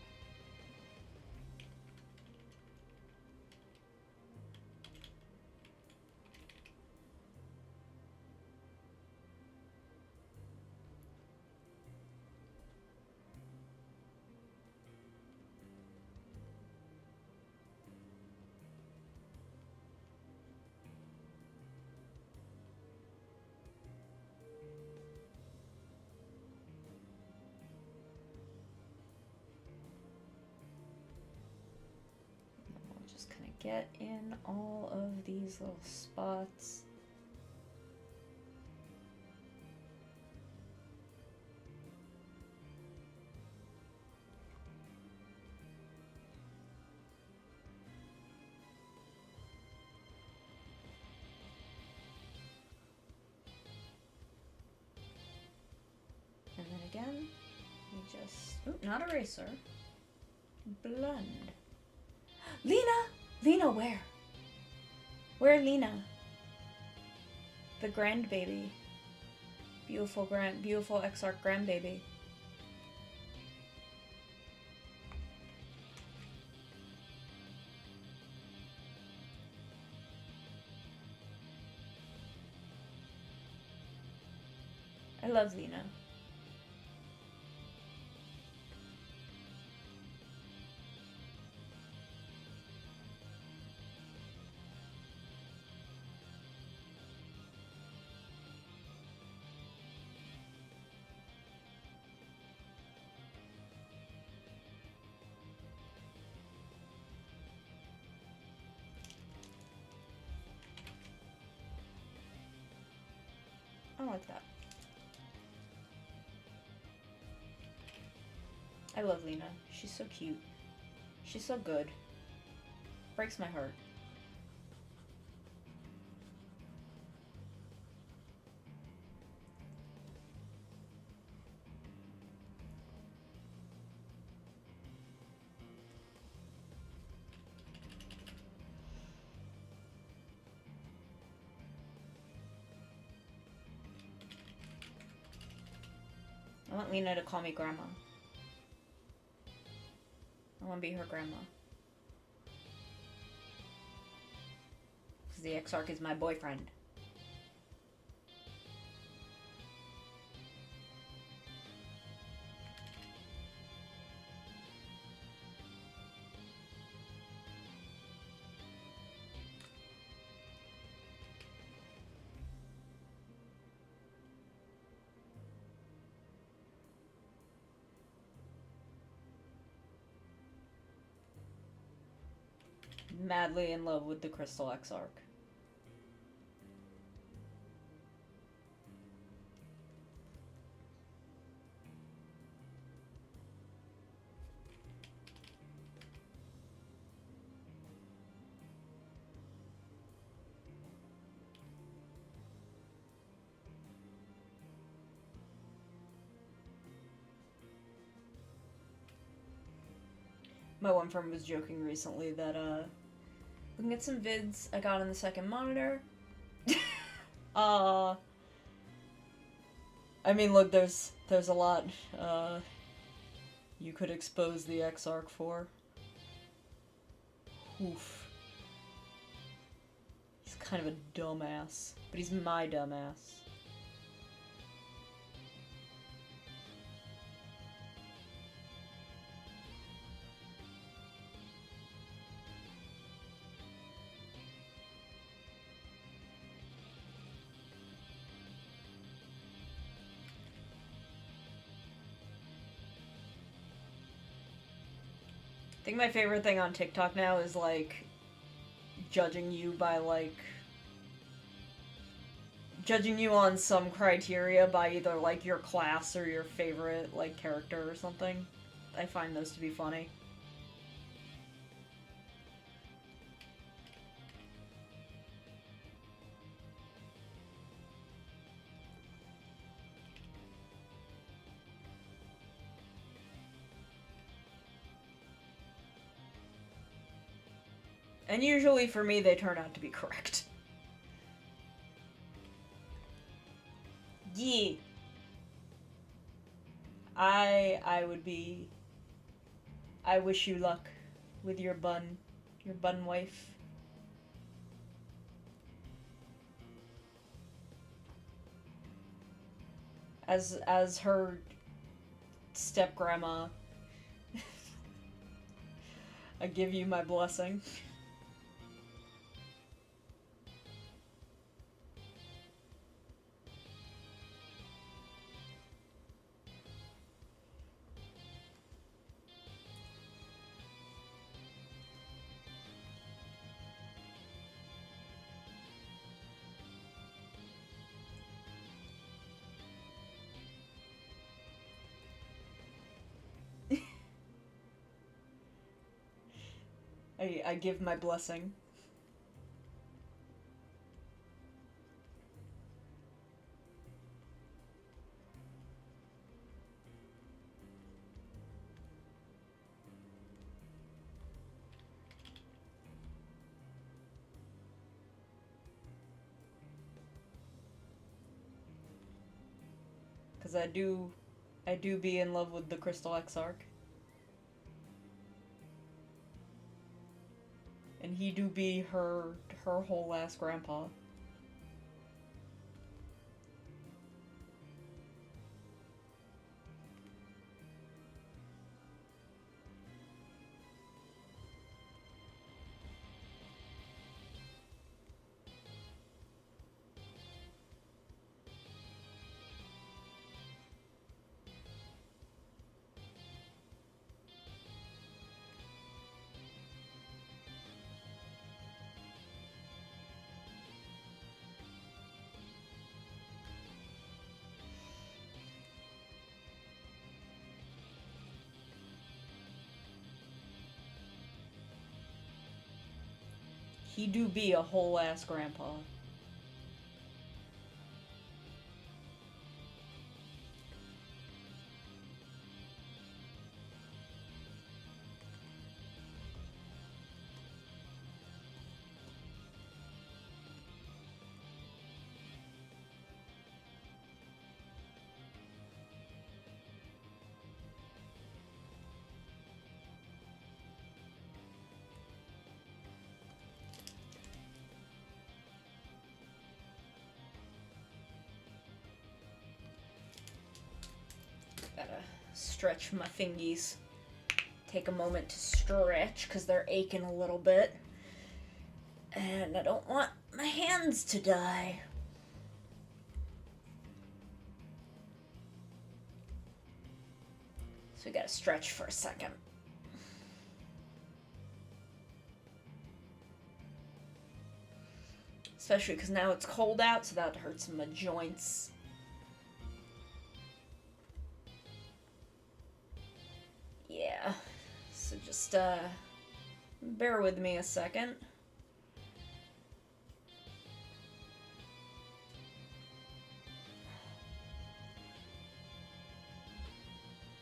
Just kind of get in all of these little spots. And then again, we just, ooh, not eraser, blend. Lena! Lena, where? Where Lena? The grandbaby. Beautiful Exarch grandbaby. I love Lena. I like that. I love Lena. She's so cute. She's so good. Breaks my heart. I want Lena to call me grandma. I want to be her grandma. Because the Exarch is my boyfriend. Madly in love with the Crystal Exarch. My one friend was joking recently that, looking at some vids I got on the second monitor. I mean, look, there's a lot, you could expose the Exarch for. Oof. He's kind of a dumbass, but he's my dumbass. I think my favorite thing on TikTok now is, like, judging you by, like, judging you on some criteria by either, like, your class or your favorite, like, character or something. I find those to be funny. And usually for me, they turn out to be correct. Yeah. I would be... I wish you luck with your bun wife. As her step-grandma, I give you my blessing. I give my blessing. Because I do be in love with the Crystal Exarch. And he do be her whole ass grandpa. He do be a whole ass grandpa. Gotta stretch my fingies. Take a moment to stretch because they're aching a little bit. And I don't want my hands to die. So we gotta stretch for a second. Especially because now it's cold out, so that hurts my joints. Yeah, so just, bear with me a second.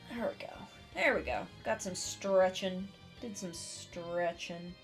There we go. There we go. Got some stretching. Did some stretching.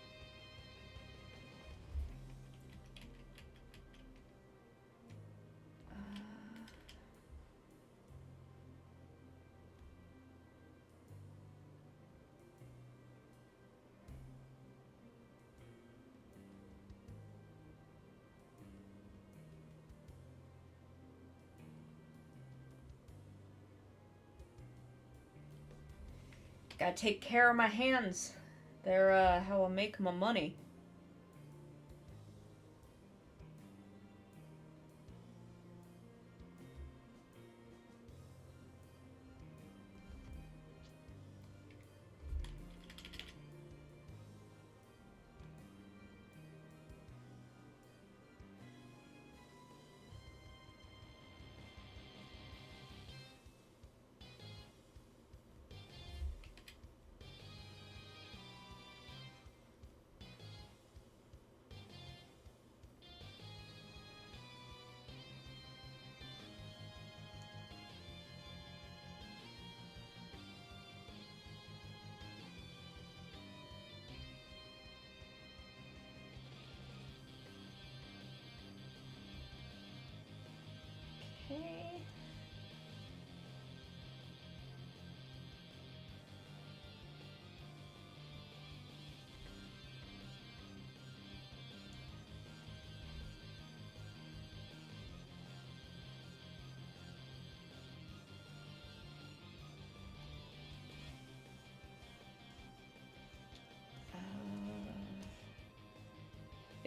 Gotta take care of my hands. They're, how I make my money.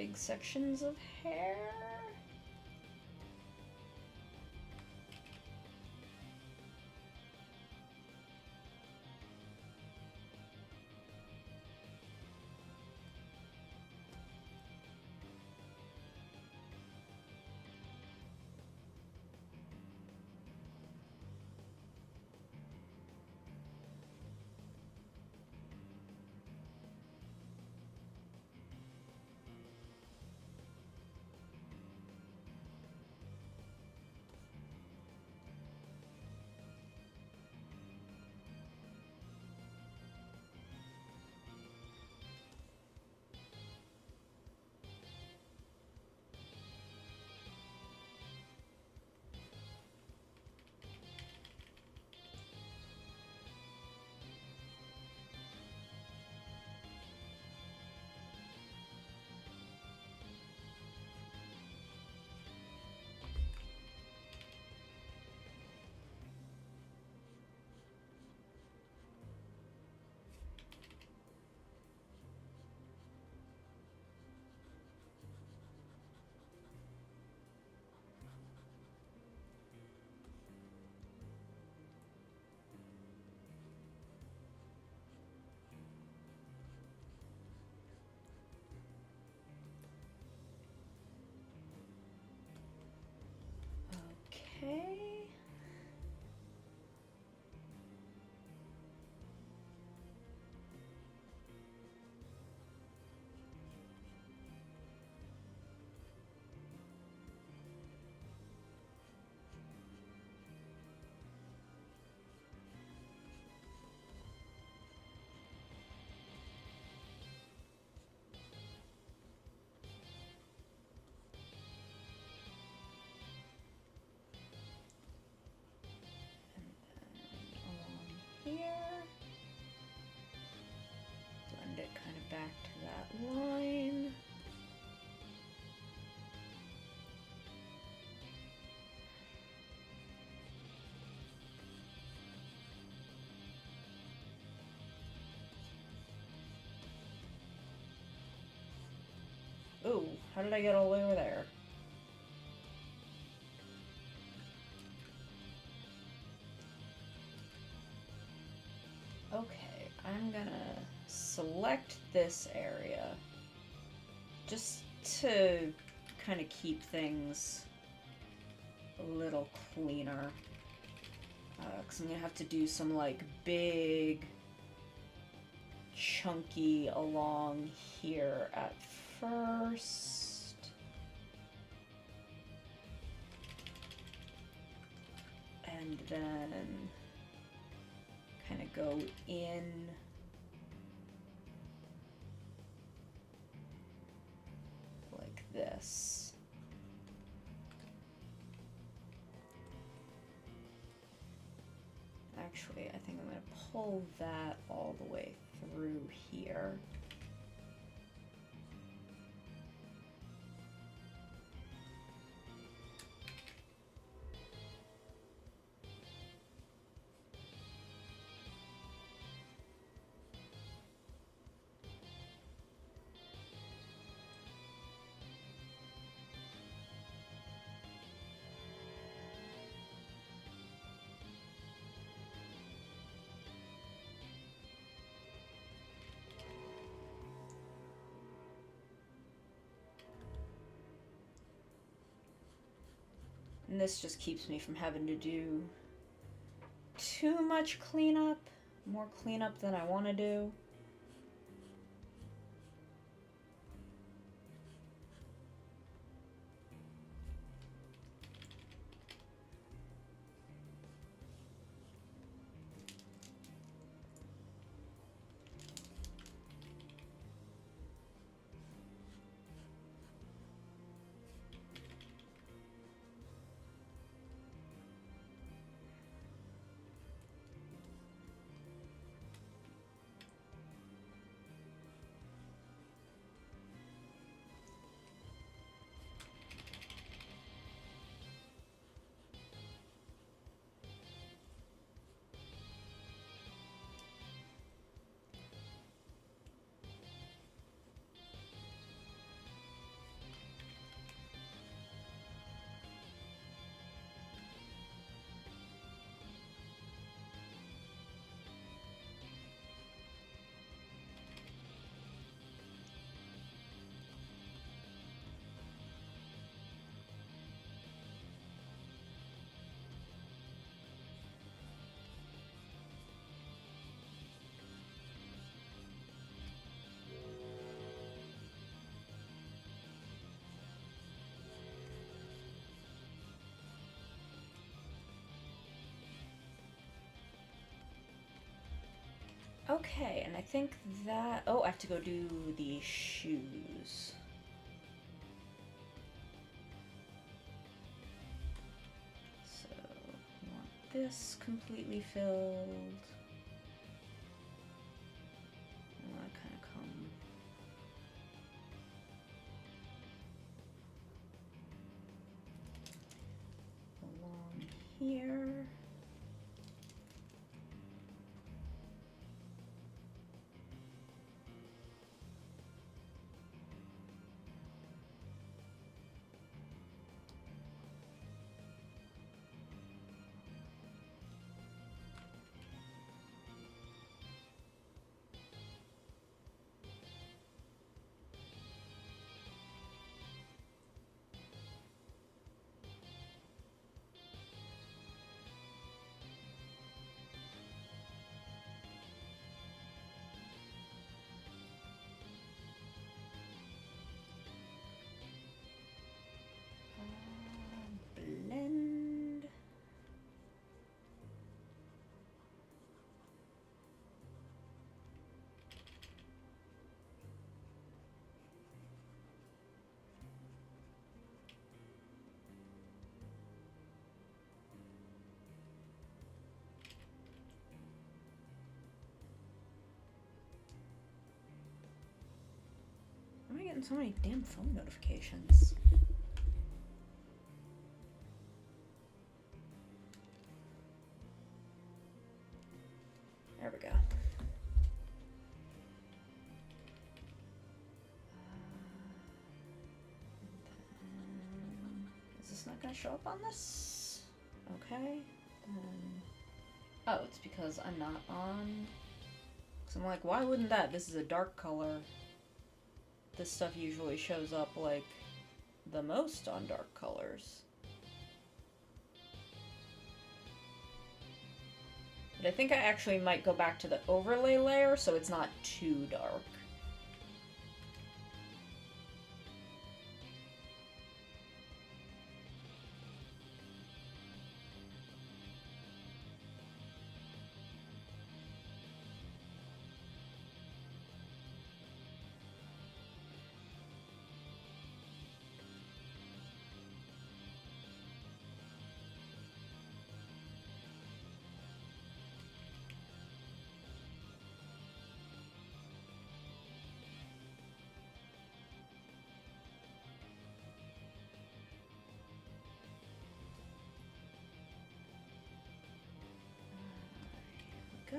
big sections of hair. Okay. Here. Blend it kind of back to that line. Ooh, how did I get all the way over there? Okay, I'm gonna select this area just to kind of keep things a little cleaner. Because I'm gonna have to do some like big chunky along here at first. And then kind of go in like this. Actually, I think I'm going to pull that all the way through here. And this just keeps me from having to do too much cleanup, more cleanup than I want to do. Okay, and I think that... Oh, I have to go do the shoes. So, we want this completely filled. I want to kind of come... along here. Blend. Why am I getting so many damn phone notifications? There we go. Is this not gonna show up on this? Okay. Oh, it's because I'm not on... Because I'm like, why wouldn't that? This is a dark color. This stuff usually shows up, like, the most on dark colors. But I think I actually might go back to the overlay layer so it's not too dark. Go.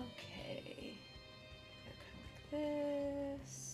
Okay. Kind of like this.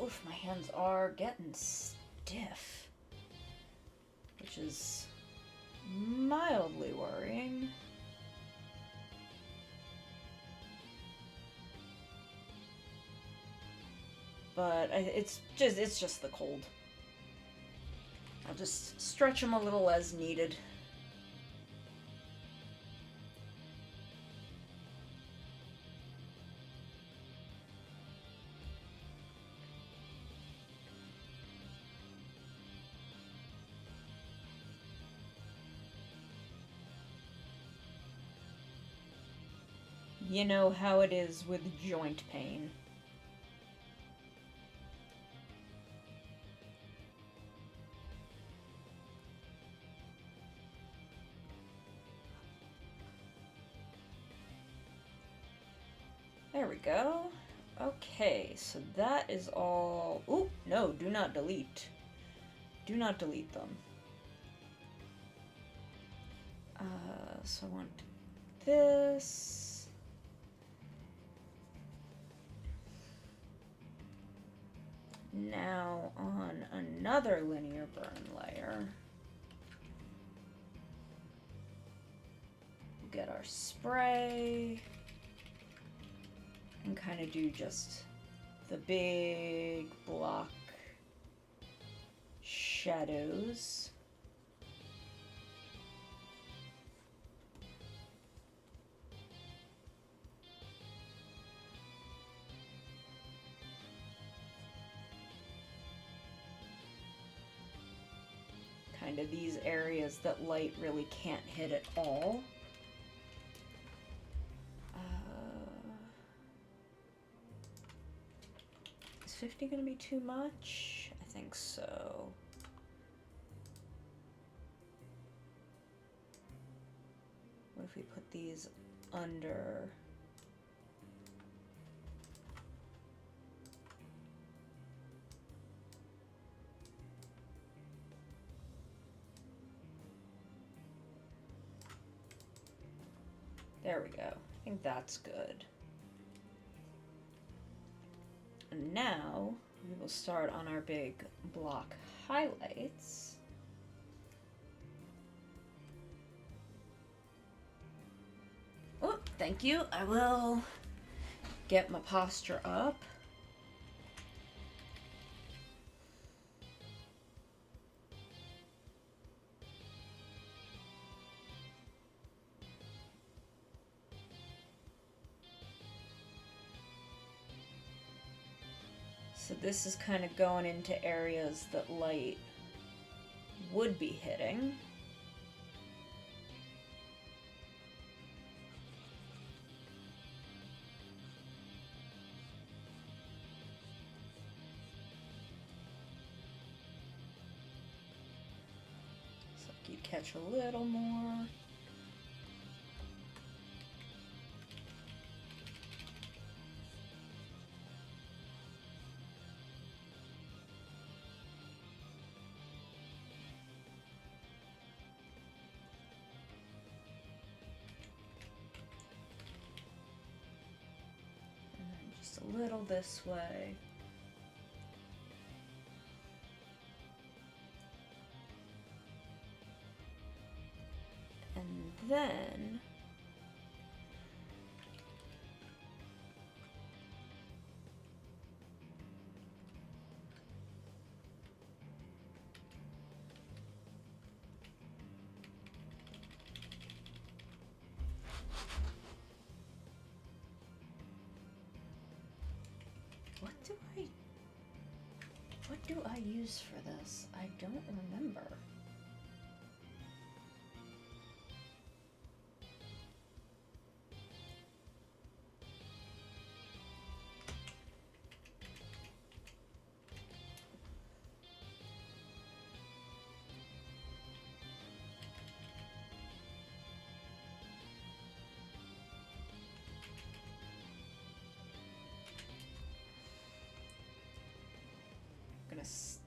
Oof, my hands are getting stiff. which is mildly worrying. But it's just the cold. I'll just stretch them a little as needed. You know how it is with joint pain. There we go. Okay, so that is all. Ooh, no, do not delete. Do not delete them. So I want this. Now on another linear burn layer, we'll get our spray and kind of do just the big block shadows. Kind of these areas that light really can't hit at all. Is 50 gonna be too much? I think so. What if we put these under? There we go. I think that's good. And now we will start on our big block highlights. Oh, thank you. I will get my posture up. So this is kind of going into areas that light would be hitting. So you catch a little more. Just a little this way. And then what do I use for this? I don't remember.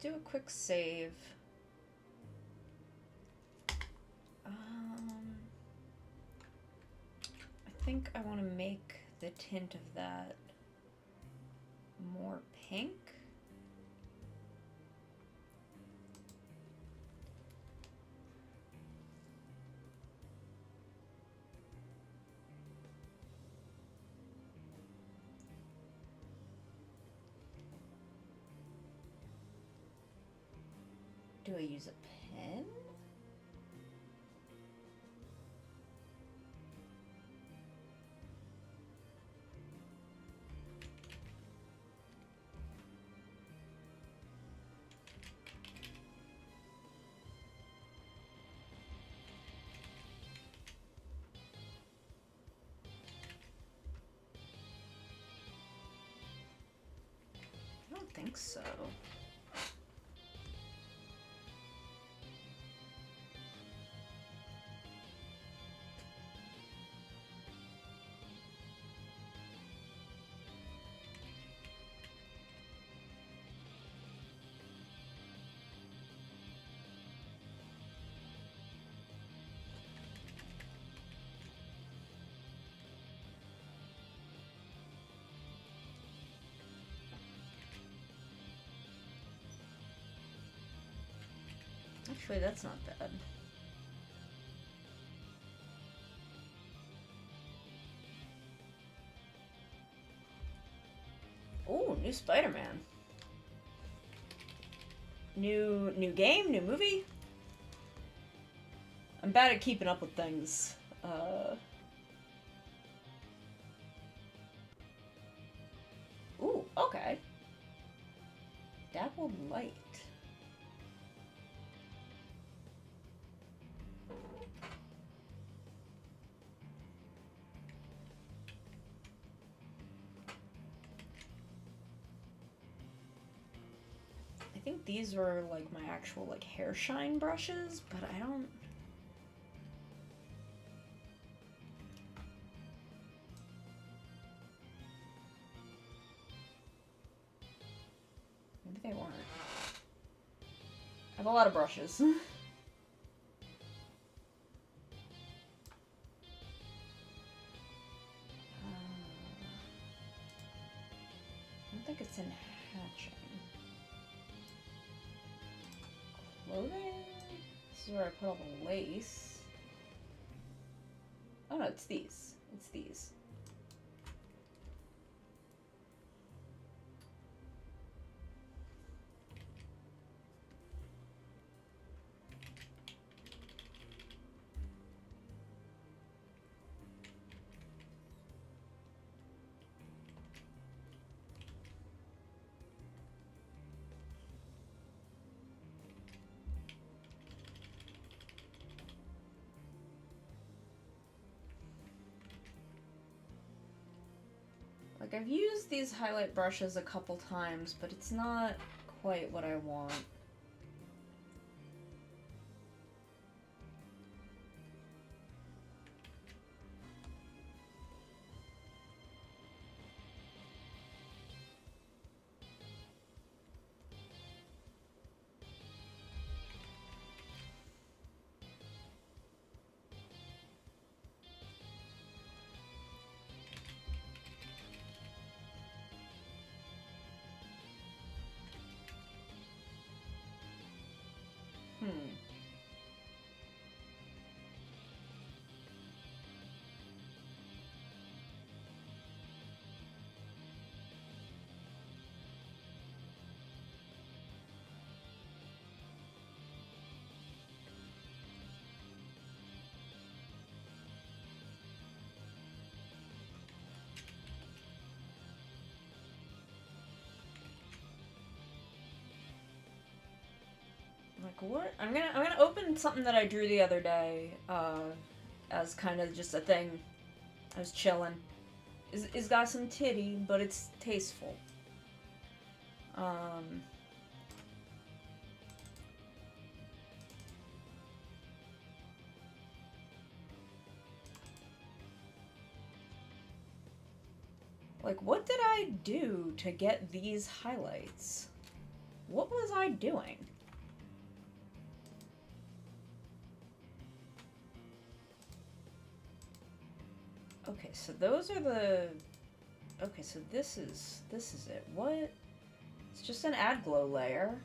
Do a quick save. I think I want to make the tint of that more pink. Do I use a pen? I don't think so. Actually, that's not bad. Oh, new Spider-Man. New game, new movie. I'm bad at keeping up with things. Ooh, okay. Dappled light. I think these were like my actual like hair shine brushes, but I don't. Maybe they weren't. I have a lot of brushes. I don't think it's in hatching. Clothing? This is where I put all the lace. Oh no, it's these. It's these. Like, I've used these highlight brushes a couple times, but it's not quite what I want. Like, what? I'm gonna open something that I drew the other day, as kind of just a thing. I was chilling. It's got some titty, but it's tasteful. Like, what did I do to get these highlights? What was I doing? Okay, so those are the... Okay, so this is it. What? It's just an add glow layer.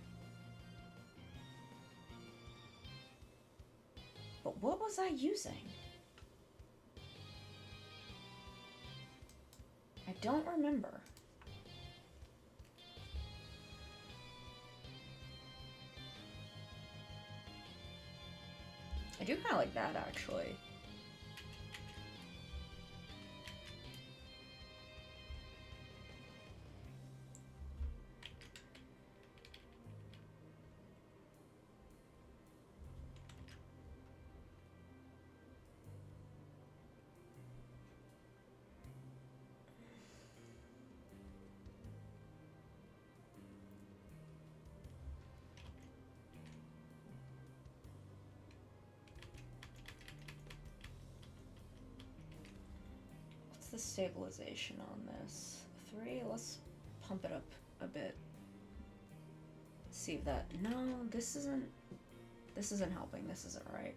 But what was I using? I don't remember. do kind of like that, actually. The stabilization on this 3. Let's pump it up a bit. See if that. No, this isn't helping. This isn't right.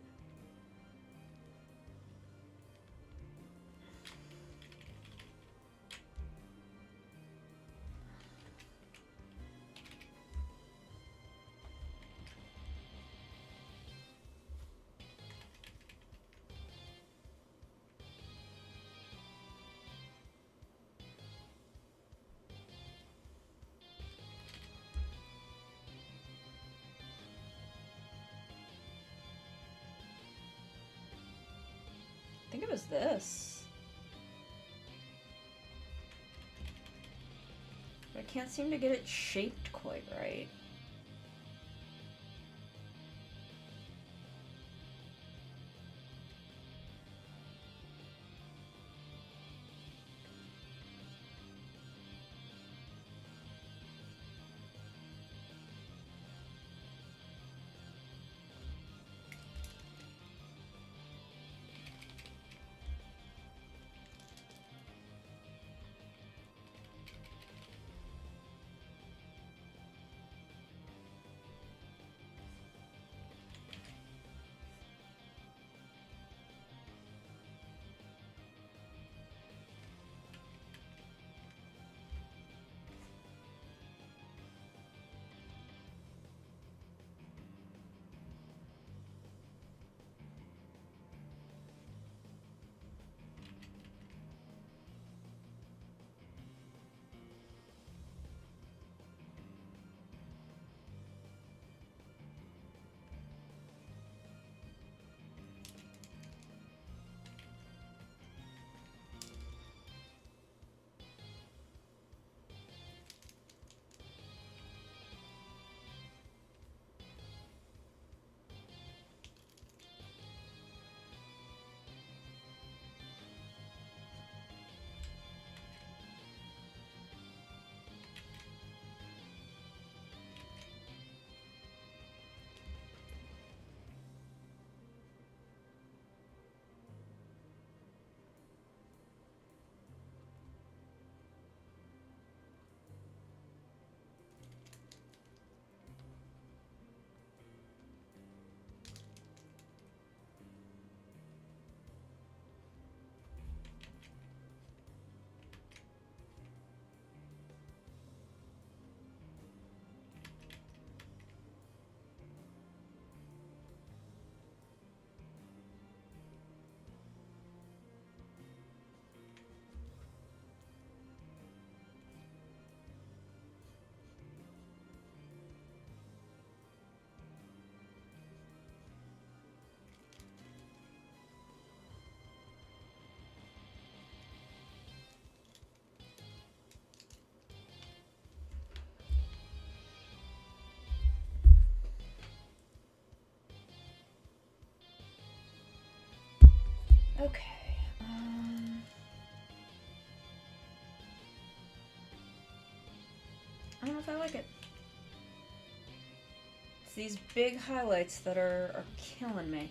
I think it was this. But I can't seem to get it shaped quite right. Okay. I don't know if I like it. It's these big highlights that are killing me.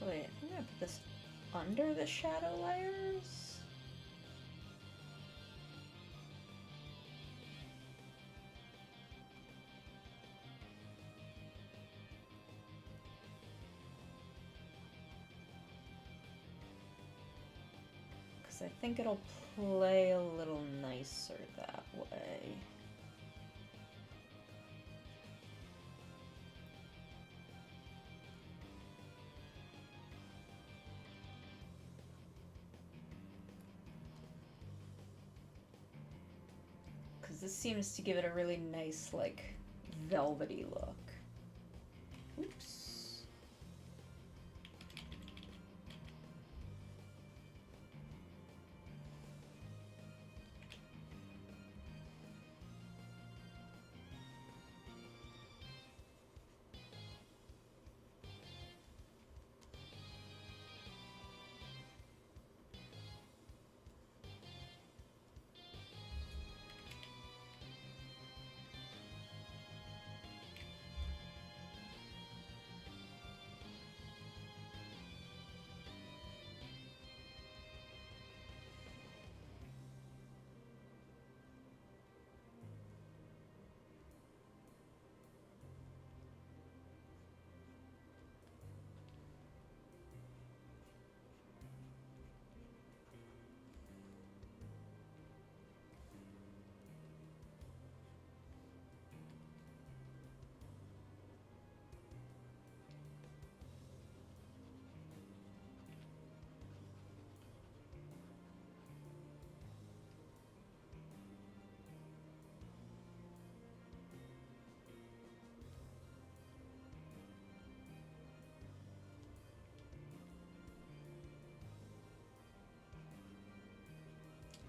Actually, I think I'm gonna put this under the shadow layers. Because I think it'll play a little nicer that way. Because this seems to give it a really nice, like, velvety look. Oops.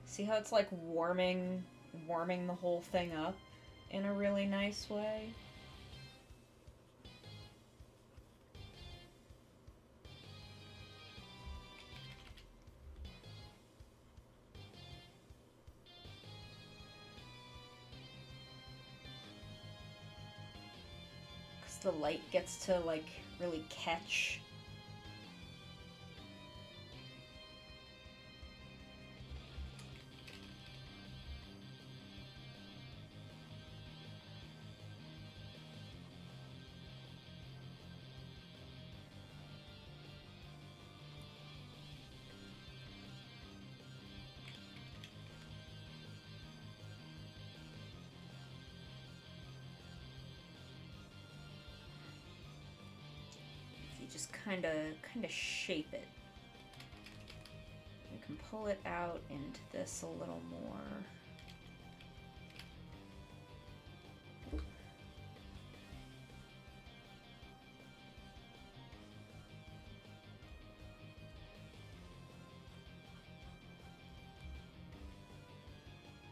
See how it's like warming the whole thing up in a really nice way? Because the light gets to like really catch. Just kind of shape it. You can pull it out into this a little more.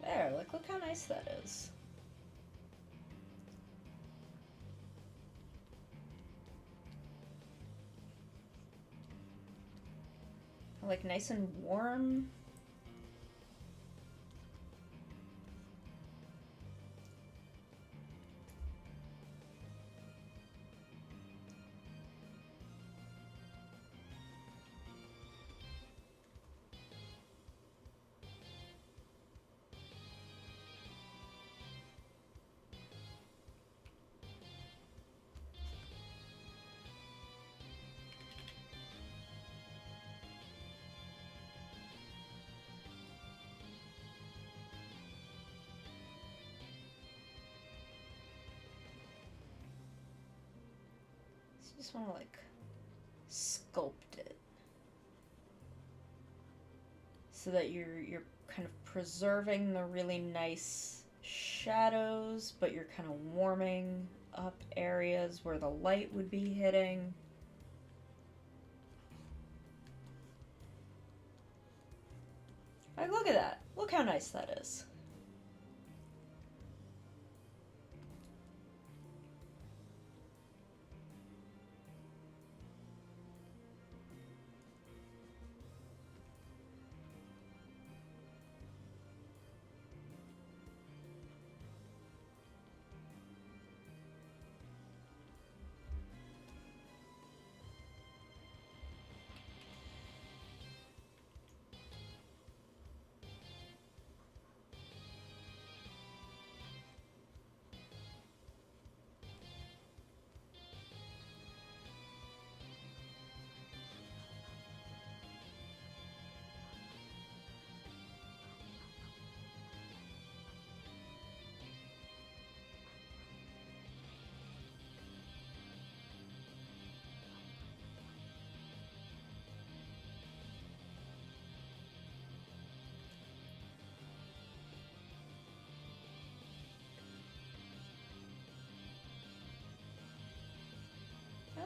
There, like, look how nice that is. Like nice and warm. You just want to like sculpt it so that you're kind of preserving the really nice shadows, but you're kind of warming up areas where the light would be hitting. Like, look at that. Look how nice that is.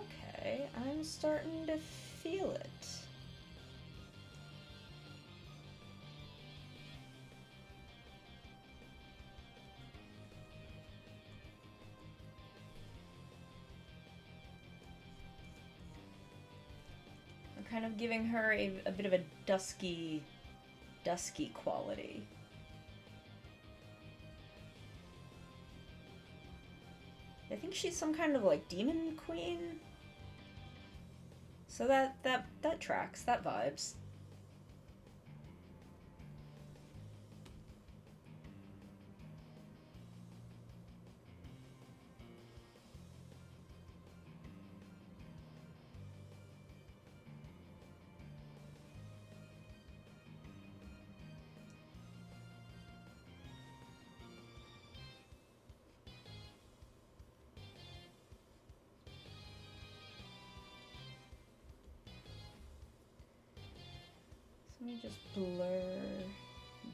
Okay, I'm starting to feel it. I'm kind of giving her a bit of a dusky quality. I think she's some kind of like demon queen. So that tracks, that vibes. Let me just blur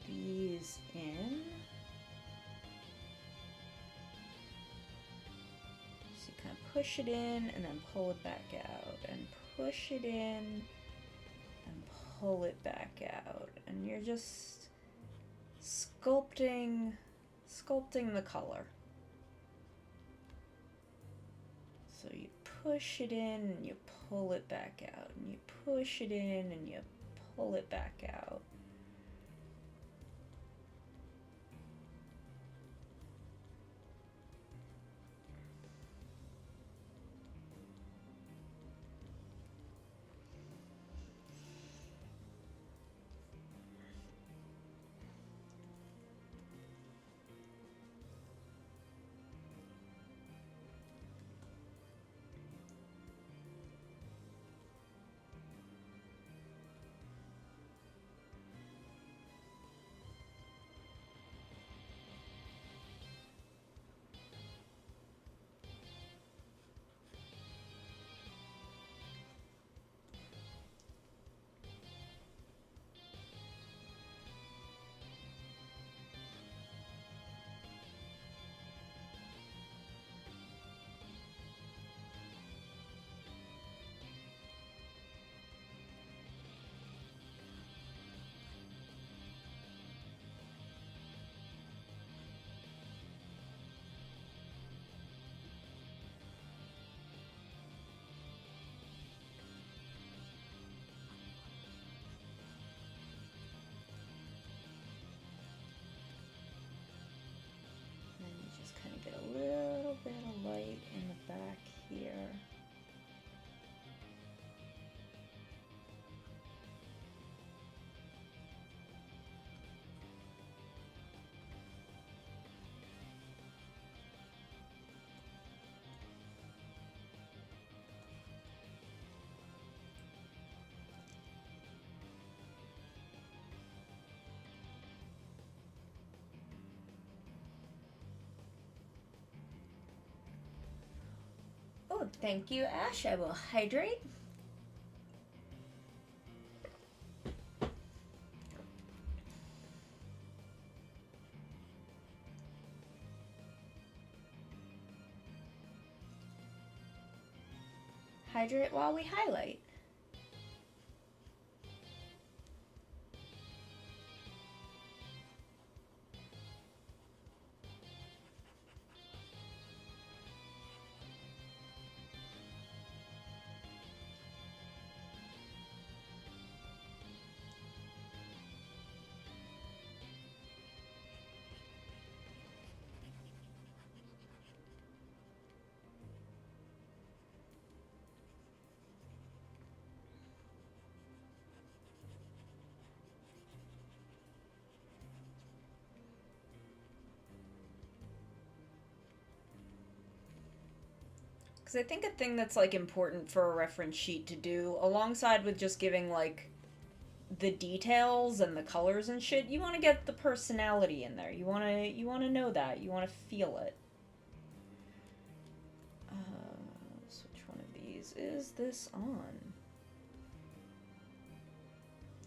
these in. So you kind of push it in and then pull it back out, and push it in and pull it back out, and you're just sculpting the color. So you push it in and you pull it back out, and you push it in and you pull it back out. Get a little bit of light in the back here. Oh, thank you, Ash. I will hydrate. Hydrate while we highlight. Because I think a thing that's, like, important for a reference sheet to do, alongside with just giving, like, the details and the colors and shit, you want to get the personality in there. You want to know that. You want to feel it. So which one of these is this on?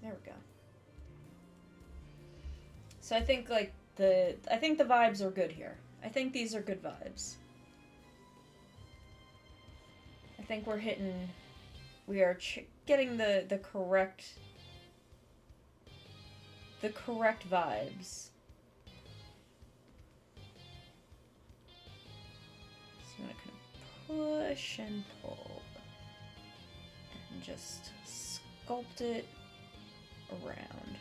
There we go. So I think, like, the vibes are good here. I think these are good vibes. I think we're hitting... We are getting the correct... The correct vibes. So I'm gonna kind of push and pull. And just sculpt it around.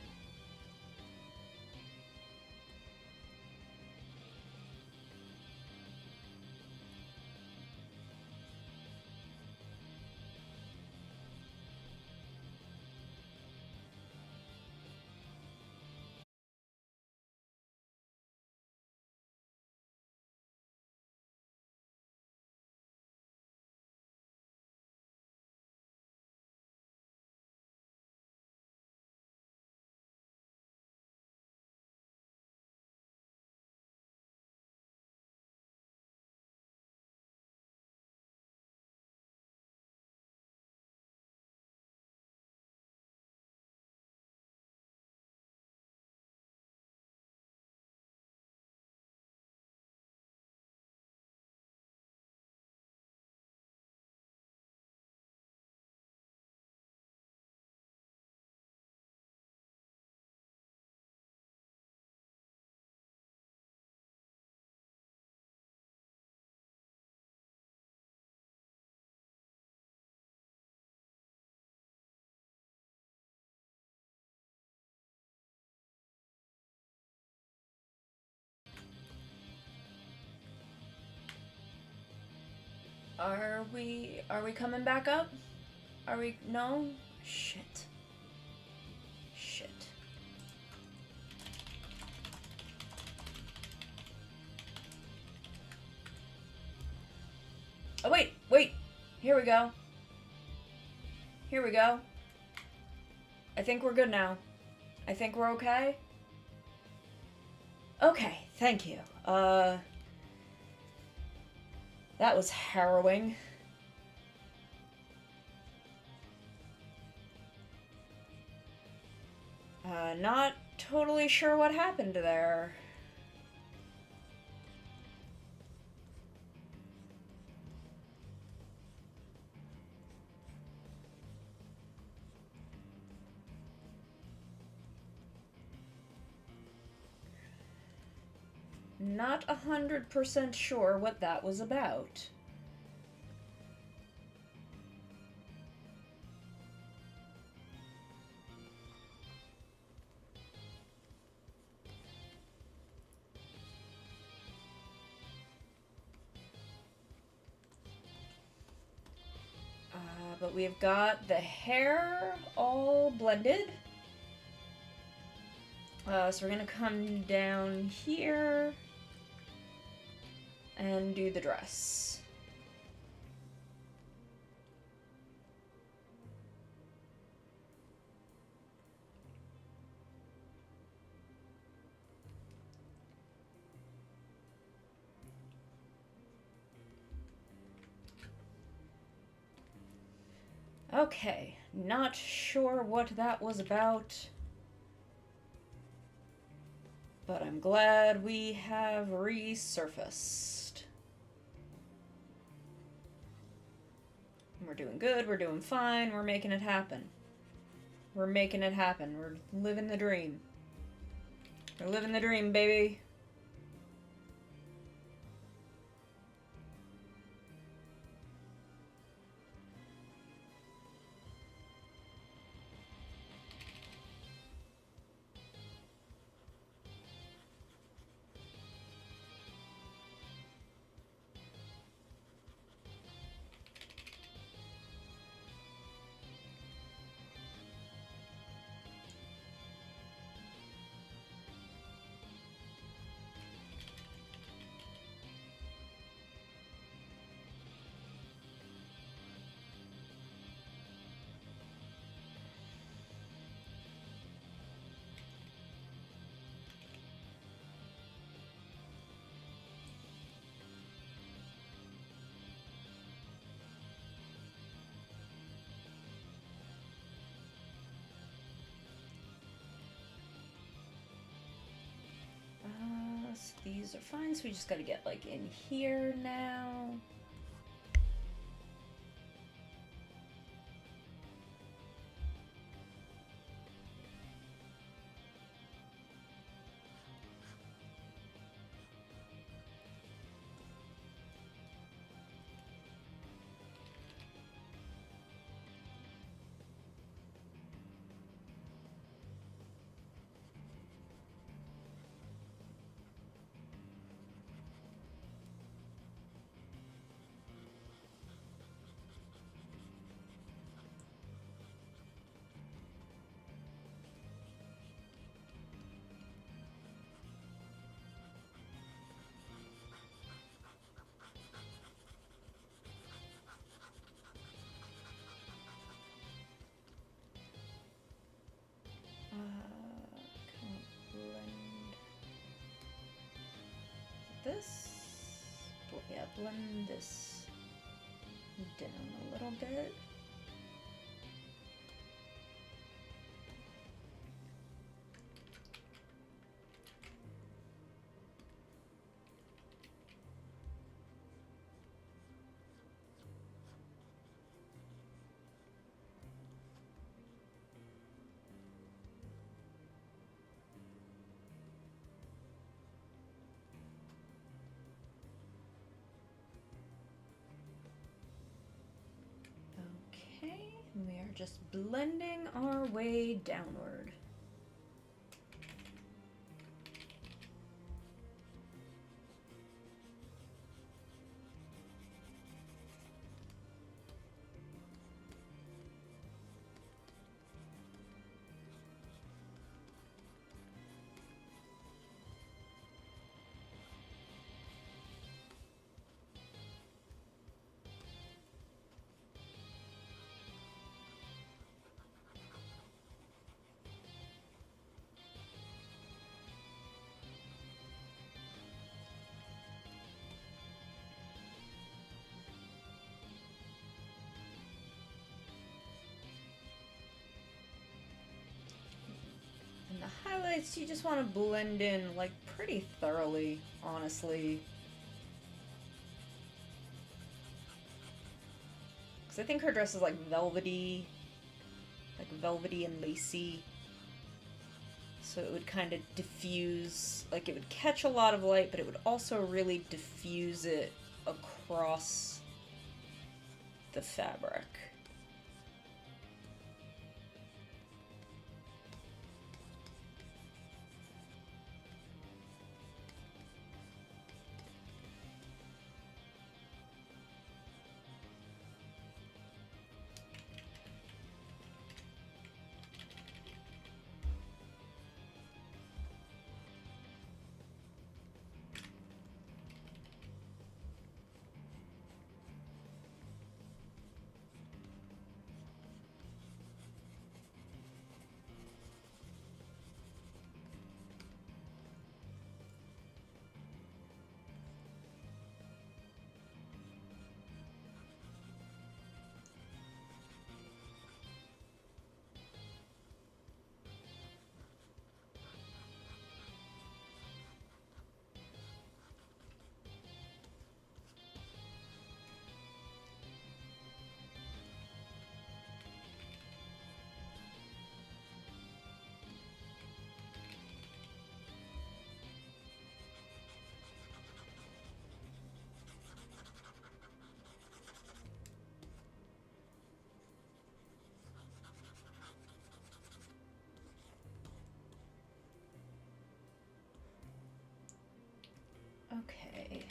Are we coming back up? Are we... No? Shit. Shit. Oh, wait, wait. Here we go. Here we go. I think we're good now. I think we're okay. Okay, thank you. That was harrowing. Not totally sure what happened there. Not 100% sure what that was about. But we've got the hair all blended. So we're gonna come down here and do the dress. Okay, not sure what that was about, but I'm glad we have resurfaced. We're doing good, we're doing fine, we're making it happen. We're making it happen, we're living the dream. We're living the dream, baby. So these are fine, so we just gotta get like in here now. this. Yeah, blend this down a little bit. Okay, we are just blending our way downward. And the highlights, you just want to blend in like pretty thoroughly, honestly. Because I think her dress is like velvety and lacy. So it would kind of diffuse, like it would catch a lot of light, but it would also really diffuse it across the fabric. Okay.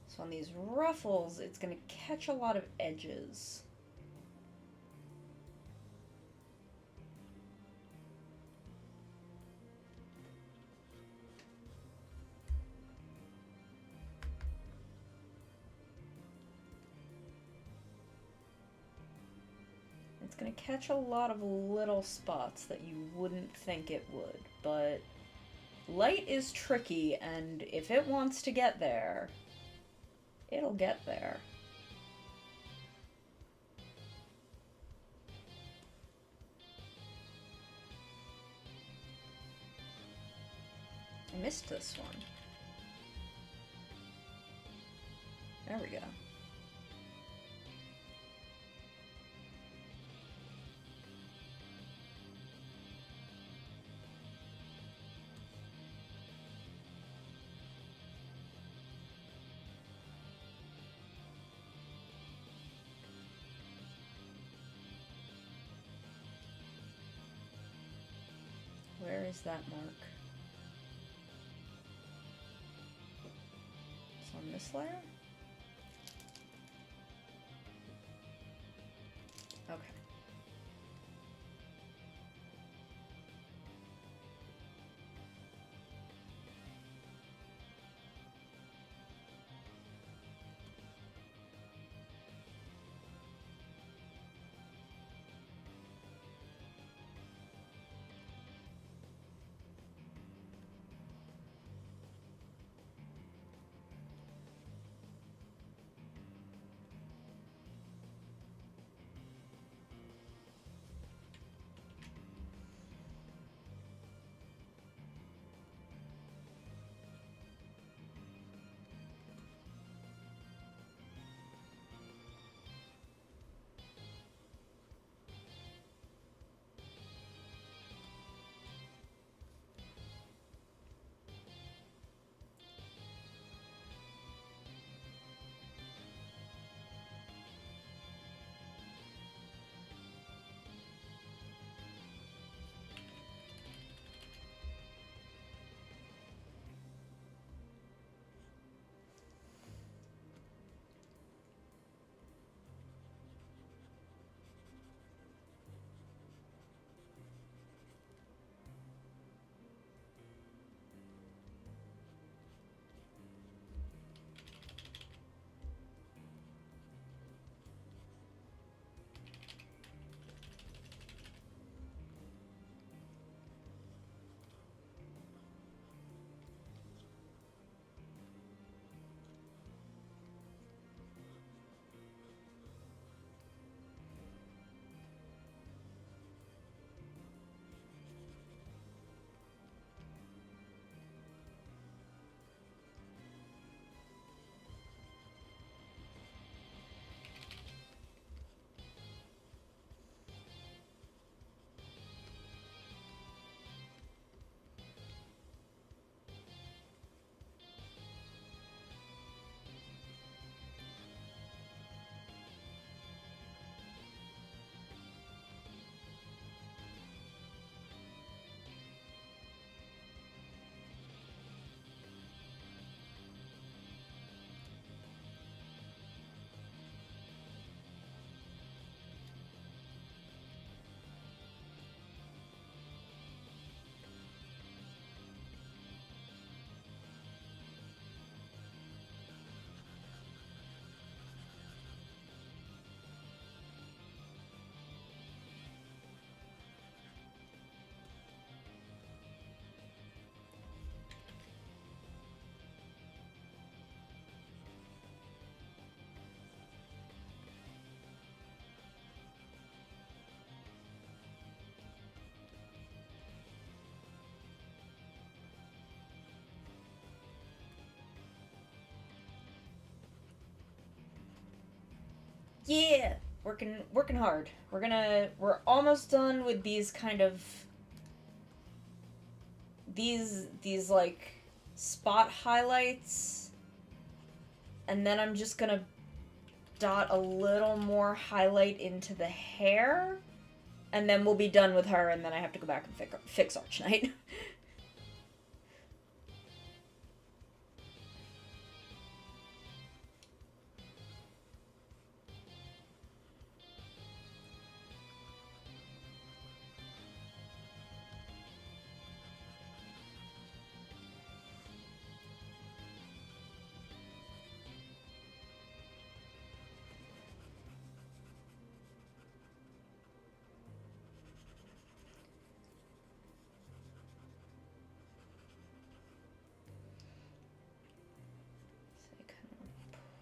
So on these ruffles, it's going to catch a lot of edges. It's going to catch a lot of little spots that you wouldn't think it would, but light is tricky, and if it wants to get there, it'll get there. I missed this one. There we go. Where is that mark? It's on this layer? Okay. Yeah, working hard. We're almost done with these kind of these like spot highlights, and then I'm just gonna dot a little more highlight into the hair, and then we'll be done with her, and then I have to go back and fix Archknight.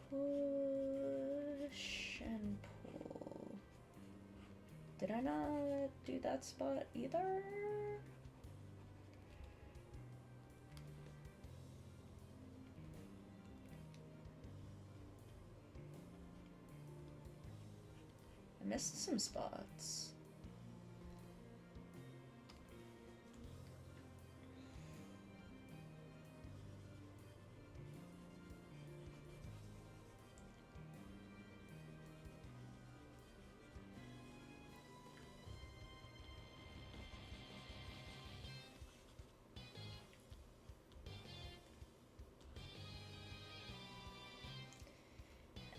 Push and pull. Did I not do that spot either? I missed some spots.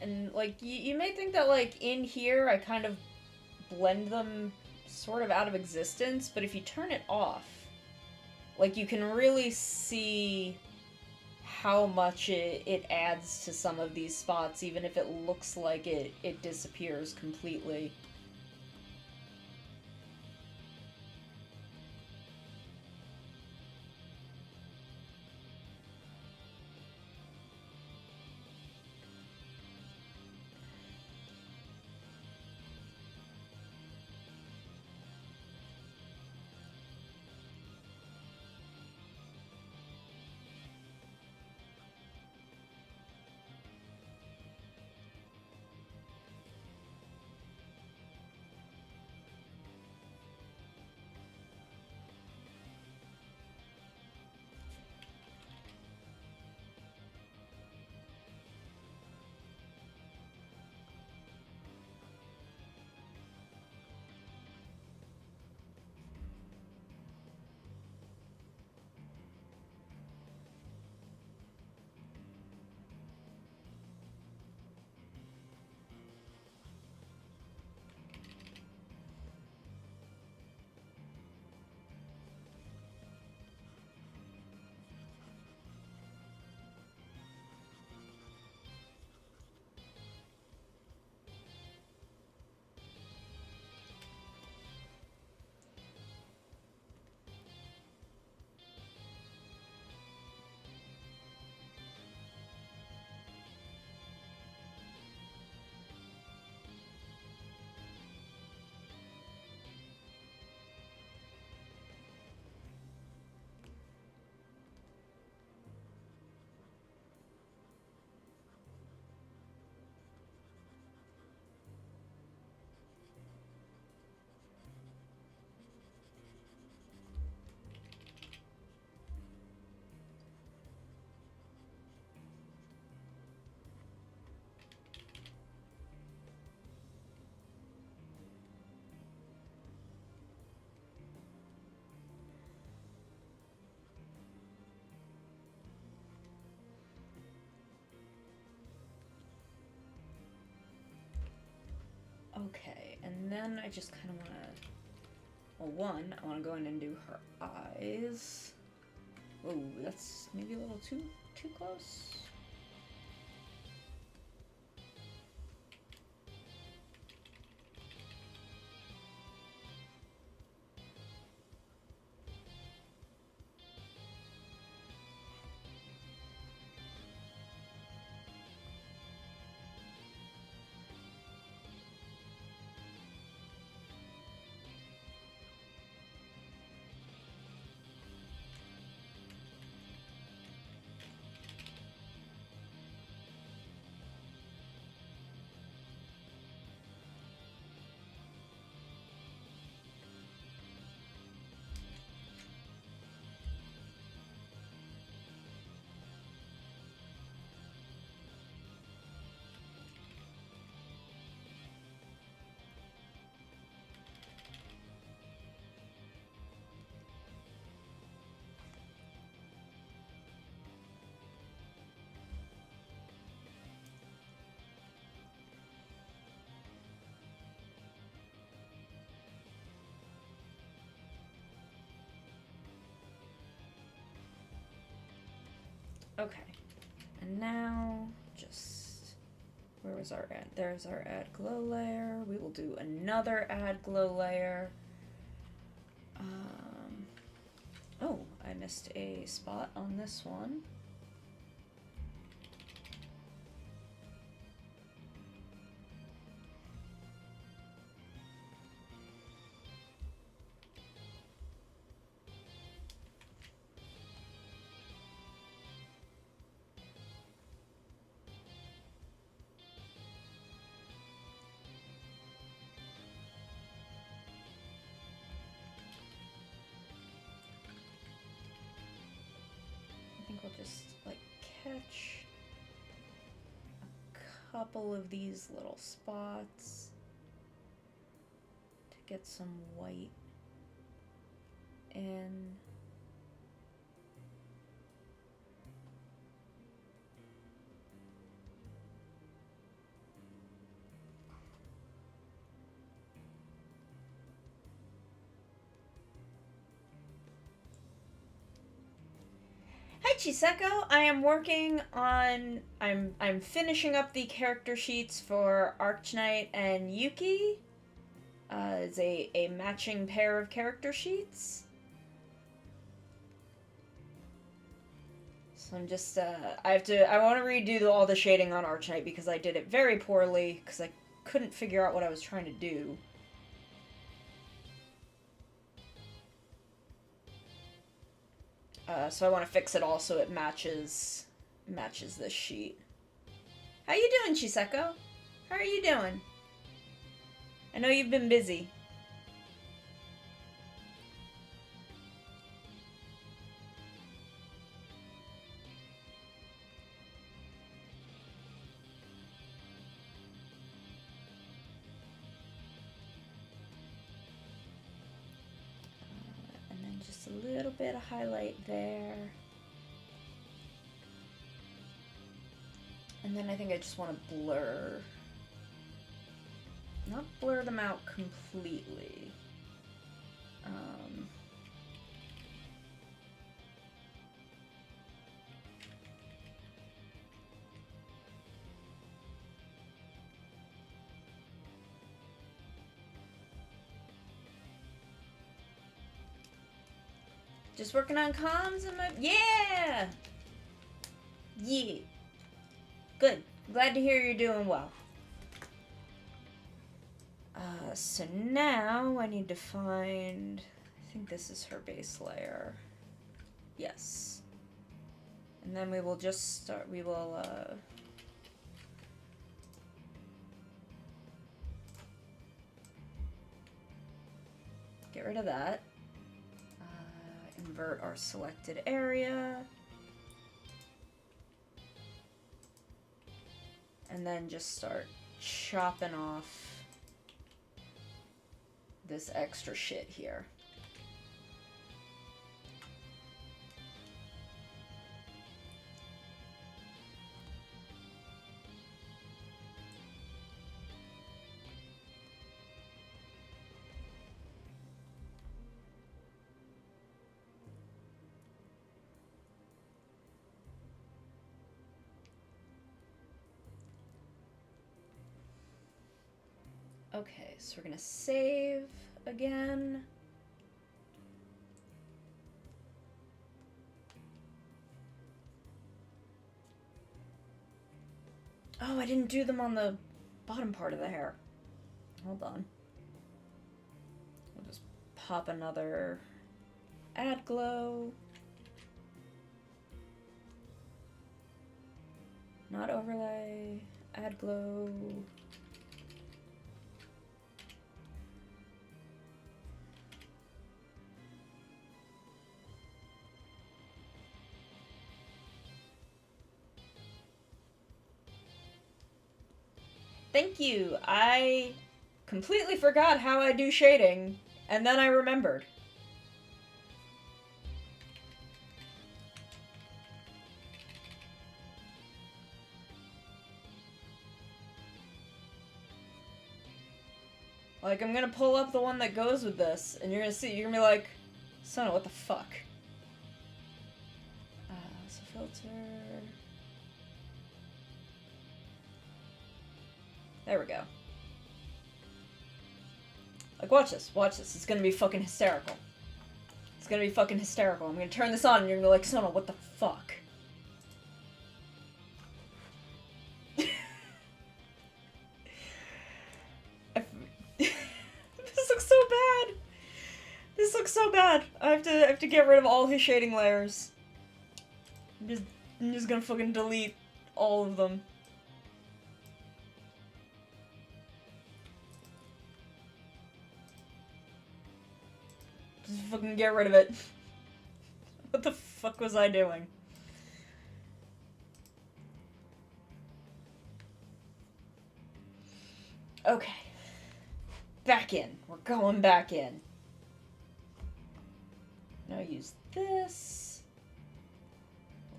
And, like, you may think that, like, in here I kind of blend them sort of out of existence, but if you turn it off, like, you can really see how much it adds to some of these spots, even if it looks like it disappears completely. Okay, and then I just kind of want to... Well, one, I want to go in and do her eyes. Oh, that's maybe a little too close. Okay. And now, just... Where was our add? There's our add glow layer. We will do another add glow layer. Oh, I missed a spot on this one. We'll just like catch a couple of these little spots to get some white in. Hi Chiseko, I am working on I'm finishing up the character sheets for Archknight and Yuki. It's a matching pair of character sheets. So I'm just I want to redo all the shading on Archknight because I did it very poorly because I couldn't figure out what I was trying to do. So I want to fix it all so it matches this sheet. How you doing, Chiseko? How are you doing? I know you've been busy. Just a little bit of highlight there. And then I think I just want to blur. Not blur them out completely. Just working on comms and my... Yeah! Yeah. Good. Glad to hear you're doing well. So now I need to find... I think this is her base layer. Yes. And then we will just start... We will, get rid of that. Invert our selected area. And then just start chopping off this extra shit here. Okay, so we're gonna save again. Oh, I didn't do them on the bottom part of the hair. Hold on. We'll just pop another add glow. Not overlay, add glow. Thank you. I completely forgot how I do shading, and then I remembered. Like, I'm gonna pull up the one that goes with this, and you're gonna see, you're gonna be like, Sona, what the fuck? So filter... There we go. Like, watch this. Watch this. It's gonna be fucking hysterical. It's gonna be fucking hysterical. I'm gonna turn this on and you're gonna be like, Sona, what the fuck? This looks so bad. This looks so bad. I have to get rid of all his shading layers. I'm just gonna fucking delete all of them. Just fucking get rid of it. What the fuck was I doing? Okay. Back in. We're going back in. Now use this.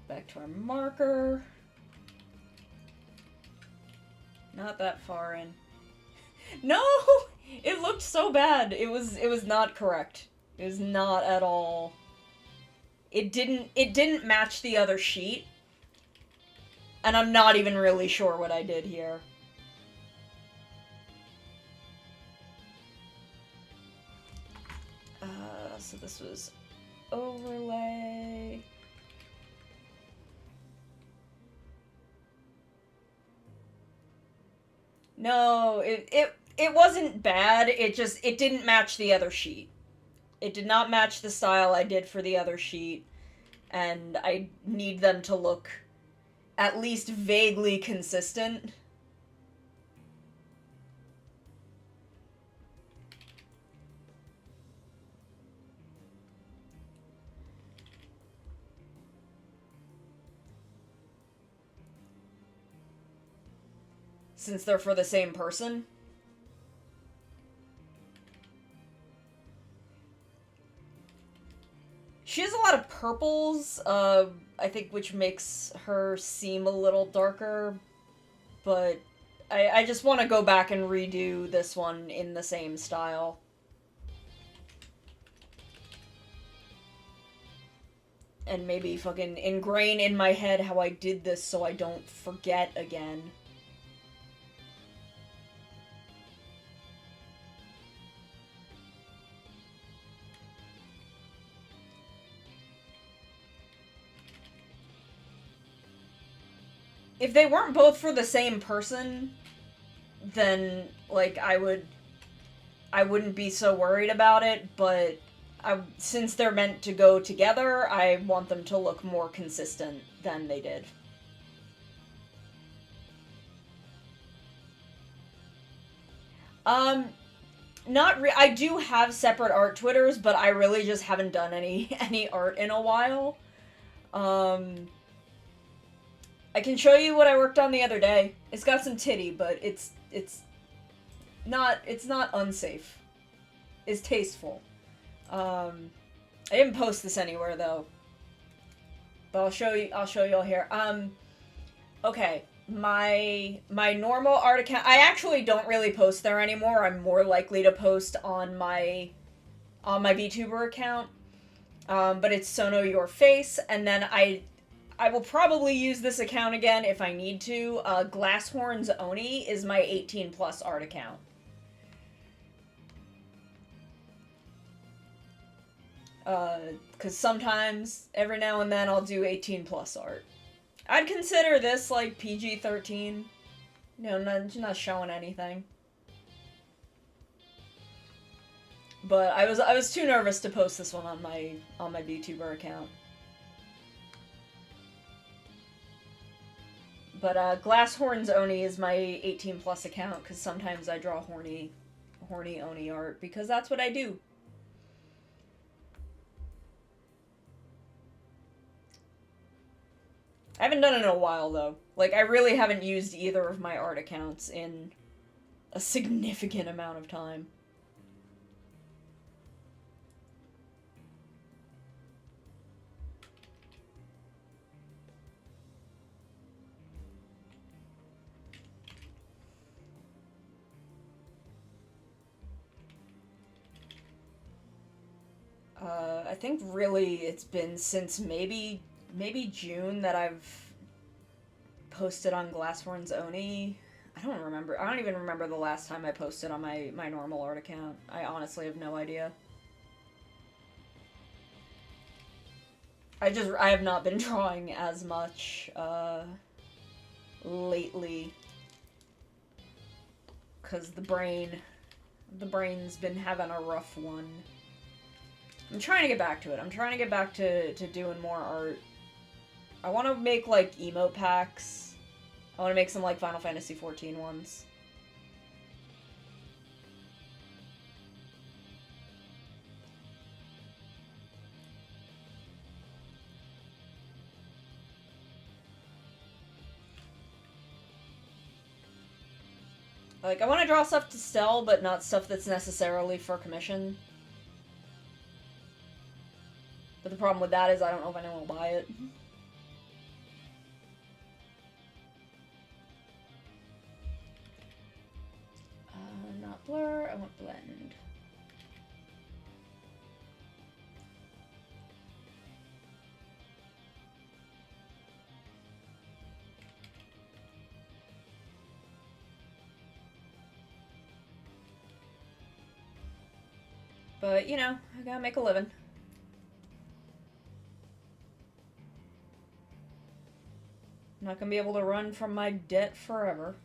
Back to our marker. Not that far in. No! It looked so bad. It was not correct. It was not at all. It didn't match the other sheet. And I'm not even really sure what I did here. So this was overlay. No, it wasn't bad. It didn't match the other sheet. It did not match the style I did for the other sheet, and I need them to look at least vaguely consistent. Since they're for the same person. She has a lot of purples, I think, which makes her seem a little darker, but I just want to go back and redo this one in the same style. And maybe fucking ingrain in my head how I did this so I don't forget again. If they weren't both for the same person, then, like, I wouldn't be so worried about it, but since they're meant to go together, I want them to look more consistent than they did. I do have separate art Twitters, but I really just haven't done any art in a while. I can show you what I worked on the other day. It's got some titty, but it's not unsafe. It's tasteful. I didn't post this anywhere though. But I'll show you all here. Okay. My normal art account, I actually don't really post there anymore. I'm more likely to post on my VTuber account. But it's Sono Your Face, and then I will probably use this account again if I need to. Glasshorns Oni is my 18+ art account. Because sometimes, every now and then, I'll do 18+ art. I'd consider this, like, PG-13. No, not showing anything. But I was too nervous to post this one on my VTuber account. But Glasshorns Oni is my 18+ account, because sometimes I draw horny Oni art, because that's what I do. I haven't done it in a while, though. Like, I really haven't used either of my art accounts in a significant amount of time. I think really it's been since maybe June that I've posted on Glasshorns Oni. I don't remember. I don't even remember the last time I posted on my normal art account. I honestly have no idea. I have not been drawing as much, lately. Because the brain's been having a rough one. I'm trying to get back to it. I'm trying to get back to doing more art. I want to make, like, emote packs. I want to make some, like, Final Fantasy XIV ones. Like, I want to draw stuff to sell, but not stuff that's necessarily for commission. But the problem with that is I don't know if anyone will buy it. Not blur, I want blend. But, you know, I gotta make a living. I'm not gonna be able to run from my debt forever.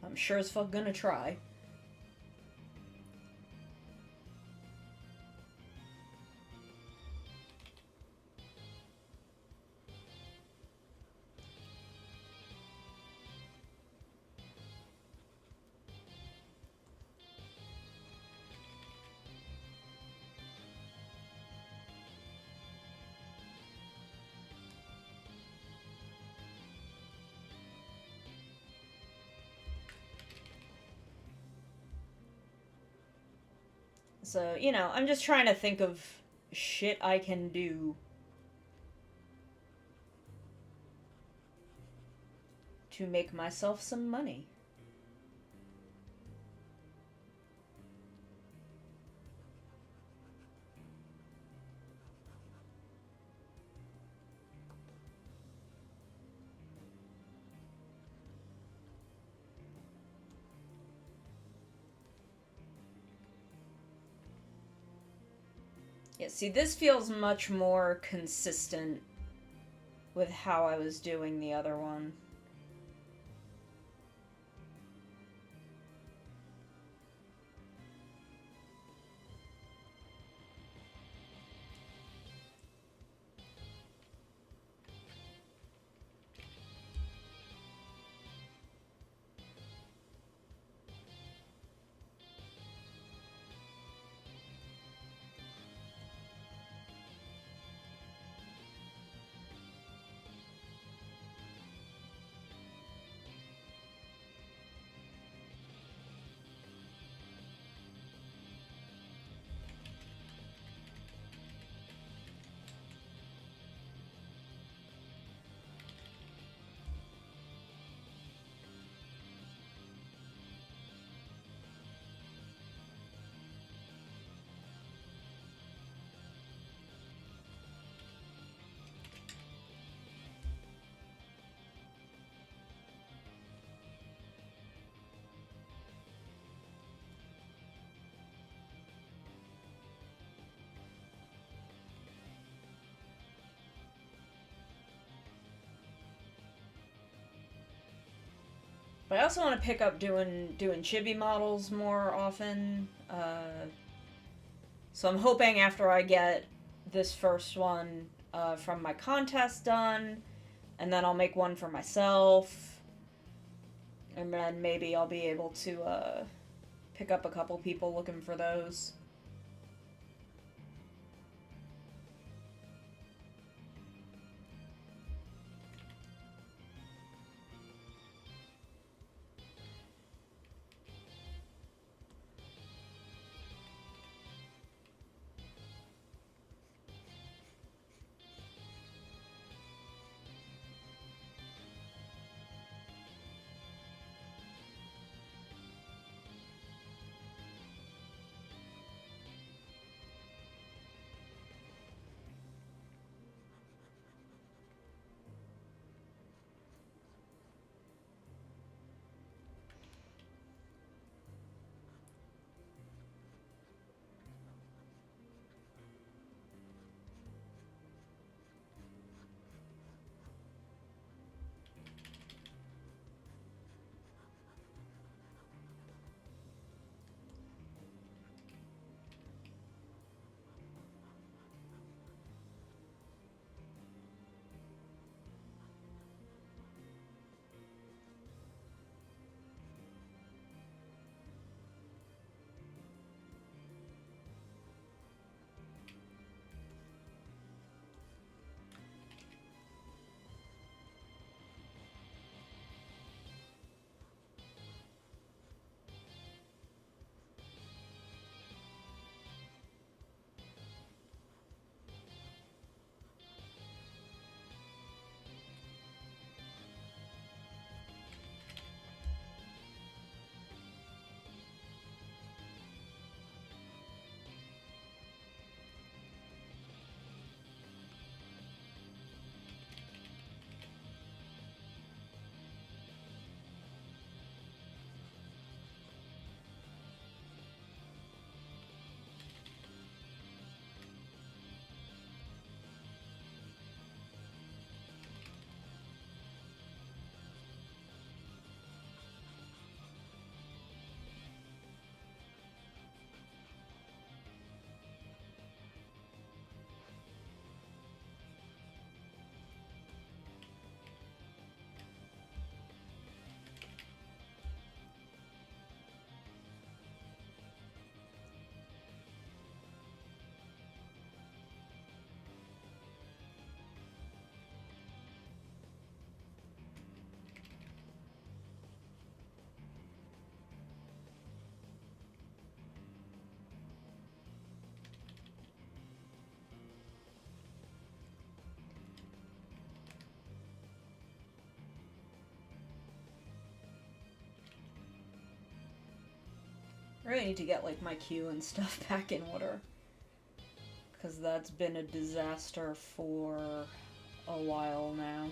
I'm sure as fuck gonna try. So, you know, I'm just trying to think of shit I can do to make myself some money. Yeah, see, this feels much more consistent with how I was doing the other one. But I also want to pick up doing chibi models more often. So I'm hoping after I get this first one from my contest done, and then I'll make one for myself, and then maybe I'll be able to pick up a couple people looking for those. really need to get, like, my queue and stuff back in order. Because that's been a disaster for a while now.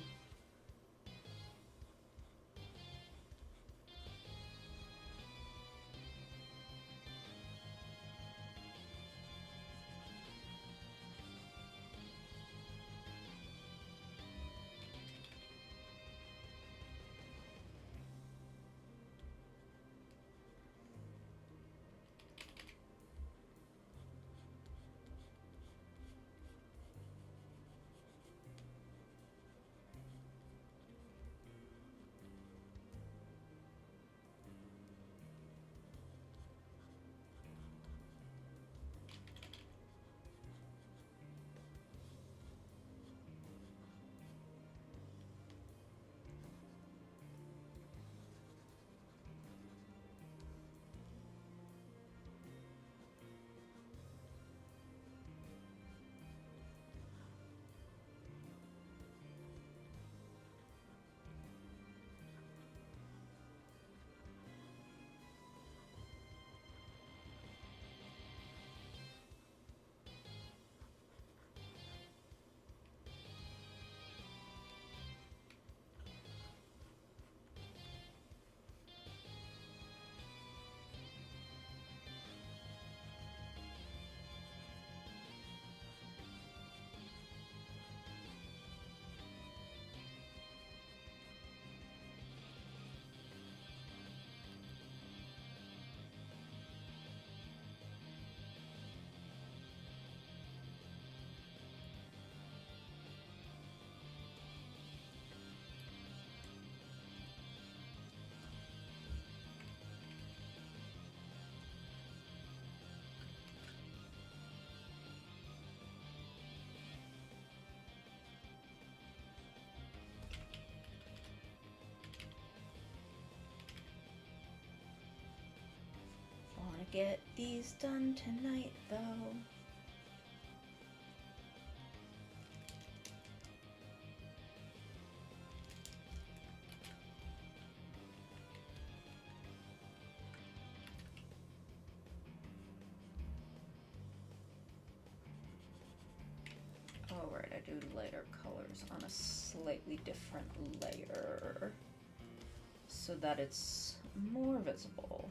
Wanna get these done tonight, though. Oh, right, I do lighter colors on a slightly different layer so that it's more visible.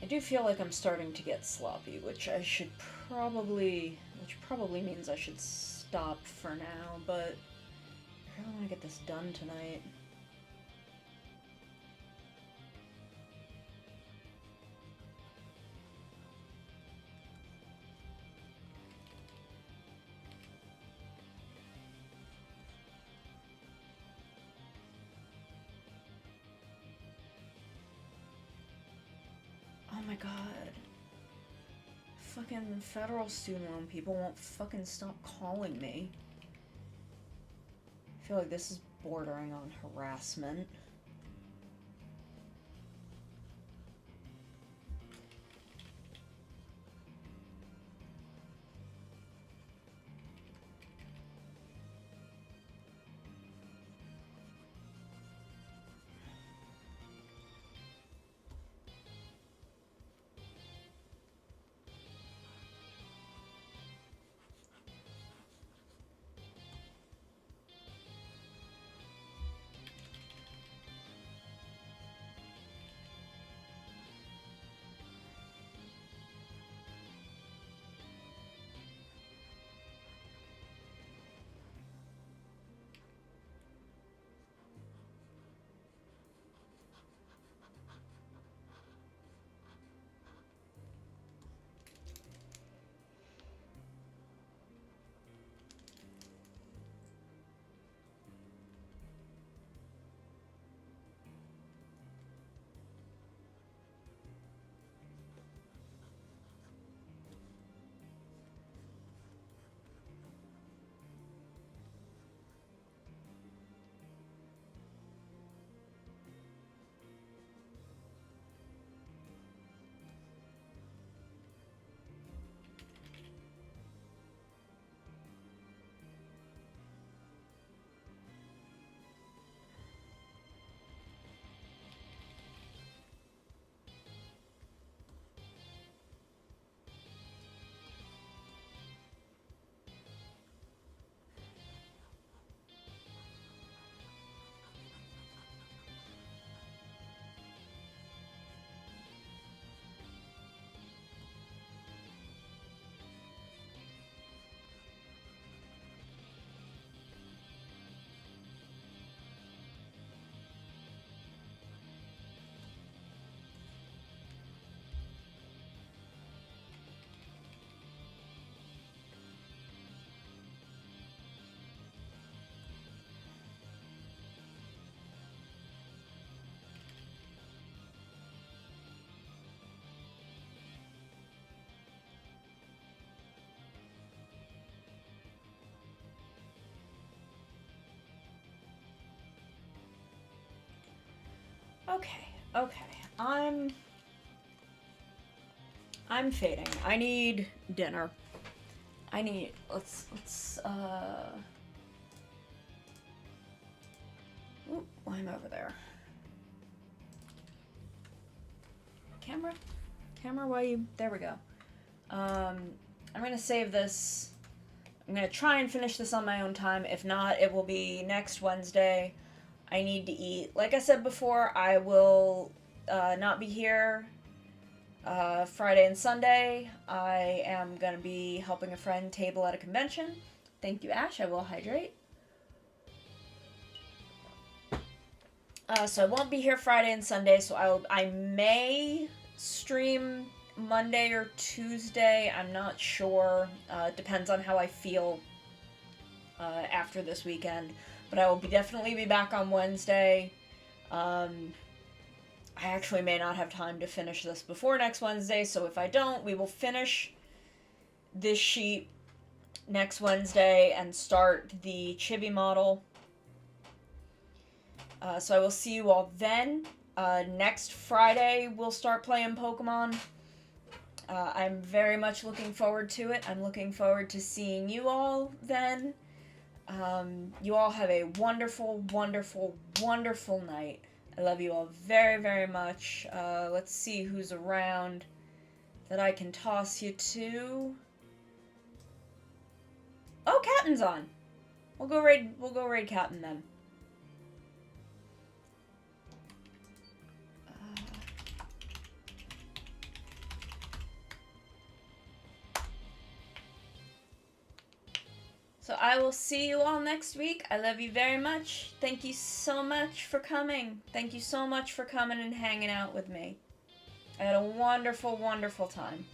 I do feel like I'm starting to get sloppy, which probably means I should stop for now, but I really want to get this done tonight. fucking federal student loan people won't fucking stop calling me. I feel like this is bordering on harassment. Okay. I'm fading. I need dinner. Let's Ooh, I'm over there. Camera, why you, there we go. I'm gonna save this. I'm gonna try and finish this on my own time. If not, it will be next Wednesday. I need to eat. Like I said before, I will not be here Friday and Sunday. I am going to be helping a friend table at a convention. Thank you, Ash. I will hydrate. So I won't be here Friday and Sunday, so I may stream Monday or Tuesday. I'm not sure. Depends on how I feel after this weekend. But I will definitely be back on Wednesday. I actually may not have time to finish this before next Wednesday, so if I don't, we will finish this sheet next Wednesday and start the chibi model. So I will see you all then. Next Friday, we'll start playing Pokemon. I'm very much looking forward to it. I'm looking forward to seeing you all then. You all have a wonderful, wonderful, wonderful night. I love you all very, very much. Let's see who's around that I can toss you to. Oh, Captain's on. We'll go raid Captain then. So I will see you all next week. I love you very much. Thank you so much for coming. Thank you so much for coming and hanging out with me. I had a wonderful, wonderful time.